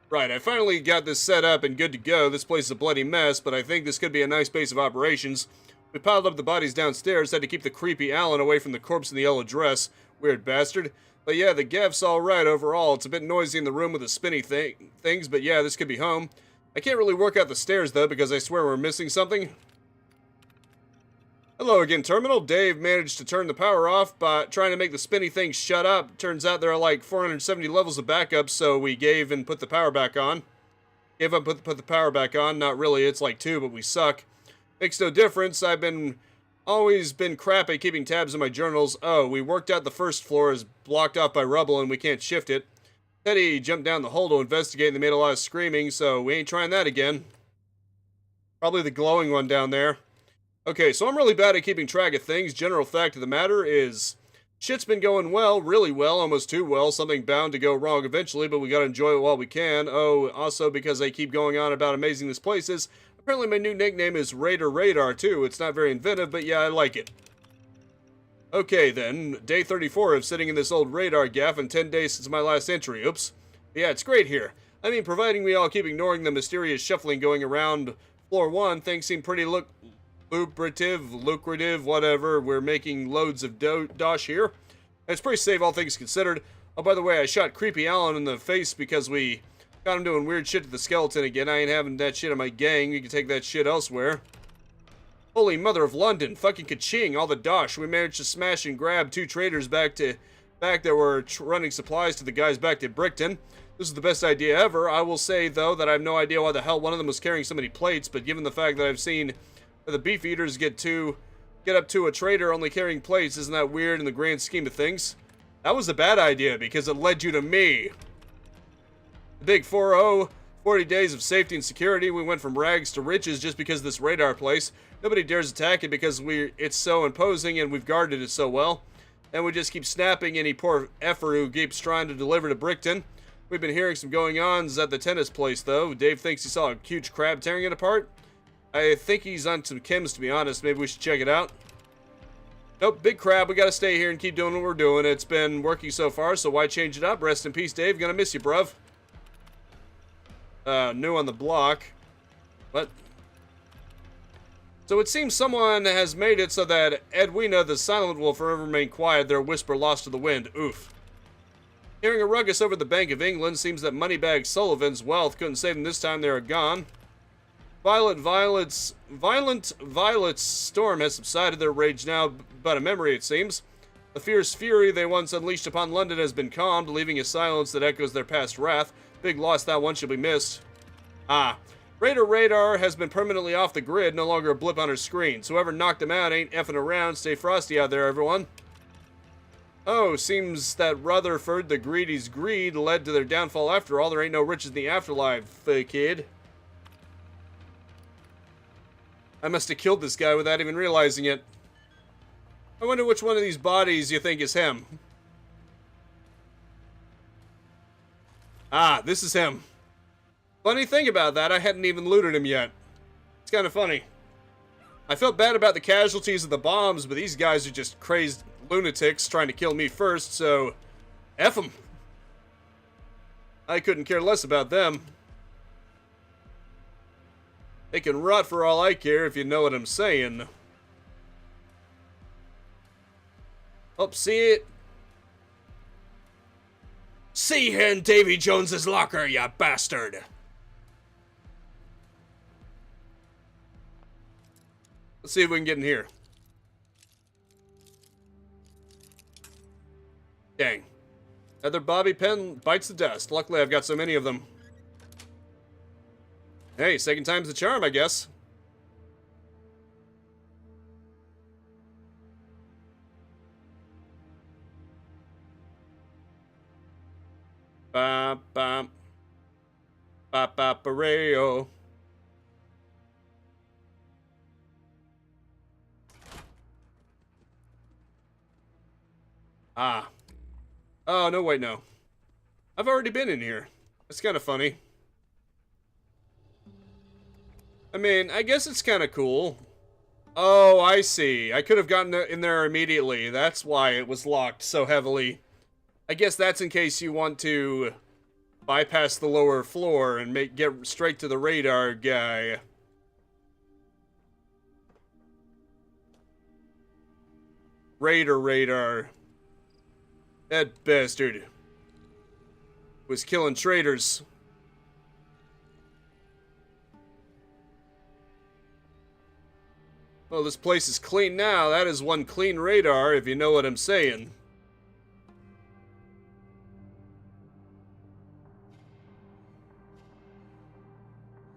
Right, I finally got this set up and good to go. This place is a bloody mess, but I think this could be a nice base of operations. We piled up the bodies downstairs, had to keep the creepy Alan away from the corpse in the yellow dress. Weird bastard. But yeah, the Gev's alright overall. It's a bit noisy in the room with the spinny things, but yeah, this could be home. I can't really work out the stairs, though, because I swear we're missing something. Hello again, Terminal. Dave managed to turn the power off by trying to make the spinny thing shut up. Turns out there are like 470 levels of backup, so we gave and put the power back on. Gave up, put the power back on. Not really, it's like 2, but we suck. Makes no difference. I've always been crap at keeping tabs on my journals. Oh, we worked out the first floor is blocked off by rubble and we can't shift it. Teddy jumped down the hole to investigate and they made a lot of screaming, so we ain't trying that again. Probably the glowing one down there. Okay, so I'm really bad at keeping track of things. General fact of the matter is, shit's been going well, really well, almost too well. Something bound to go wrong eventually, but we gotta enjoy it while we can. Oh, also because I keep going on about amazing this place is, apparently my new nickname is Raider Radar too. It's not very inventive, but yeah, I like it. Okay then, day 34 of sitting in this old radar gaff and 10 days since my last entry. Oops. Yeah, it's great here. I mean, providing we all keep ignoring the mysterious shuffling going around floor 1, things seem pretty lucrative, whatever. We're making loads of dosh here. It's pretty safe, all things considered. Oh, by the way, I shot Creepy Alan in the face because we got him doing weird shit to the skeleton again. I ain't having that shit in my gang. You can take that shit elsewhere. Holy mother of London, fucking ka-ching, all the dosh. We managed to smash and grab 2 traders back that were running supplies to the guys back to Brickton. This is the best idea ever. I will say, though, that I have no idea why the hell one of them was carrying so many plates, but given the fact that I've seen the beef eaters get up to a trader only carrying plates, isn't that weird in the grand scheme of things? That was a bad idea because it led you to me. The big 4-0, 40 days of safety and security. We went from rags to riches just because of this radar place. Nobody dares attack it because it's so imposing and we've guarded it so well. and we just keep snapping any poor effer who keeps trying to deliver to Brickton. We've been hearing some going-ons at the tennis place, though. Dave thinks he saw a huge crab tearing it apart. I think he's on some chems, to be honest. Maybe we should check it out. Nope, big crab. We gotta stay here and keep doing what we're doing. It's been working so far, so why change it up? Rest in peace, Dave. Gonna miss you, bruv. New on the block. What? So it seems someone has made it so that Edwina the Silent will forever remain quiet, their whisper lost to the wind. Oof. Hearing a ruckus over the Bank of England, seems that Moneybag Sullivan's wealth couldn't save them this time. They are gone. Violent Violet's storm has subsided, their rage now but a memory, it seems. The fierce fury they once unleashed upon London has been calmed, leaving a silence that echoes their past wrath. Big loss, that one shall be missed. Ah. Raider Radar has been permanently off the grid, no longer a blip on her screen. So whoever knocked him out ain't effing around. Stay frosty out there, everyone. Oh, seems that Rutherford the Greedy's greed led to their downfall after all. There ain't no riches in the afterlife, kid. I must have killed this guy without even realizing it. I wonder which one of these bodies you think is him. Ah, this is him. Funny thing about that, I hadn't even looted him yet. It's kind of funny. I felt bad about the casualties of the bombs, but these guys are just crazed lunatics trying to kill me first, so F them. I couldn't care less about them. They can rot for all I care, if you know what I'm saying. Oh, see it? See here in Davy Jones's locker, you bastard! Let's see if we can get in here. Dang. Another bobby pin bites the dust. Luckily, I've got so many of them. Hey, second time's the charm, I guess. Bam, bam. Bop, bop, barreo. Ah. Oh, no, wait, no. I've already been in here. It's kind of funny. I mean, I guess it's kind of cool. Oh, I see. I could have gotten in there immediately. That's why it was locked so heavily. I guess that's in case you want to bypass the lower floor and get straight to the radar guy. Radar. That bastard was killing traitors. Well, this place is clean now. That is one clean radar, if you know what I'm saying.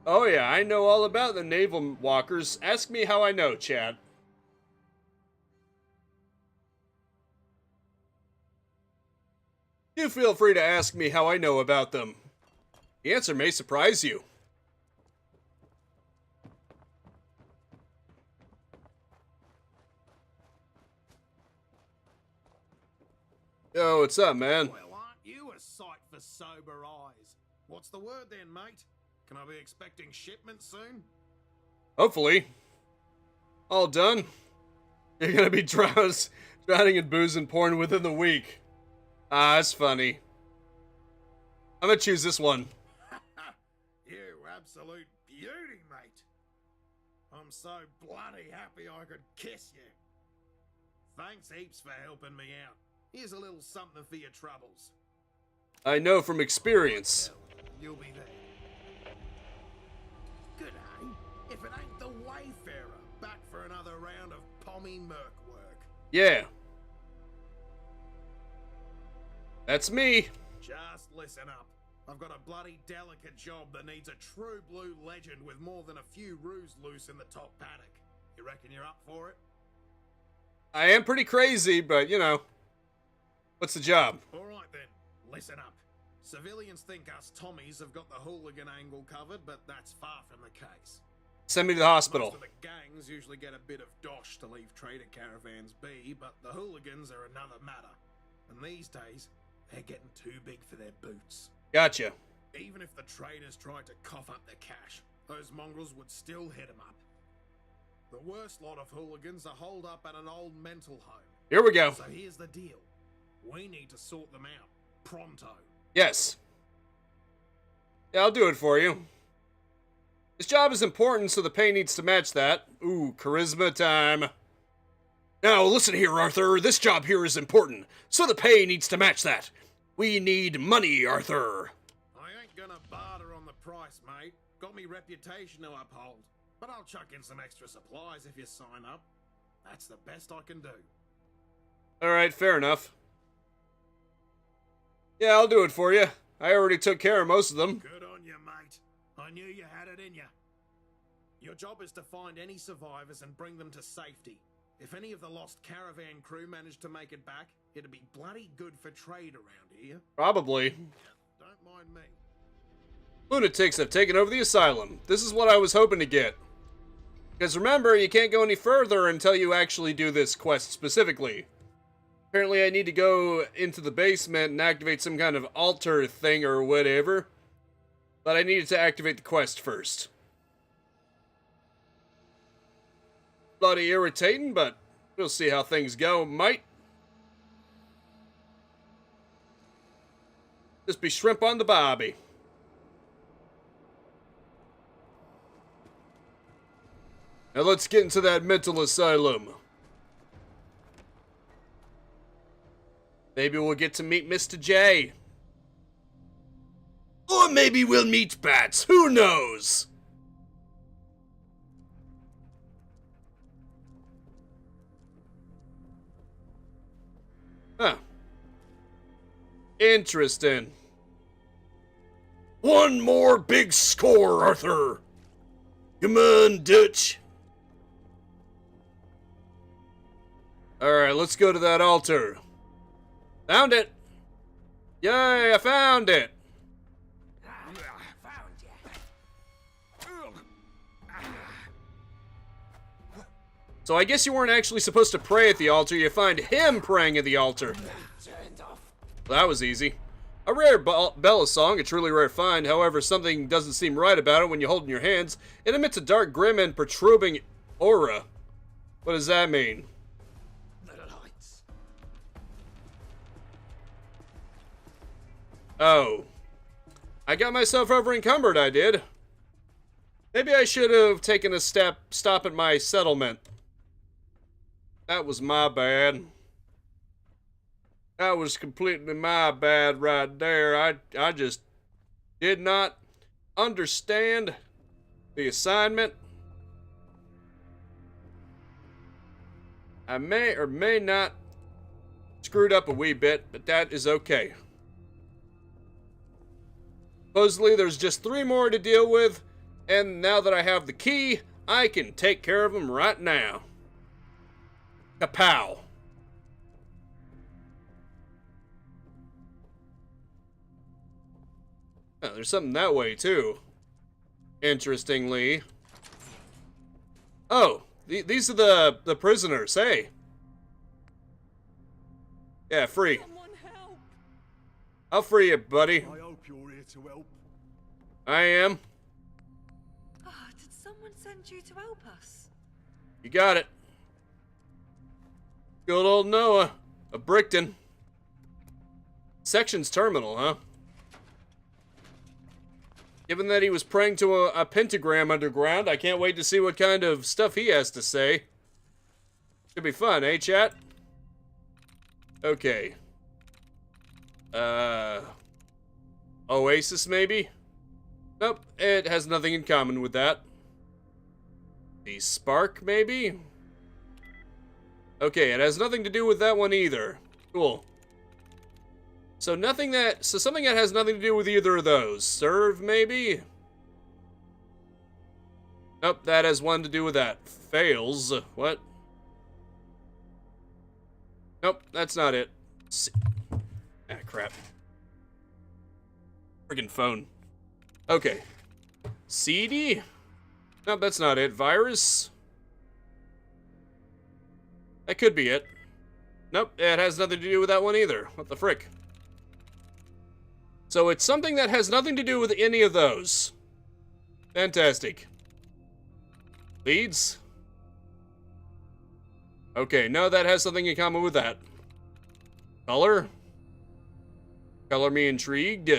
Oh yeah, I know all about the naval walkers. Ask me how I know, chat. You feel free to ask me how I know about them. The answer may surprise you. Yo, what's up, man? Well, aren't you a sight for sober eyes? What's the word then, mate? Can I be expecting shipment soon? Hopefully. All done. You're gonna be drowning in booze and porn within the week. Ah, that's funny. I'm gonna choose this one. You absolute beauty, mate. I'm so bloody happy I could kiss you. Thanks heaps for helping me out. Here's a little something for your troubles. I know from experience. You'll be there. Good day. If it ain't the Wayfarer, back for another round of pommy merc work. Yeah. That's me. Just listen up. I've got a bloody delicate job that needs a true blue legend with more than a few roos loose in the top paddock. You reckon you're up for it? I am pretty crazy, but you know. What's the job? Alright then, listen up. Civilians think us Tommies have got the hooligan angle covered, but that's far from the case. Send me to the hospital. Most of the gangs usually get a bit of dosh to leave trader caravans be, but the hooligans are another matter. And these days, they're getting too big for their boots. Gotcha. Even if the traders tried to cough up their cash, those mongrels would still hit them up. The worst lot of hooligans are holed up at an old mental home. Here we go. So here's the deal. We need to sort them out. Pronto. Yes. Yeah, I'll do it for you. This job is important, so the pay needs to match that. Ooh, charisma time. Now, listen here, Arthur. This job here is important, so the pay needs to match that. We need money, Arthur. I ain't gonna barter on the price, mate. Got me reputation to uphold. But I'll chuck in some extra supplies if you sign up. That's the best I can do. Alright, fair enough. Yeah, I'll do it for you. I already took care of most of them. Good on you, mate. I knew you had it in you. Your job is to find any survivors and bring them to safety. If any of the lost caravan crew manage to make it back, it'd be bloody good for trade around here. Probably. Don't mind me. Lunatics have taken over the asylum. This is what I was hoping to get. Because remember, you can't go any further until you actually do this quest specifically. Apparently I need to go into the basement and activate some kind of altar thing or whatever. But I needed to activate the quest first. Bloody irritating, but we'll see how things go, mate. Just be shrimp on the bobby. Now let's get into that mental asylum. Maybe we'll get to meet Mr. J. Or maybe we'll meet Bats. Who knows? Huh. Interesting. One more big score, Arthur. Come on, Dutch. Alright, let's go to that altar. Found it! Yay, I found it! So I guess you weren't actually supposed to pray at the altar, you find him praying at the altar. Well, that was easy. A rare Bella song, a truly rare find, however, something doesn't seem right about it when you hold it in your hands. It emits a dark, grim, and protruding aura. What does that mean? Oh. I got myself over encumbered, I did. Maybe I should have taken a stop at my settlement. That was my bad. That was completely my bad right there. I just did not understand the assignment. I may or may not screwed up a wee bit, but that is okay. Supposedly, there's just 3 more to deal with, and now that I have the key, I can take care of them right now. Kapow. Oh, there's something that way, too. Interestingly. Oh, these are the prisoners, hey. Yeah, free. Someone help! I'll free you, buddy. I hope you're here to help. I am. Oh, did someone send you to help us? You got it. Good old Noah of Brickton. Section's terminal, huh? Given that he was praying to a pentagram underground, I can't wait to see what kind of stuff he has to say. Should be fun, eh, chat? Okay. Oasis, maybe? Nope, it has nothing in common with that. The Spark, maybe? Okay, it has nothing to do with that one either. Cool. So something that has nothing to do with either of those. Serve, maybe? Nope, that has one to do with that. Fails. What? Nope, that's not it. Ah, crap. Friggin' phone. Okay. CD? Nope, that's not it. Virus? That could be it. Nope, it has nothing to do with that one either. What the frick? So it's something that has nothing to do with any of those. Fantastic. Leads? Okay, no, that has something in common with that. Color? Color me intrigued.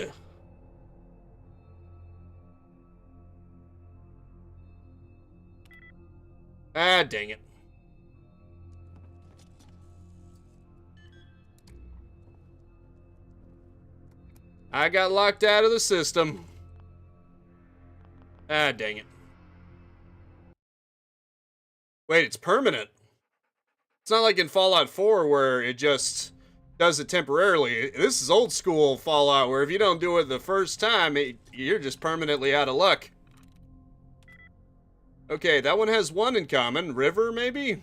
Ah, dang it. I got locked out of the system. Ah, dang it. Wait, it's permanent. It's not like in Fallout 4 where it just does it temporarily. This is old school Fallout where if you don't do it the first time, you're just permanently out of luck. Okay, that one has one in common. River, maybe?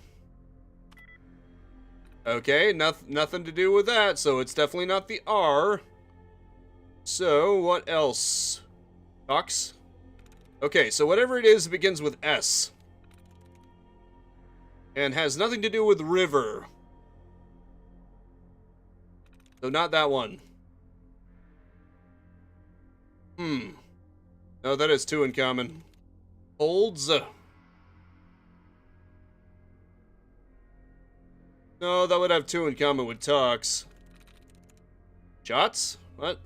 Okay, nothing to do with that, so it's definitely not the R. So, what else? Docks? Okay, so whatever it is, it begins with S. And has nothing to do with river. So not that one. No, that has two in common. Holds. No, that would have two in common with talks. Shots? What?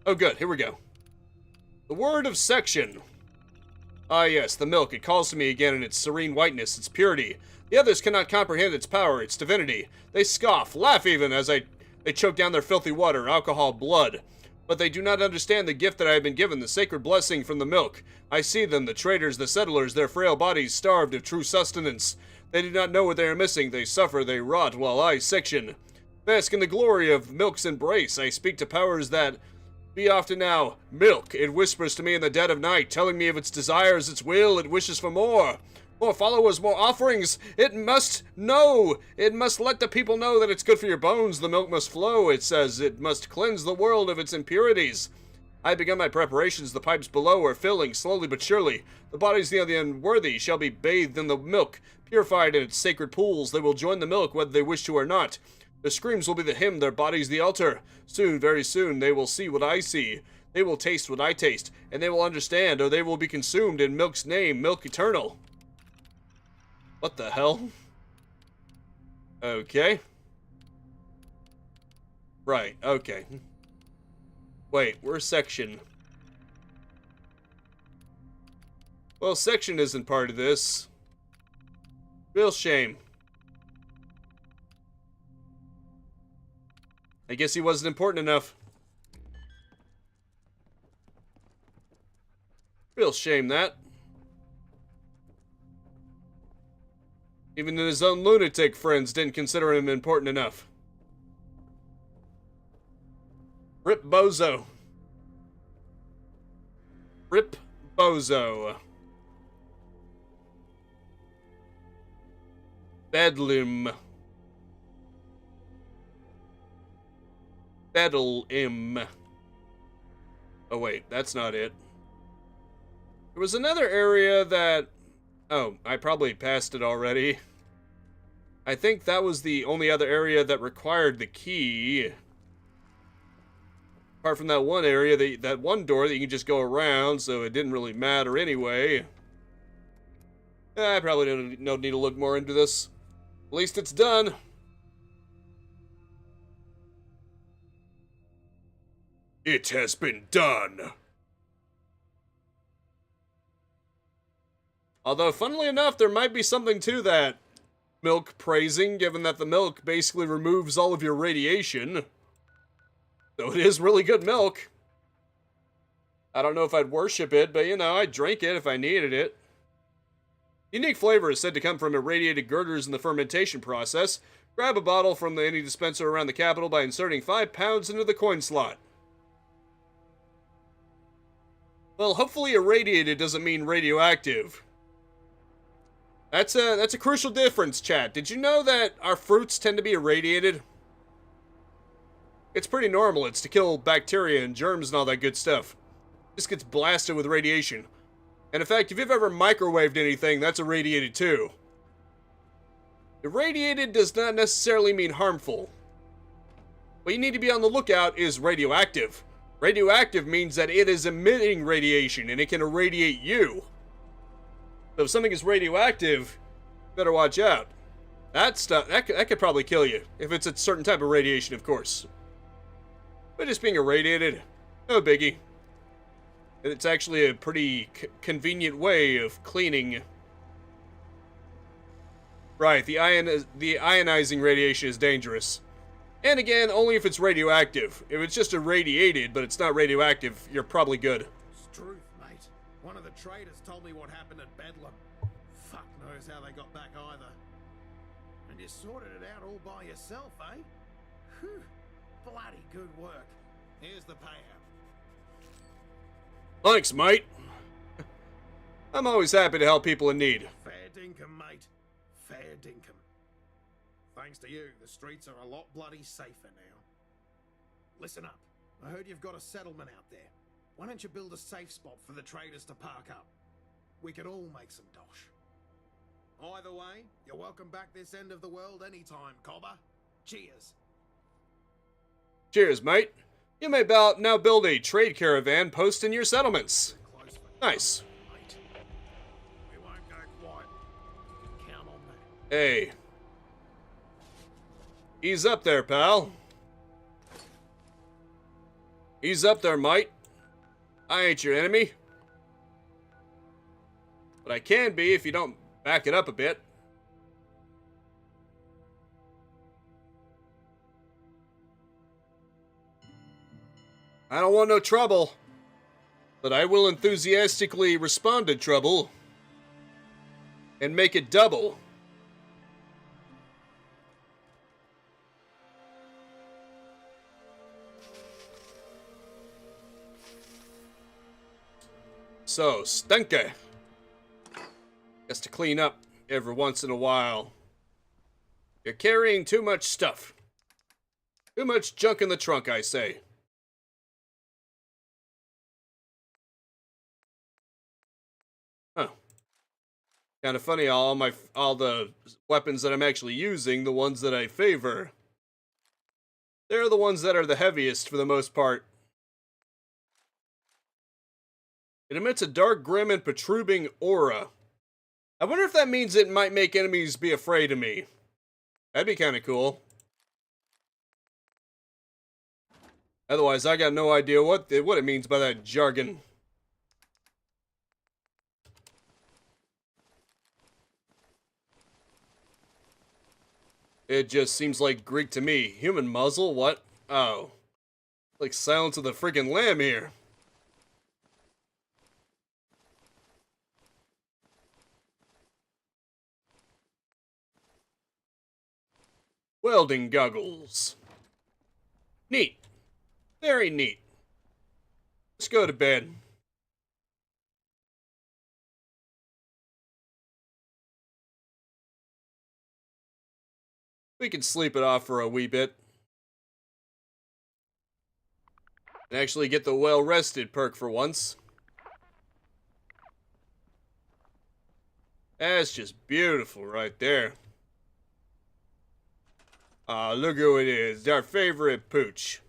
Oh, good. Here we go. The word of section. Ah, yes, the milk. It calls to me again in its serene whiteness, its purity. The others cannot comprehend its power, its divinity. They scoff, laugh even, as they choke down their filthy water, alcohol, blood. But they do not understand the gift that I have been given, the sacred blessing from the milk. I see them, the traders, the settlers, their frail bodies starved of true sustenance. They do not know what they are missing. They suffer, they rot, while I section. Bask in the glory of milk's embrace. I speak to powers that be often now. Milk, it whispers to me in the dead of night, telling me of its desires, its will, it wishes for more. More followers, more offerings. It must know. It must let the people know that it's good for your bones. The milk must flow. It says it must cleanse the world of its impurities. I have begun my preparations. The pipes below are filling, slowly but surely. The bodies of the unworthy shall be bathed in the milk, purified in its sacred pools. They will join the milk whether they wish to or not. Their screams will be the hymn, their bodies the altar. Soon, very soon, they will see what I see. They will taste what I taste, and they will understand, or they will be consumed in milk's name, milk eternal. What the hell? Okay. Right, okay. Wait, where's section? Well, section isn't part of this. Real shame. I guess he wasn't important enough. Real shame, that. Even his own lunatic friends didn't consider him important enough. Rip Bozo. Rip Bozo. Bedlam. Bedlam. Oh wait, that's not it. There was another area that... Oh, I probably passed it already. I think that was the only other area that required the key. Apart from that one area, that one door that you can just go around, so it didn't really matter anyway. I probably don't need to look more into this. At least it's done. It has been done. Although, funnily enough, there might be something to that milk praising, given that the milk basically removes all of your radiation. So it is really good milk. I don't know if I'd worship it, but you know, I'd drink it if I needed it. Unique flavor is said to come from irradiated girders in the fermentation process. Grab a bottle from any dispenser around the capital by inserting 5 pounds into the coin slot. Well, hopefully irradiated doesn't mean radioactive. That's a crucial difference, chat. Did you know that our fruits tend to be irradiated? It's pretty normal. It's to kill bacteria and germs and all that good stuff. Just gets blasted with radiation. And in fact, if you've ever microwaved anything, that's irradiated too. Irradiated does not necessarily mean harmful. What you need to be on the lookout is radioactive. Radioactive means that it is emitting radiation and it can irradiate you. So if something is radioactive, better watch out. That stuff, that could probably kill you. If it's a certain type of radiation, of course. But just being irradiated, no biggie. And it's actually a pretty convenient way of cleaning. Right, the ionizing radiation is dangerous. And again, only if it's radioactive. If it's just irradiated, but it's not radioactive, you're probably good. It's truth, mate. One of the traders told me what happened at Bedlam. Fuck knows how they got back either. And you sorted it out all by yourself, eh? Whew. Bloody good work. Here's the payout. Thanks, mate. I'm always happy to help people in need. Fair dinkum, mate. Fair dinkum. Thanks to you, the streets are a lot bloody safer now. Listen up. I heard you've got a settlement out there. Why don't you build a safe spot for the traders to park up? We could all make some dosh. Either way, you're welcome back this end of the world anytime, Cobber. Cheers. Cheers, mate. You may now build a trade caravan post in your settlements. Nice. Mate. We won't go quiet. You can count on that. Hey. Ease up there, pal. Ease up there, mate. I ain't your enemy. But I can be if you don't back it up a bit. I don't want no trouble, but I will enthusiastically respond to trouble and make it double. So, Stunker has to clean up every once in a while. You're carrying too much stuff. Too much junk in the trunk, I say. Huh. Kind of funny, all the weapons that I'm actually using, the ones that I favor, they're the ones that are the heaviest for the most part. It emits a dark, grim, and protruding aura. I wonder if that means it might make enemies be afraid of me. That'd be kind of cool. Otherwise, I got no idea what it means by that jargon. It just seems like Greek to me. Human muzzle? What? Oh. Like Silence of the friggin' Lamb here. Welding goggles. Neat. Very neat. Let's go to bed. We can sleep it off for a wee bit. And actually get the well-rested perk for once. That's just beautiful right there. Look who it is. Our favorite pooch.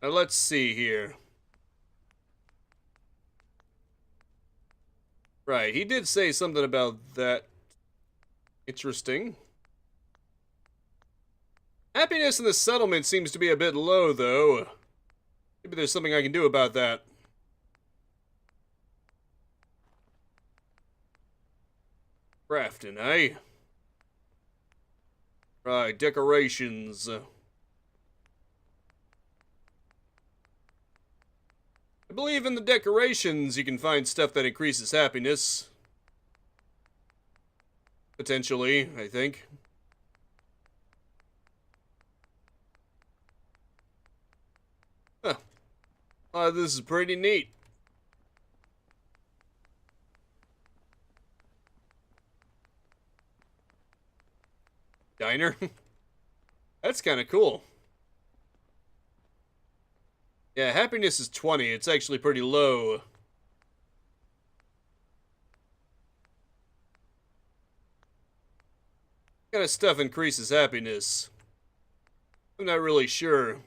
Now let's see here. Right, he did say something about that. Interesting. Happiness in the settlement seems to be a bit low, though. Maybe there's something I can do about that. Crafting, eh? Right, decorations. I believe in the decorations you can find stuff that increases happiness. Potentially, I think. Huh. Oh, this is pretty neat. Diner? That's kind of cool. Yeah, happiness is 20. It's actually pretty low. What kind of stuff increases happiness? I'm not really sure.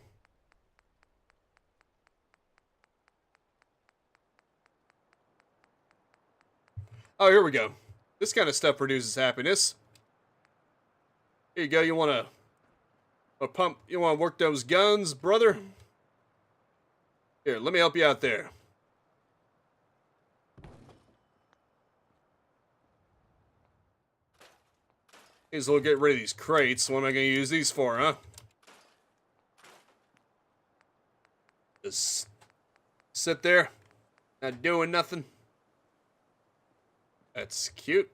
Oh, here we go. This kind of stuff produces happiness. Here you go. You want to pump? You want to work those guns, brother? Here, let me help you out there. May as well get rid of these crates. What am I going to use these for, huh? Just sit there, not doing nothing. That's cute.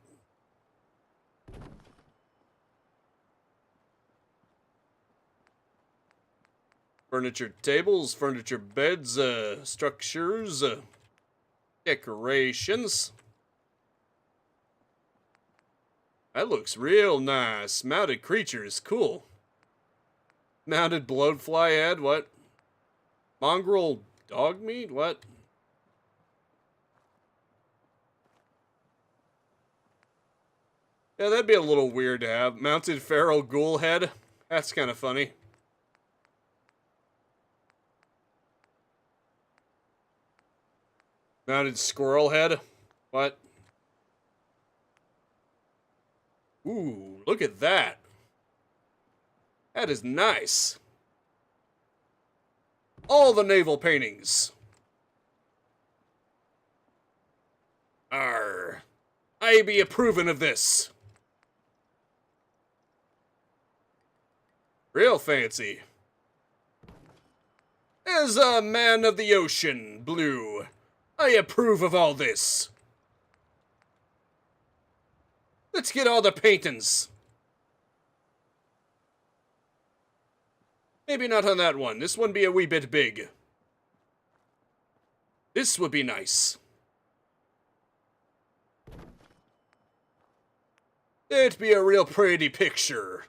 Furniture tables, furniture beds, structures, decorations. That looks real nice. Mounted creatures, cool. Mounted bloatfly head, what? Mongrel dog meat, what? Yeah, that'd be a little weird to have. Mounted feral ghoul head. That's kind of funny. Mounted squirrel head. What? Ooh, look at that. That is nice. All the naval paintings. Arr. I be approving of this. Real fancy. As a man of the ocean, Blue, I approve of all this. Let's get all the paintings. Maybe not on that one. This one be a wee bit big. This would be nice. It'd be a real pretty picture.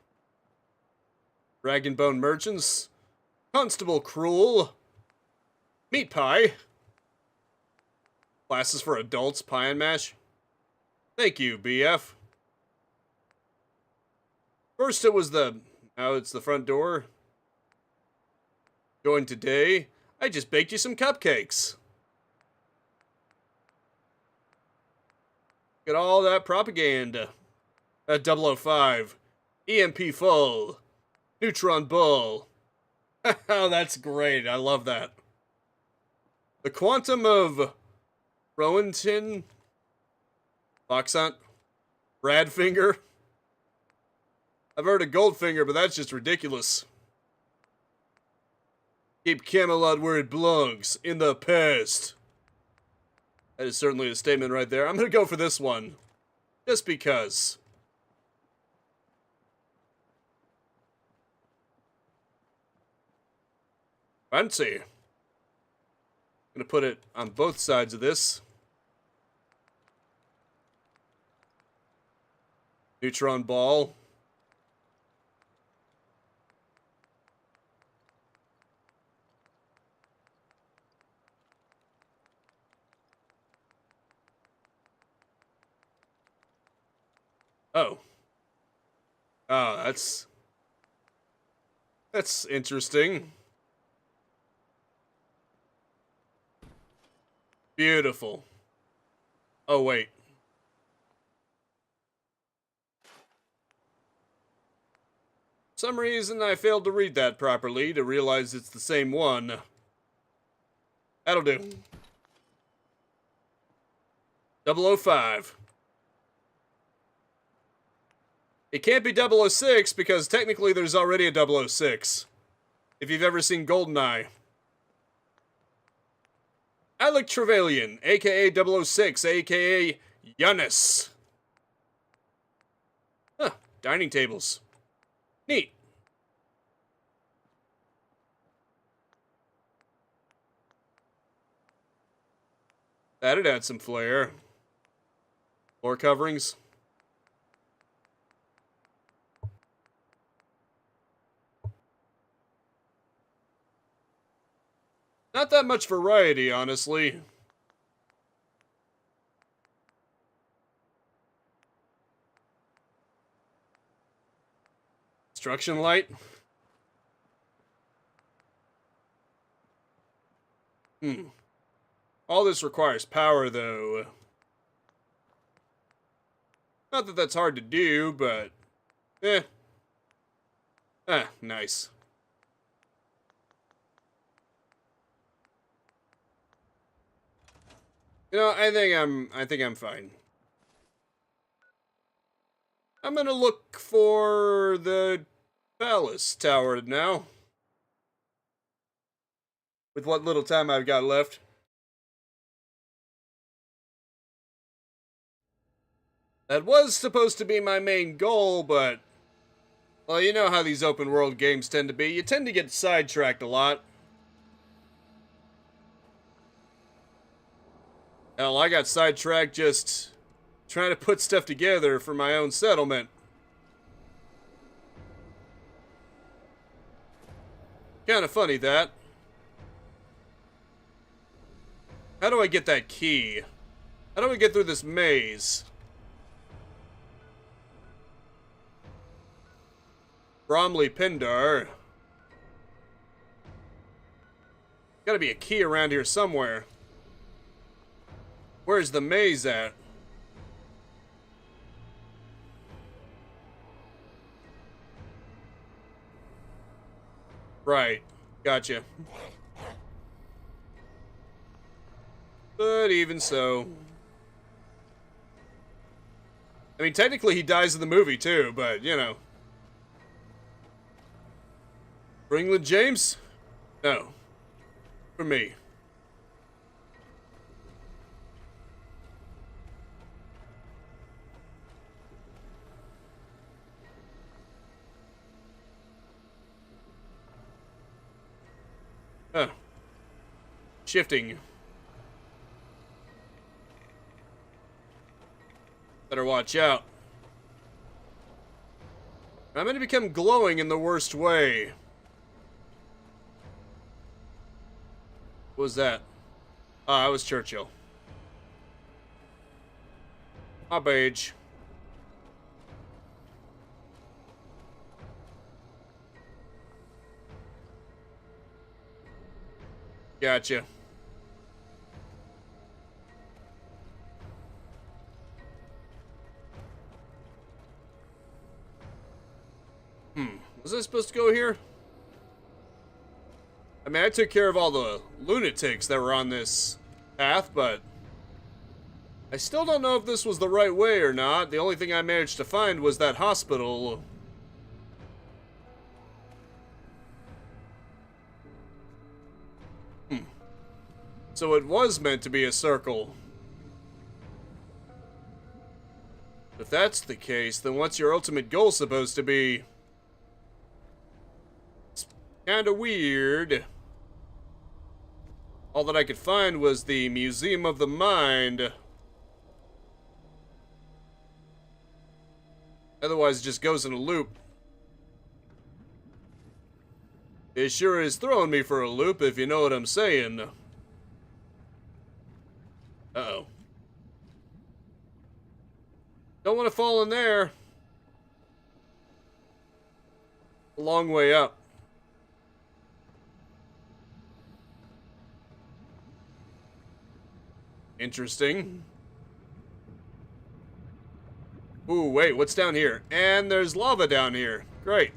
Rag and Bone Merchants. Constable Cruel. Meat Pie. Classes for adults, pie and mash. Thank you, BF. First it was now it's the front door. Join today. I just baked you some cupcakes. Get all that propaganda. At 005. EMP full. Neutron bull. Oh, that's great. I love that. The quantum of Rowanton. Foxhunt. Bradfinger. I've heard of Goldfinger, but that's just ridiculous. Keep Camelot where it belongs, in the past. That is certainly a statement right there. I'm gonna go for this one. Just because. Fancy. I'm gonna put it on both sides of this. Neutron ball. Oh. Oh, that's interesting. Beautiful. Oh, wait. For some reason I failed to read that properly to realize it's the same one. That'll do. 005. It can't be 006 because technically there's already a 006. If you've ever seen GoldenEye. Alec Trevelyan, aka 006, aka Giannis. Huh, dining tables. Neat. That'd add some flair. Floor coverings. Not that much variety, honestly. Construction light? All this requires power, though. Not that that's hard to do, but... nice. You know, I think I'm fine. I'm gonna look for the palace tower now. With what little time I've got left. That was supposed to be my main goal, but... well, you know how these open world games tend to be. You tend to get sidetracked a lot. Hell, I got sidetracked just trying to put stuff together for my own settlement. Kind of funny, that. How do I get that key? How do I get through this maze? Bromley Pindar. Gotta be a key around here somewhere. Where's the maze at? Right. Gotcha. But even so. I mean, technically he dies in the movie too, but, you know. For England, James? No. For me. Shifting. Better watch out. I'm going to become glowing in the worst way. What was that? Ah, it was Churchill. My page. Gotcha. Was I supposed to go here? I mean, I took care of all the lunatics that were on this path, but I still don't know if this was the right way or not. The only thing I managed to find was that hospital. So it was meant to be a circle. If that's the case, then what's your ultimate goal supposed to be? It's kinda weird. All that I could find was the Museum of the Mind. Otherwise, it just goes in a loop. It sure is throwing me for a loop, if you know what I'm saying. Uh-oh. Don't want to fall in there. A long way up. Interesting. Ooh, wait, what's down here? And there's lava down here. Great.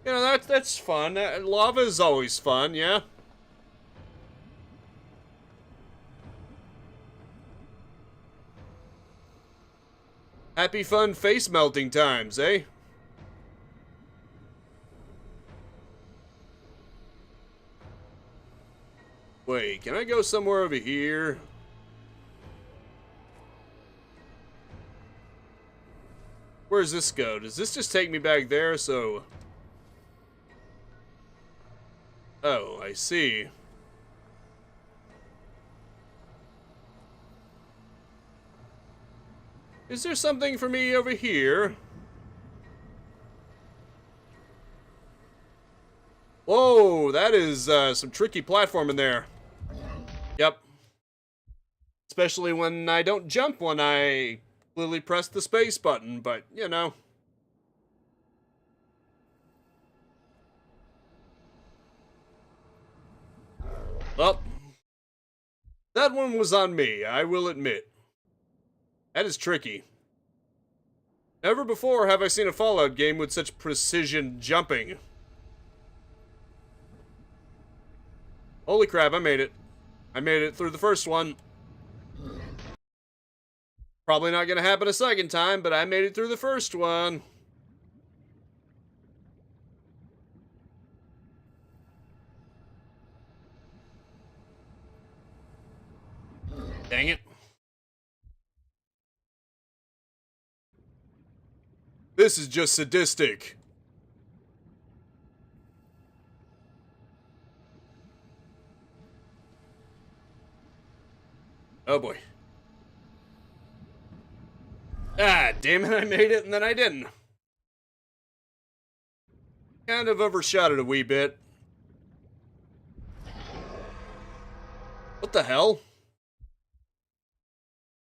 You know, that's fun. Lava is always fun, yeah? Happy fun face melting times, eh? Wait, can I go somewhere over here? Where does this go? Does this just take me back there, so... Oh, I see. Is there something for me over here? that is some tricky platforming there. Yep. Especially when I don't jump when I clearly press the space button, but, you know. Well, that one was on me, I will admit. That is tricky. Never before have I seen a Fallout game with such precision jumping. Holy crap, I made it. I made it through the first one. Probably not gonna happen a second time, but I made it through the first one. Dang it. This is just sadistic. Oh boy. Ah, damn it, I made it and then I didn't. Kind of overshot it a wee bit. What the hell?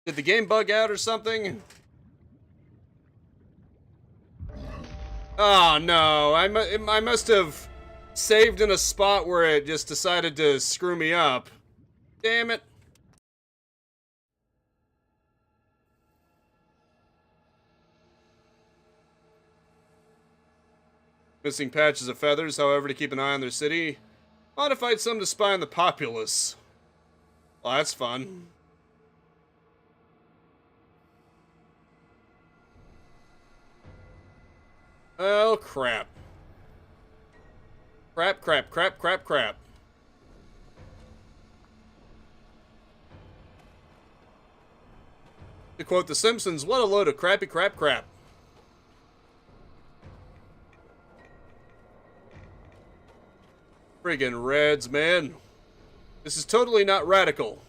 Did the game bug out or something? Oh no, I must have saved in a spot where it just decided to screw me up. Damn it. Missing patches of feathers, however, to keep an eye on their city. Modified some to spy on the populace. Well, that's fun. Oh, crap. Crap, crap, crap, crap, crap. To quote The Simpsons, what a load of crappy crap crap. Friggin' Reds, man. This is totally not radical.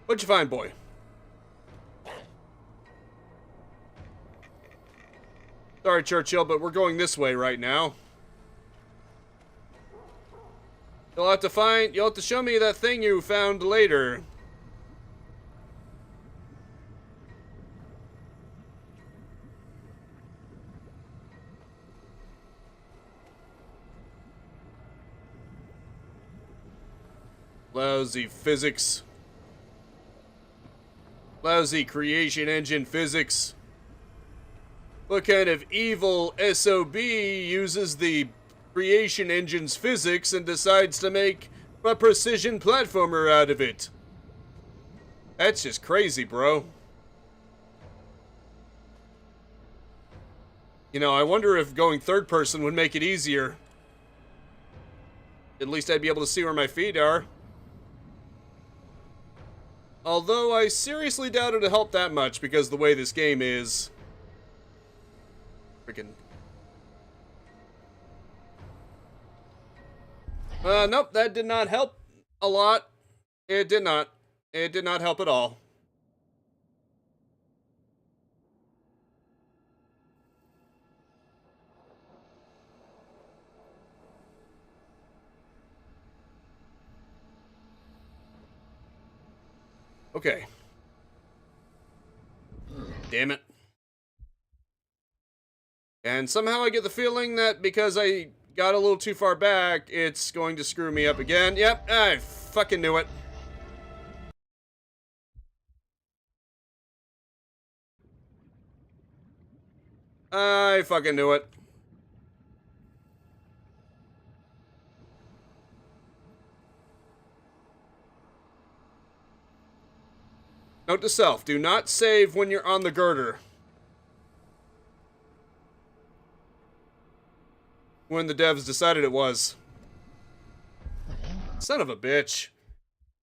What'd you find, boy? Sorry, Churchill, but we're going this way right now. You'll have to show me that thing you found later. Lousy physics. Lousy creation engine physics. What kind of evil SOB uses the creation engine's physics and decides to make a precision platformer out of it? That's just crazy, bro. You know, I wonder if going third person would make it easier. At least I'd be able to see where my feet are. Although I seriously doubt it'll help that much because the way this game is. Freaking. Nope, that did not help a lot. It did not. It did not help at all. Okay. Damn it. And somehow I get the feeling that because I got a little too far back, it's going to screw me up again. Yep, I fucking knew it. I fucking knew it. Note to self, do not save when you're on the girder. When the devs decided it was. Son of a bitch.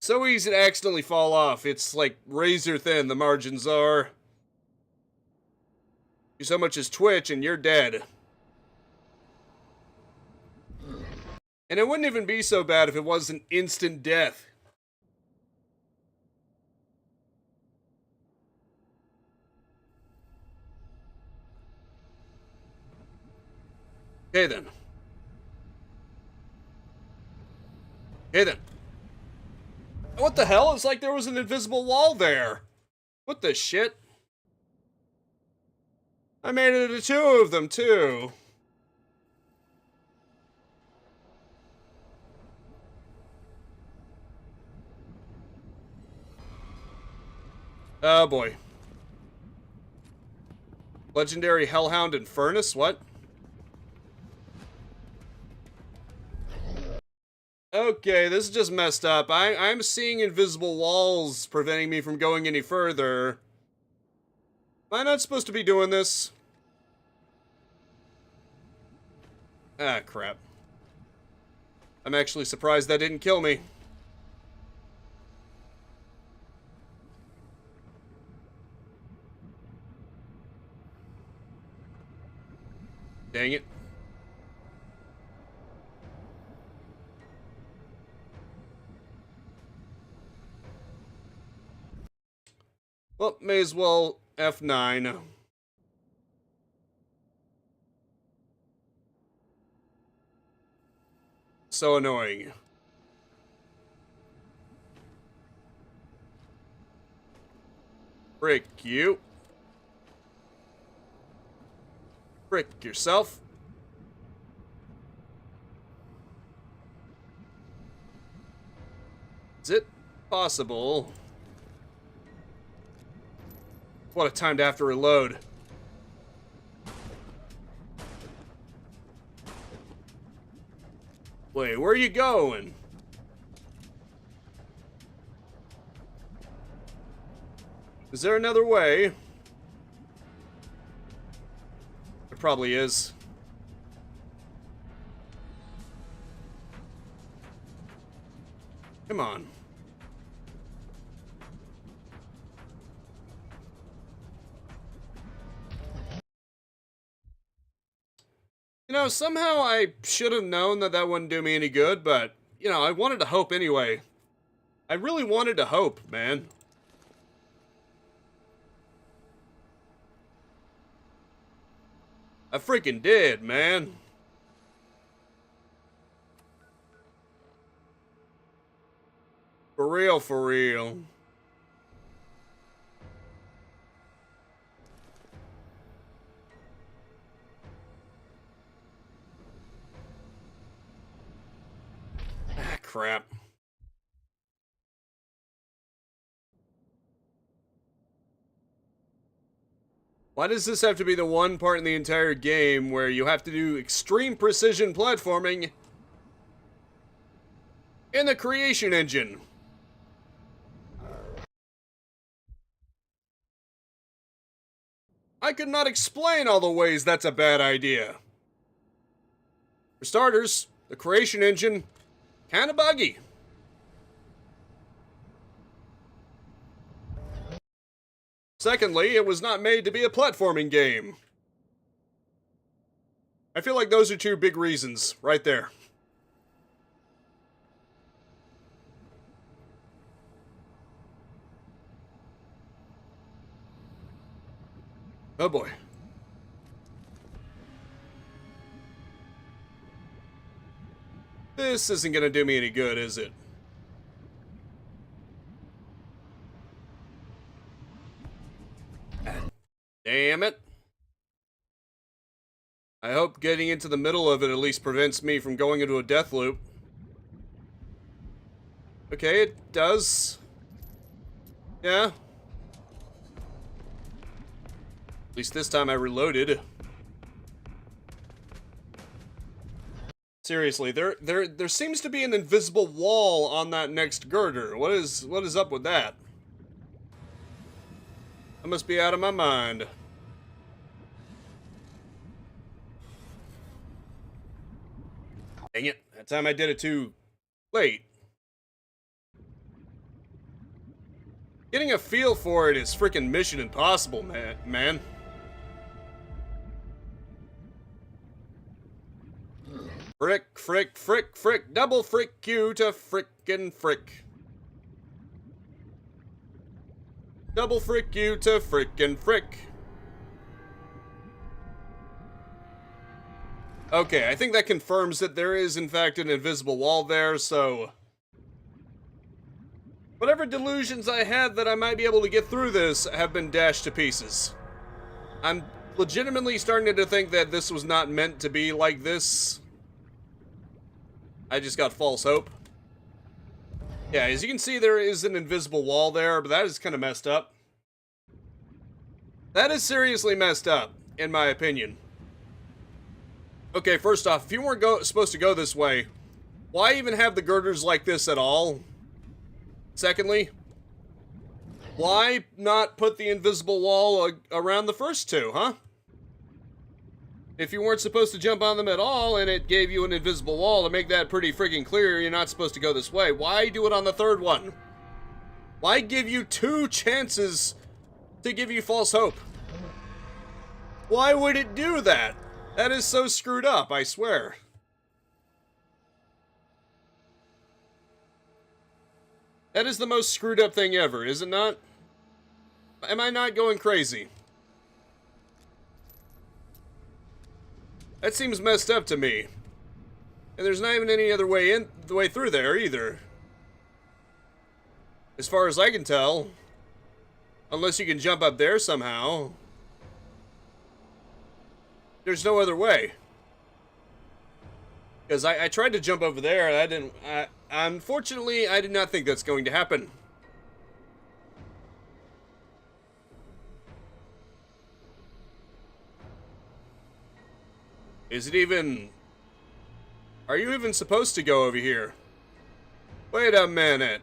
So easy to accidentally fall off. It's like razor thin, the margins are. You so much as twitch and you're dead. And it wouldn't even be so bad if it wasn't instant death. Okay then. Okay then. What the hell? It's like there was an invisible wall there. What the shit? I made it into two of them too. Oh boy. Legendary Hellhound and Furnace? What? Okay, this is just messed up. I'm seeing invisible walls preventing me from going any further. Am I not supposed to be doing this? Ah, crap. I'm actually surprised that didn't kill me. Dang it. Well, may as well F9. So annoying. Frick you. Frick yourself. Is it possible? What a time to have to reload. Wait, where are you going? Is there another way? There probably is. Come on. You know, somehow I should have known that that wouldn't do me any good, but, you know, I wanted to hope anyway. I really wanted to hope, man. I freaking did, man. For real, for real. Ah, crap. Why does this have to be the one part in the entire game where you have to do extreme precision platforming in the creation engine? I could not explain all the ways that's a bad idea. For starters, the creation engine, kinda buggy. Secondly, it was not made to be a platforming game. I feel like those are two big reasons, right there. Oh boy. This isn't gonna do me any good, is it? Damn it. I hope getting into the middle of it at least prevents me from going into a death loop. Okay, it does. Yeah. At least this time I reloaded. Seriously, there seems to be an invisible wall on that next girder. What is up with that? I must be out of my mind. Dang it, that time I did it too late. Getting a feel for it is freaking Mission Impossible, man. Frick, frick, frick, frick, double frick you to frickin' frick. Double frick you to frickin' frick. Okay, I think that confirms that there is, in fact, an invisible wall there, so... whatever delusions I had that I might be able to get through this have been dashed to pieces. I'm legitimately starting to think that this was not meant to be like this. I just got false hope. Yeah, as you can see, there is an invisible wall there, but that is kind of messed up. That is seriously messed up, in my opinion. Okay, first off, if you weren't supposed to go this way, why even have the girders like this at all? Secondly, why not put the invisible wall around the first two, huh? If you weren't supposed to jump on them at all and it gave you an invisible wall to make that pretty freaking clear you're not supposed to go this way, why do it on the third one? Why give you 2 chances to give you false hope? Why would it do that? That is so screwed up, I swear. That is the most screwed up thing ever, is it not? Am I not going crazy? That seems messed up to me. And there's not even any other way through there either. As far as I can tell. Unless you can jump up there somehow. There's no other way. Because I tried to jump over there, unfortunately, I did not think that's going to happen. Is it even... are you even supposed to go over here? Wait a minute.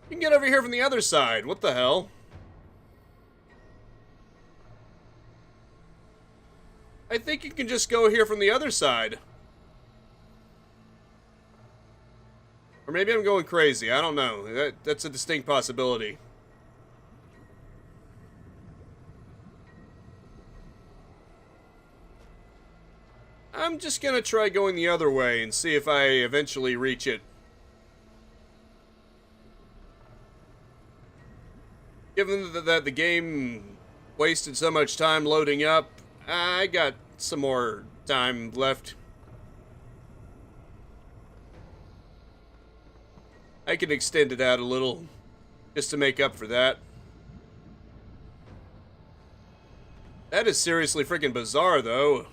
You can get over here from the other side. What the hell? I think you can just go here from the other side. Or maybe I'm going crazy. I don't know. That's a distinct possibility. I'm just gonna try going the other way and see if I eventually reach it. Given that the game wasted so much time loading up, I got some more time left. I can extend it out a little, just to make up for that. That is seriously freaking bizarre, though.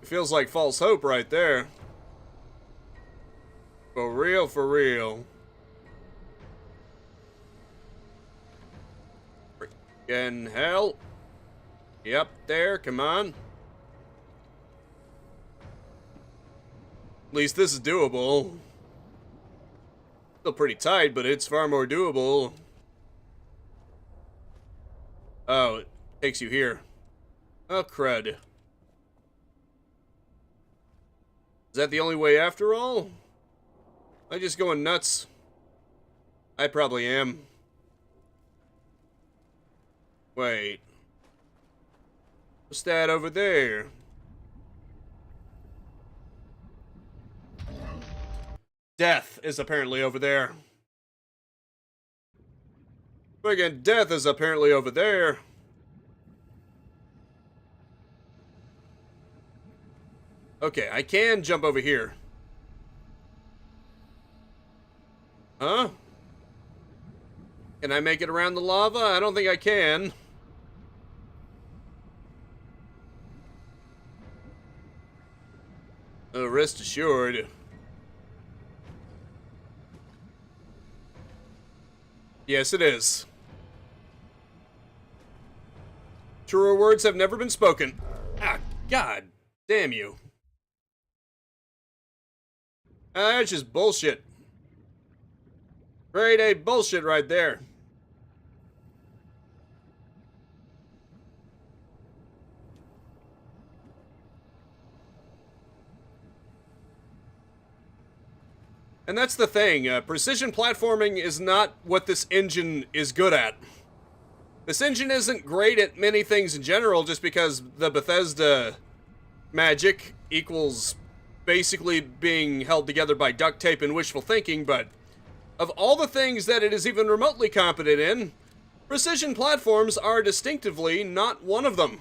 It feels like false hope right there. For real, for real. Freaking hell. Yep, there, come on. At least this is doable. Still pretty tight, but it's far more doable. Oh, it takes you here. Oh, crud. Is that the only way after all? Am I just going nuts? I probably am. Wait. What's that over there? Death is apparently over there. Friggin' death is apparently over there. Okay, I can jump over here. Huh? Can I make it around the lava? I don't think I can. Rest assured. Yes, it is. Truer words have never been spoken. Ah, God damn you. That's just bullshit. Grade A bullshit right there. And that's the thing, precision platforming is not what this engine is good at. This engine isn't great at many things in general just because the Bethesda magic equals basically being held together by duct tape and wishful thinking, but of all the things that it is even remotely competent in, precision platforms are distinctively not one of them.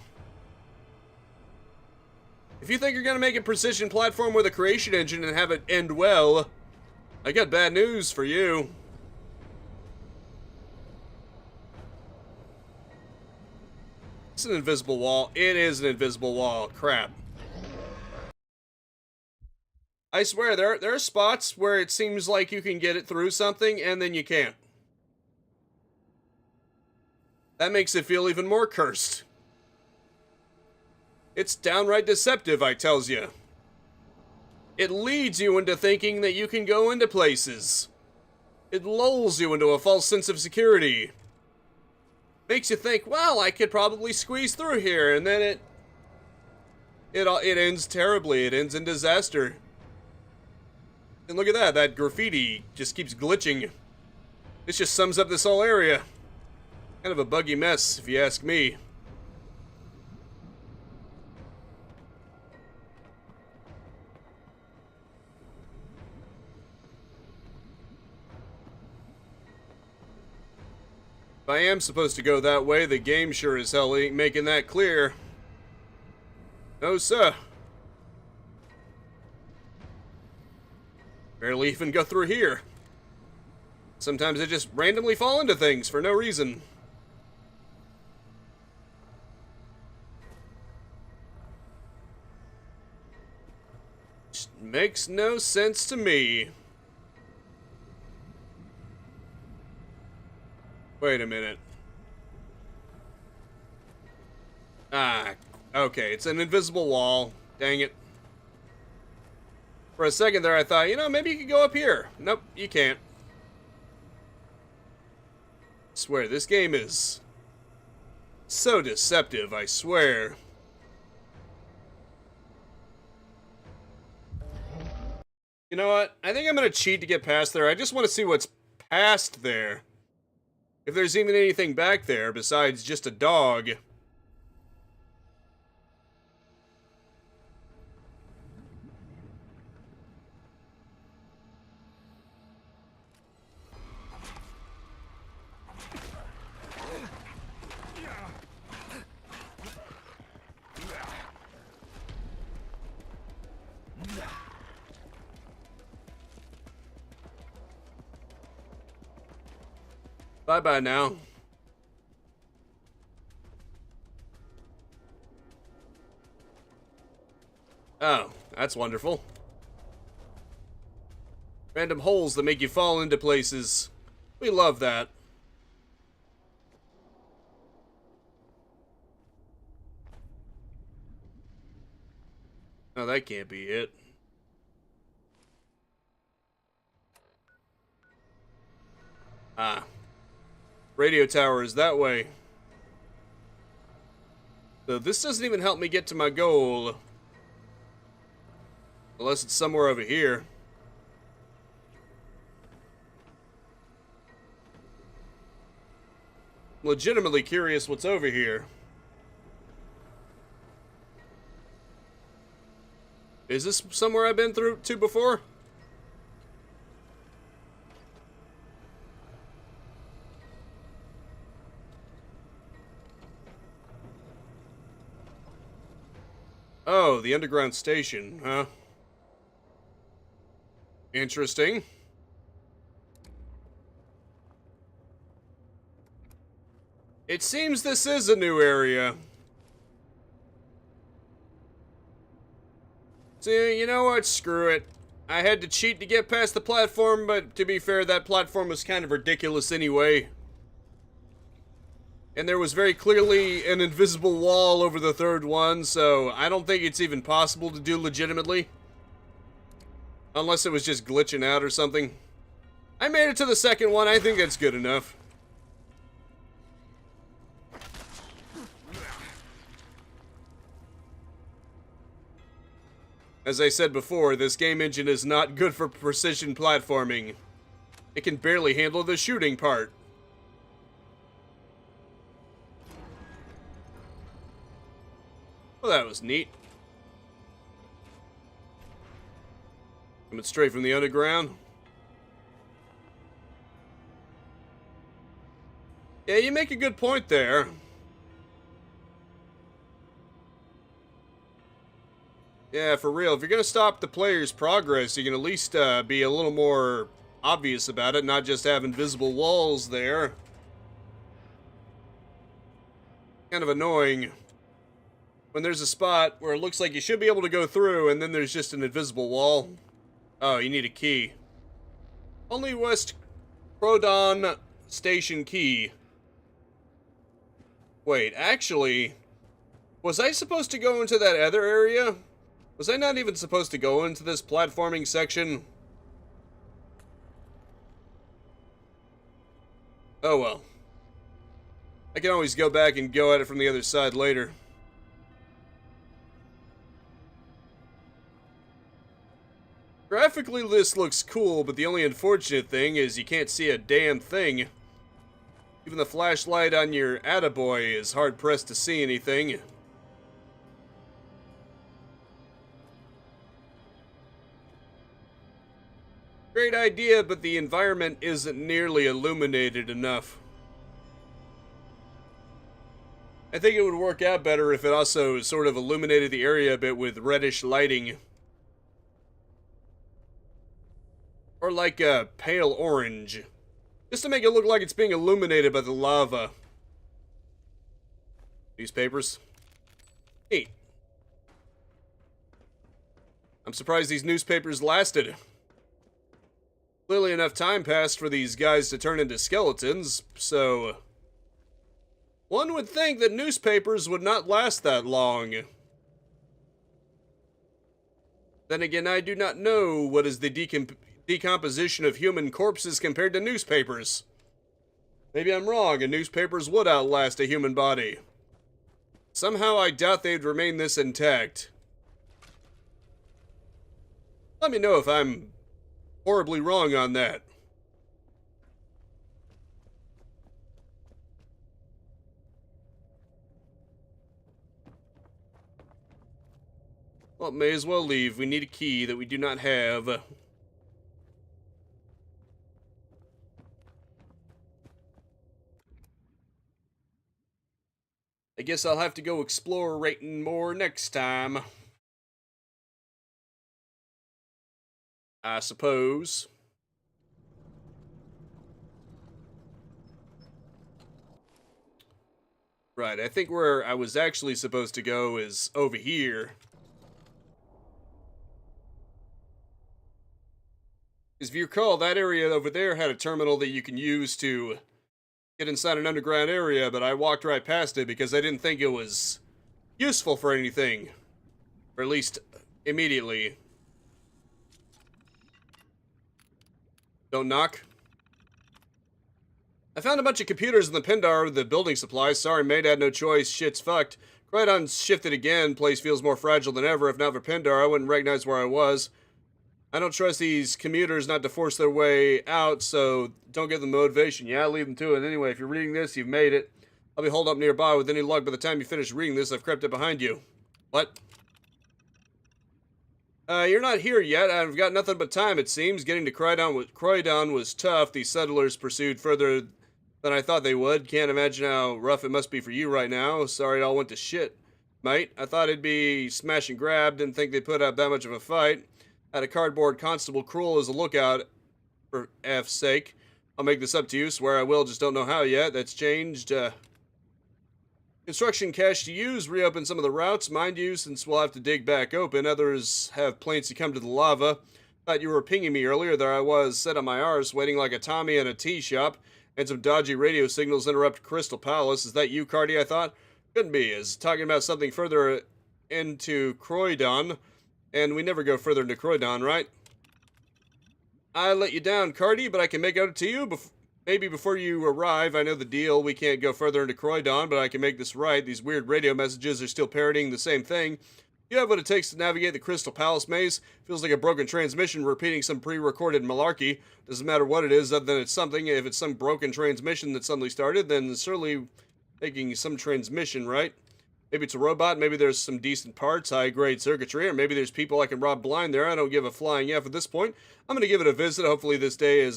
If you think you're gonna make a precision platform with a creation engine and have it end well, I got bad news for you. It's an invisible wall. It is an invisible wall. Crap. I swear, there are spots where it seems like you can get it through something, and then you can't. That makes it feel even more cursed. It's downright deceptive, I tells you. It leads you into thinking that you can go into places. It lulls you into a false sense of security. Makes you think, well, I could probably squeeze through here, and then it ends terribly. It ends in disaster. And look at that graffiti just keeps glitching. This just sums up this whole area. Kind of a buggy mess, if you ask me. If I am supposed to go that way, the game sure as hell ain't making that clear. No, sir. Barely even go through here. Sometimes I just randomly fall into things for no reason. Just makes no sense to me. Wait a minute. Ah, okay, it's an invisible wall. Dang it. For a second there, I thought, you know, maybe you could go up here. Nope, you can't. I swear, this game is so deceptive, I swear. You know what? I think I'm gonna cheat to get past there. I just want to see what's past there. If there's even anything back there besides just a dog. Bye-bye now. Oh, that's wonderful. Random holes that make you fall into places. We love that. Oh, that can't be it. Ah. Radio tower is that way. So this doesn't even help me get to my goal. Unless it's somewhere over here. I'm legitimately curious what's over here. Is this somewhere I've been through to before? Oh, the underground station, huh? Interesting. It seems this is a new area. So, you know what? Screw it. I had to cheat to get past the platform, but to be fair, that platform was kind of ridiculous anyway. And there was very clearly an invisible wall over the third one, so I don't think it's even possible to do legitimately. Unless it was just glitching out or something. I made it to the second one. I think that's good enough. As I said before, this game engine is not good for precision platforming. It can barely handle the shooting part. Well, that was neat. Coming straight from the underground. Yeah, you make a good point there. Yeah, for real. If you're gonna stop the player's progress, you can at least be a little more obvious about it, not just have invisible walls there. Kind of annoying when there's a spot where it looks like you should be able to go through, and then there's just an invisible wall. Oh, you need a key. Only West Croydon Station key. Wait, actually, was I supposed to go into that other area? Was I not even supposed to go into this platforming section? Oh well. I can always go back and go at it from the other side later. Graphically, this looks cool, but the only unfortunate thing is you can't see a damn thing. Even the flashlight on your attaboy is hard-pressed to see anything. Great idea, but the environment isn't nearly illuminated enough. I think it would work out better if it also sort of illuminated the area a bit with reddish lighting. Or like a pale orange. Just to make it look like it's being illuminated by the lava. Newspapers. Neat. I'm surprised these newspapers lasted. Clearly enough time passed for these guys to turn into skeletons, so... one would think that newspapers would not last that long. Then again, I do not know what is the decomposition of human corpses compared to newspapers. Maybe I'm wrong, and newspapers would outlast a human body. Somehow I doubt they'd remain this intact. Let me know if I'm horribly wrong on that. Well, may as well leave. We need a key that we do not have. I guess I'll have to go explorating more next time. I suppose. Right, I think where I was actually supposed to go is over here. Because if you recall, that area over there had a terminal that you can use to get inside an underground area, but I walked right past it because I didn't think it was useful for anything. Or at least immediately. Don't knock. I found a bunch of computers in the Pindar with the building supplies. Sorry, mate, I had no choice. Shit's fucked. Croydon's shifted again. Place feels more fragile than ever. If not for Pindar, I wouldn't recognize where I was. I don't trust these commuters not to force their way out, so don't give them motivation. Yeah, leave them to it. Anyway, if you're reading this, you've made it. I'll be holed up nearby with any luck. By the time you finish reading this, I've crept up behind you. What? You're not here yet. I've got nothing but time, it seems. Getting to Croydon was tough. These settlers pursued further than I thought they would. Can't imagine how rough it must be for you right now. Sorry it all went to shit, mate. I thought it'd be smash and grab. Didn't think they'd put up that much of a fight. Had a cardboard constable cruel as a lookout, for F's sake. I'll make this up to you. Swear I will, just don't know how yet. That's changed. Construction cache to use. Reopen some of the routes. Mind you, since we'll have to dig back open, others have planes to come to the lava. Thought you were pinging me earlier. There I was, set on my arse, waiting like a Tommy in a tea shop, and some dodgy radio signals interrupt Crystal Palace. Is that you, Cardi, I thought? Couldn't be. Is talking about something further into Croydon. And we never go further into Croydon, right? I let you down, Cardi, but I can make out to you maybe before you arrive. I know the deal. We can't go further into Croydon, but I can make this right. These weird radio messages are still parroting the same thing. You have what it takes to navigate the Crystal Palace maze. Feels like a broken transmission repeating some pre-recorded malarkey. Doesn't matter what it is, other than it's something. If it's some broken transmission that suddenly started, then certainly making some transmission, right? Maybe it's a robot, maybe there's some decent parts, high-grade circuitry, or maybe there's people I can rob blind there. I don't give a flying F at this point. I'm going to give it a visit. Hopefully this day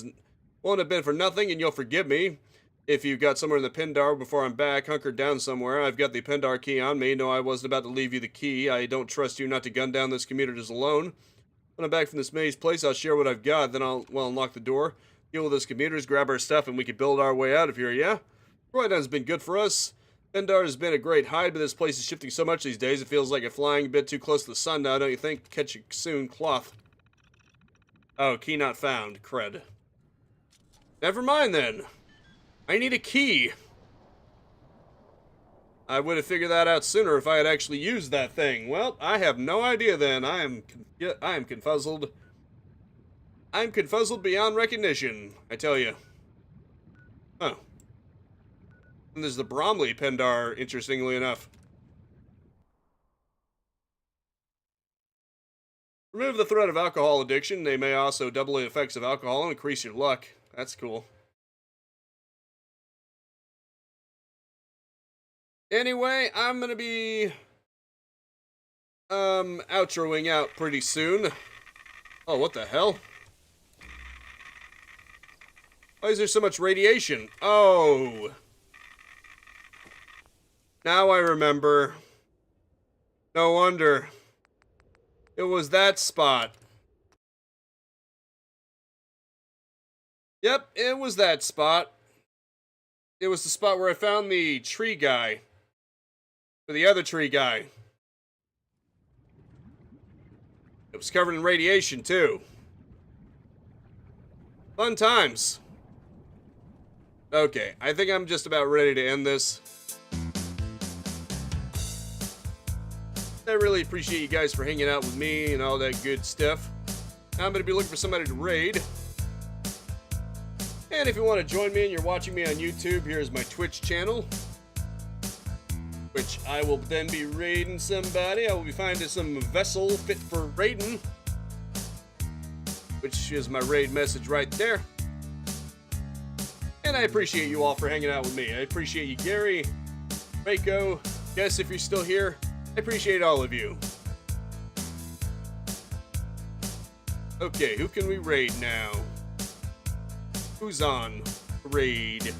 won't have been for nothing, and you'll forgive me. If you got somewhere in the Pendar before I'm back, hunkered down somewhere, I've got the Pendar key on me. No, I wasn't about to leave you the key. I don't trust you not to gun down those commuters alone. When I'm back from this maze place, I'll share what I've got. Then I'll unlock the door, deal with those commuters, grab our stuff, and we can build our way out of here, yeah? Croydon's been good for us. Pendar has been a great hide, but this place is shifting so much these days, it feels like it's flying a bit too close to the sun now, don't you think? Catch you soon, cloth. Oh, key not found. Cred. Never mind, then. I need a key. I would have figured that out sooner if I had actually used that thing. Well, I have no idea then. I am confuzzled. I'm confuzzled beyond recognition, I tell you. Oh. And there's the Bromley Pendar, interestingly enough. Remove the threat of alcohol addiction. They may also double the effects of alcohol and increase your luck. That's cool. Anyway, I'm gonna be outroing out pretty soon. Oh, what the hell? Why is there so much radiation? Oh. Now I remember. No wonder. It was that spot. Yep, it was that spot. It was the spot where I found the tree guy. Or the other tree guy. It was covered in radiation, too. Fun times. Okay, I think I'm just about ready to end this. I really appreciate you guys for hanging out with me and all that good stuff. Now I'm going to be looking for somebody to raid. And if you want to join me and you're watching me on YouTube, here's my Twitch channel. Which I will then be raiding somebody. I will be finding some vessel fit for raiding. Which is my raid message right there. And I appreciate you all for hanging out with me. I appreciate you, Gary, Reiko, Guess if you're still here. I appreciate all of you. Okay, who can we raid now? Who's on raid?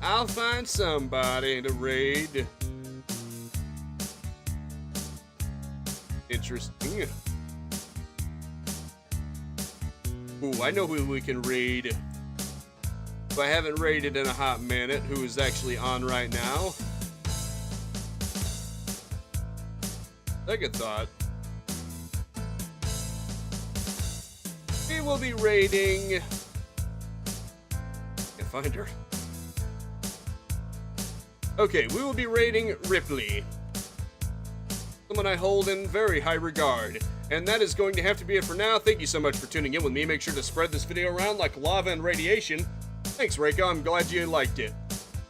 I'll find somebody to raid. Interesting. Ooh, I know who we can raid. Who I haven't raided in a hot minute, who is actually on right now. Second thought. We will be raiding... Can't find her. Okay, we will be raiding Ripley. Someone I hold in very high regard. And that is going to have to be it for now. Thank you so much for tuning in with me. Make sure to spread this video around like lava and radiation. Thanks, Reiko. I'm glad you liked it.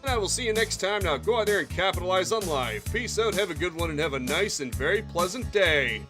And I will see you next time. Now go out there and capitalize on life. Peace out, have a good one, and have a nice and very pleasant day.